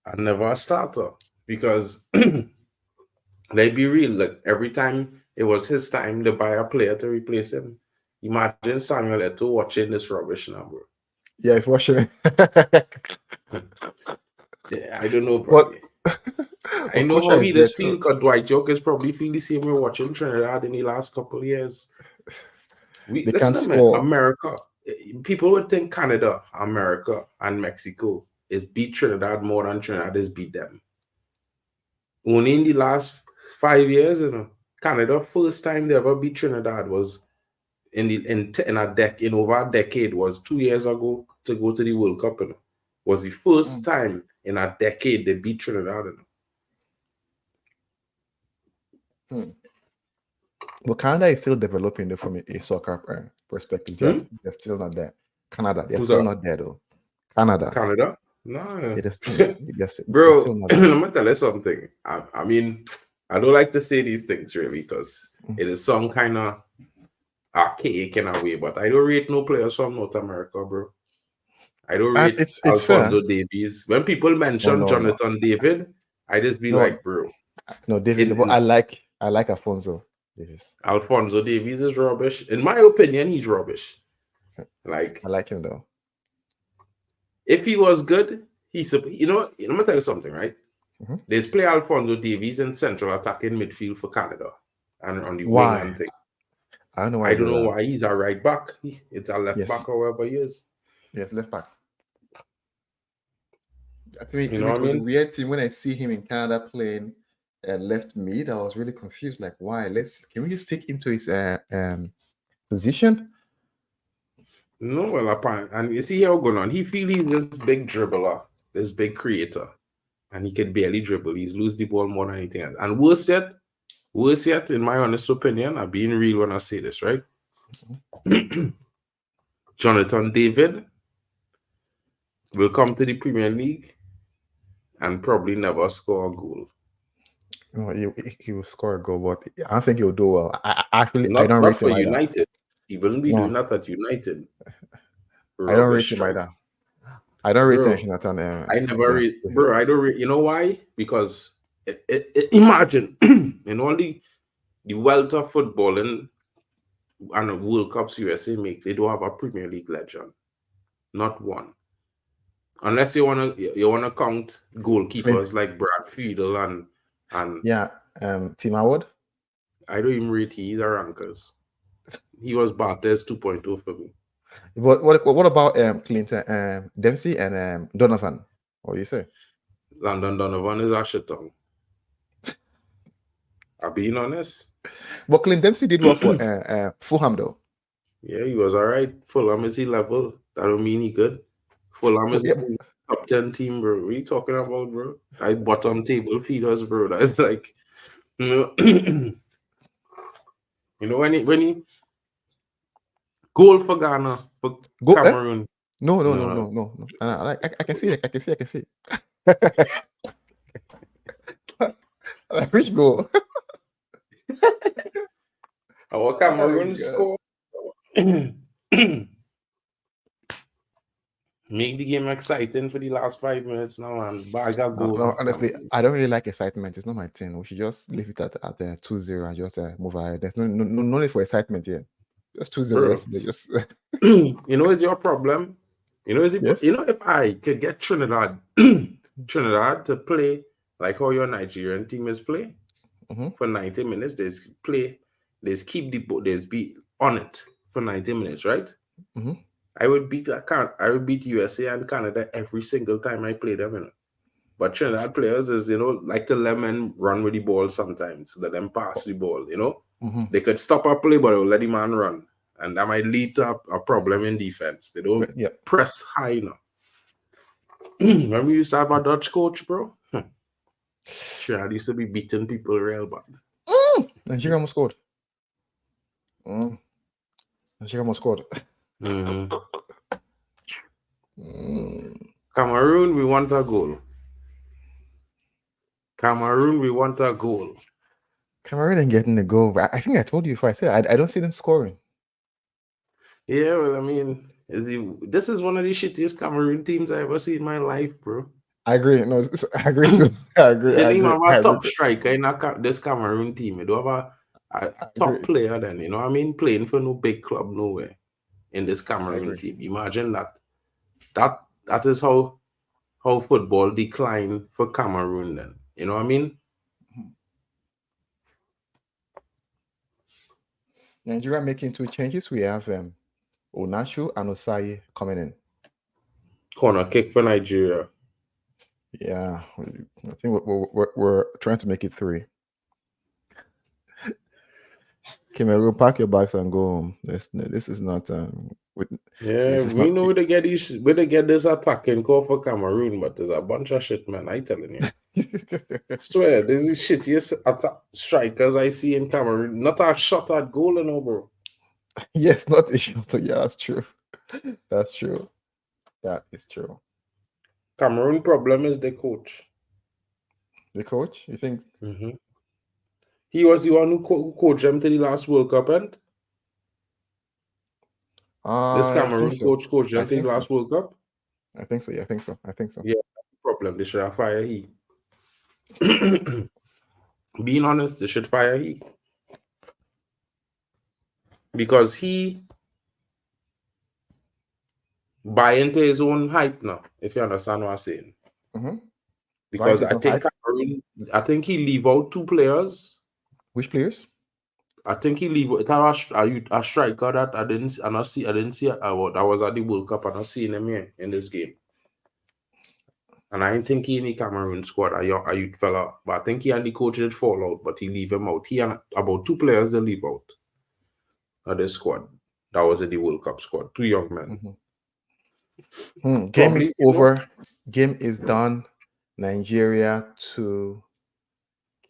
and never a starter because let's be real. Like every time it was his time to buy a player to replace him. Imagine Samuel Eto'o watching this rubbish now, bro. Yeah, he's watching it. Yeah, I don't know, bro. I know how he does feel because Dwight York is probably feel the same way watching Trinidad in the last couple of years. America. People would think Canada, America, and Mexico is beat Trinidad more than Trinidad is beat them. Only in the last 5 years, Canada first time they ever beat Trinidad was in over a decade was 2 years ago to go to the World Cup. Was the first time in a decade they beat Trinidad. But Canada is still developing from a soccer perspective. They're still not there. Canada, they're still not there though. Canada? No. Bro, let me tell you something. I mean, I don't like to say these things really because it is some kind of archaic in a way, but I don't rate no players from North America, bro. I don't rate Alphonso Davies. When people mention Jonathan David, I just be like, bro. No, David, but I like Alphonso Davies. Alphonso Davies is rubbish. In my opinion, he's rubbish. Like I like him though. If he was good, let me tell you something, right? They play Alphonso Davies in central attacking midfield for Canada and on the wing and thing. I don't know why. I don't know why he's a right back. It's a left back or wherever he is. Yes, left back. I think it was a weird thing when I see him in Canada playing left mid. I was really confused. Like, why? Can we just take him to his position? No, well, apparently, and you see how going on. He feels he's this big dribbler, this big creator, and he can barely dribble. He's lose the ball more than anything else. And worse yet, in my honest opinion, I'm being real when I say this, right? Jonathan David will come to the Premier League and probably never score a goal. No, he will score a goal, but I don't think he'll do well. I don't rate him for United. He wouldn't be doing that at United. I don't rate him either. I don't rate him. I never rate, bro. I don't rate. You know why? Because imagine in all the wealth of footballing and the World Cups USA make, they don't have a Premier League legend, not one. Unless you wanna count goalkeepers like Brad Friedel and Tim Howard. I don't even rate he's a rankers. He was Bartes 2.0 for me. What about Clinton Dempsey and Donovan? What do you say? Landon Donovan is a shit-tongue. I'm being honest. But Clint Dempsey did well for Fulham though. Yeah, he was all right. Fulham is level. That don't mean he good. Fulham is top 10 team, bro. What are you talking about, bro? I bottom table feeders, bro. That's like, when he goal for Ghana, for Cameroon. No. I can see it. I can see it. Which goal? Our Cameroon score. Make the game exciting for the last 5 minutes now, and bag a goal. No, honestly, I don't really like excitement. It's not my thing. We should just leave it at 2-0 and just move ahead. There's no need for excitement here. Just 2-0. Just you know, is your problem? You know, yes? You know, if I could get Trinidad to play like how your Nigerian team is play for 90 minutes, there's keep the boat, there's be on it for 90 minutes, right? I would beat USA and Canada every single time I play them, you know. But Trinidad players is, you know, like to let them run with the ball sometimes, let them pass the ball, you know. They could stop a play, but they'll let the man run. And that might lead to a problem in defense. They don't press high enough. When we used to have a Dutch coach, bro, Trinidad used to be beating people real bad. Nigeria almost scored. Nigeria almost scored. Cameroon, we want a goal. Cameroon, we want a goal. Cameroon ain't getting the goal. I think I told you before. I said I don't see them scoring. Yeah, well, I mean, this is one of the shittiest Cameroon teams I ever seen in my life, bro. I agree. No, I agree too. I agree. They don't have a top striker in this Cameroon team. They don't have a top player then, you know what I mean? Playing for no big club nowhere in this Cameroon team. Imagine that. That is how football declined for Cameroon then. You know what I mean? Nigeria making 2 changes. We have Onachu and Osayi coming in. Corner kick for Nigeria. Yeah, I think we're trying to make it 3. Cameroon, pack your bags and go home. This is not. We know they get this attacking call for Cameroon, but there's a bunch of shit, man. I telling you. I swear, there's the shittiest strikers I see in Cameroon. Not a shot at goal, you know, bro. Yes, not a shot. Yeah, that's true. That's true. That is true. Cameroon problem is the coach. The coach, you think? He was the one who coached them to the last World Cup, and this Cameroon coach coached them to the last World Cup. I think so. Yeah, I think so. Yeah, problem. They should have fired he. Being honest, they should fire he. Because he buy into his own hype now, if you understand what I'm saying. Because I think he leave out 2 players. Which players? I think he leave a striker that I didn't see. I was at the World Cup and I seen him here in this game. And I didn't think he in the Cameroon squad, a youth fella. But I think he and the coach did fall out, but he leave him out. He and about 2 players they leave out of this squad. That was in the World Cup squad. 2 young men. Game is over. Game is done. Nigeria 2,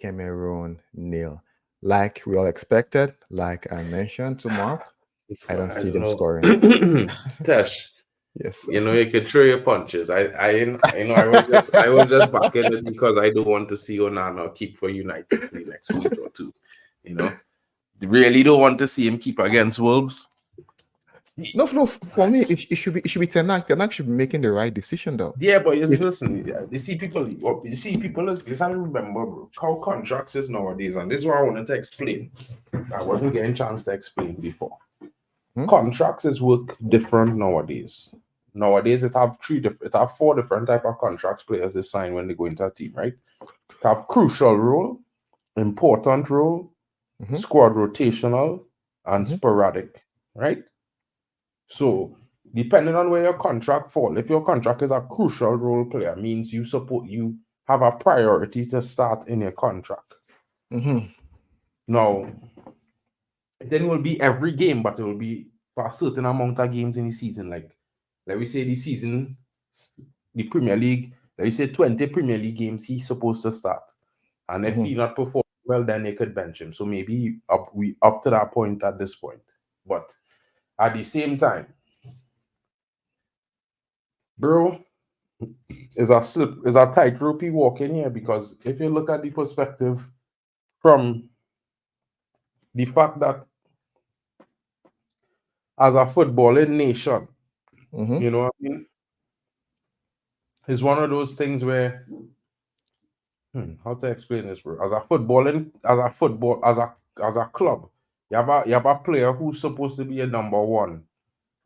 Cameroon 0. Like we all expected, like I mentioned to Mark, I don't see them scoring. Tash, yes, you know you could throw your punches. I was just backing it because I don't want to see Onana keep for United for the next week or 2. You know, really don't want to see him keep against Wolves. No. For me, it should be Tenak. Tenak should be making the right decision, though. Yeah, but listen, you see people. This I remember, bro, how contracts is nowadays, and this is what I wanted to explain. I wasn't getting a chance to explain before. Contracts is work different nowadays. Nowadays, it have 4 different type of contracts players they sign when they go into a team, right? It have crucial role, important role, squad rotational, and sporadic, right? So, depending on where your contract falls, if your contract is a crucial role player, means you have a priority to start in your contract. Now, then it will be every game, but it will be for a certain amount of games in the season. Like, let me say the Premier League, let me say 20 Premier League games he's supposed to start. And if he not perform well, then they could bench him. So maybe we up to that point at this point. But at the same time, bro, is a tightrope walk in here, because if you look at the perspective from the fact that as a footballing nation, you know what I mean? It's one of those things where how to explain this, bro? As a club, you have a player who's supposed to be a number one,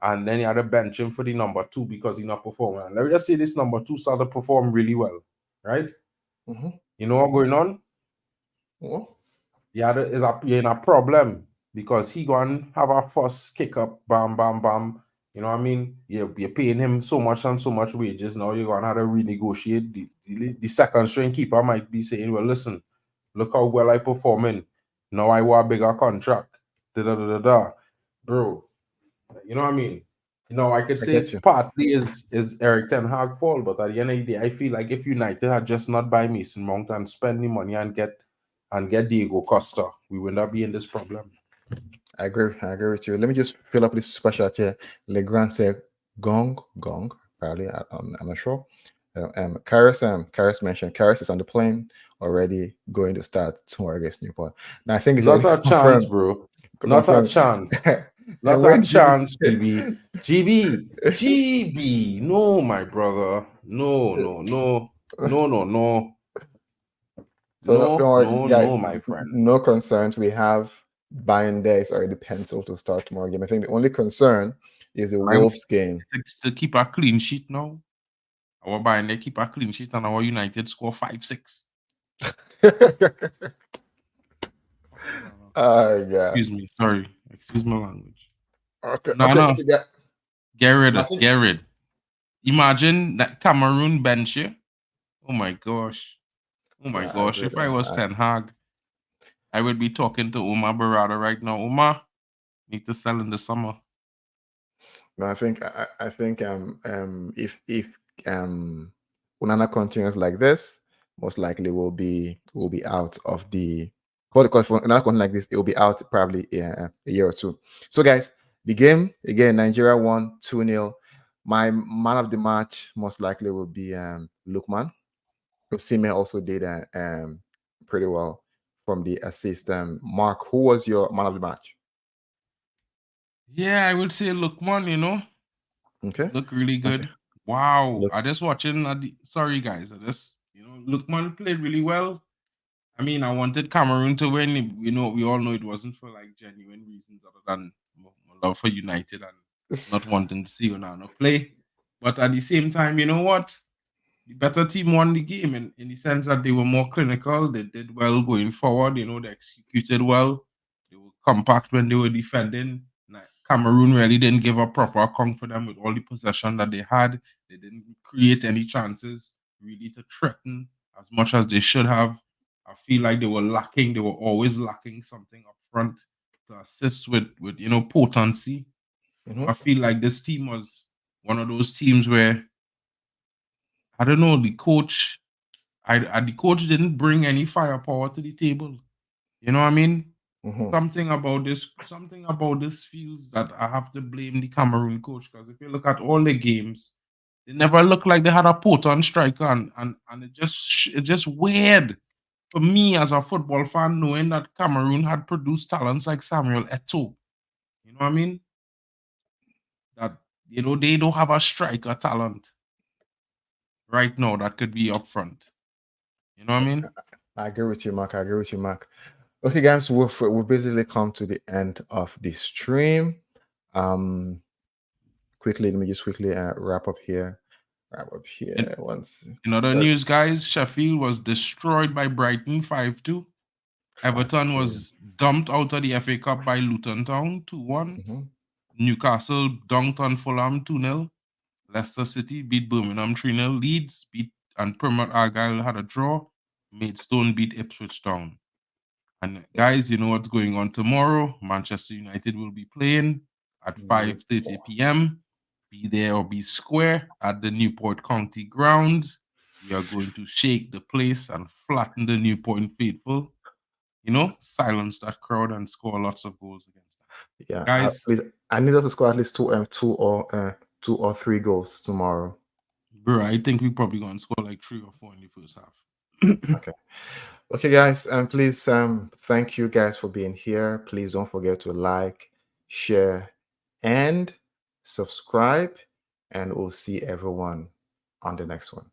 and then you have to bench him for the number two because he's not performing. And let me just say this number two started to perform really well, right? You know what's going on? Yeah, you're in a problem because he gonna have a first kick up, bam, bam, bam. You know what I mean? You're paying him so much and so much wages. Now you're gonna have to renegotiate. The second string keeper might be saying, well, listen, look how well I performing. Now I want a bigger contract. Da da da da da. Bro, you know what I mean? You know, I could say it's partly is Eric Ten Hag fault, but at the end of the day, I feel like if United had just not buy Mason Mount and spend the money and get Diego Costa, we would not be in this problem. I agree with you. Let me just fill up this special here. Legrand said gong, probably. I'm not sure. Karis mentioned Karis is on the plane already, going to start tomorrow against Newport. Now I think it's not a chance, bro. Not a chance. Not a chance, GB. No, my brother. No, my friend. No concerns. We have buying days already penciled to start tomorrow game. I think the only concern is the Wolves game. To keep a clean sheet now. Our buying day keep a clean sheet and our United score 5-6. Yeah. Excuse me. Sorry. Excuse my language. Okay. No. Get rid. Imagine that Cameroon bench here. Oh my gosh. If I was Ten Hag, I would be talking to Omar Barada right now. Omar, need to sell in the summer. No, I think if Onana continues like this, most likely will be out of the because for another content like this, it will be out probably a year or two. So guys, the game again, Nigeria won 2-0. My man of the match most likely will be Lookman. Sime also did pretty well from the assist. Mark, who was your man of the match? Yeah, I would say Lookman, you know. Okay. Look really good. Okay. Wow. I just watching sorry guys. Lookman played really well. I mean, I wanted Cameroon to win. We all know it wasn't for like genuine reasons other than love for United and not wanting to see Onana play. But at the same time, you know what? The better team won the game in the sense that they were more clinical. They did well going forward. They executed well. They were compact when they were defending. Cameroon really didn't give a proper account for them with all the possession that they had. They didn't create any chances really to threaten as much as they should have. I feel like they were lacking. They were always lacking something up front to assist with potency. I feel like this team was one of those teams where I don't know, the coach didn't bring any firepower to the table. You know what I mean? Something about this feels that I have to blame the Cameroon coach, because if you look at all the games, they never looked like they had a potent striker, and it's just weird for me as a football fan knowing that Cameroon had produced talents like Samuel Eto'o. You know what I mean? That they don't have a striker talent right now that could be up front. You know what I mean? I agree with you, Mark. Okay, guys, we've basically come to the end of the stream. Quickly, let me just quickly wrap up here. Once. In other news, guys, Sheffield was destroyed by Brighton 5-2. Everton was dumped out of the FA Cup by Luton Town 2-1. Newcastle dunked on Fulham 2-0. Leicester City beat Birmingham 3-0. Leeds beat and Plymouth Argyle had a draw. Maidstone beat Ipswich Town. And guys, you know what's going on tomorrow. Manchester United will be playing at 5:30 p.m. Be there or be square at the Newport County grounds. We are going to shake the place and flatten the Newport faithful. Silence that crowd and score lots of goals against them. Yeah, guys, please, I need us to score at least two or three goals tomorrow. Bro, I think we probably gonna score like 3 or 4 in the first half. Okay, guys, and please thank you guys for being here. Please don't forget to like, share, and subscribe, and we'll see everyone on the next one.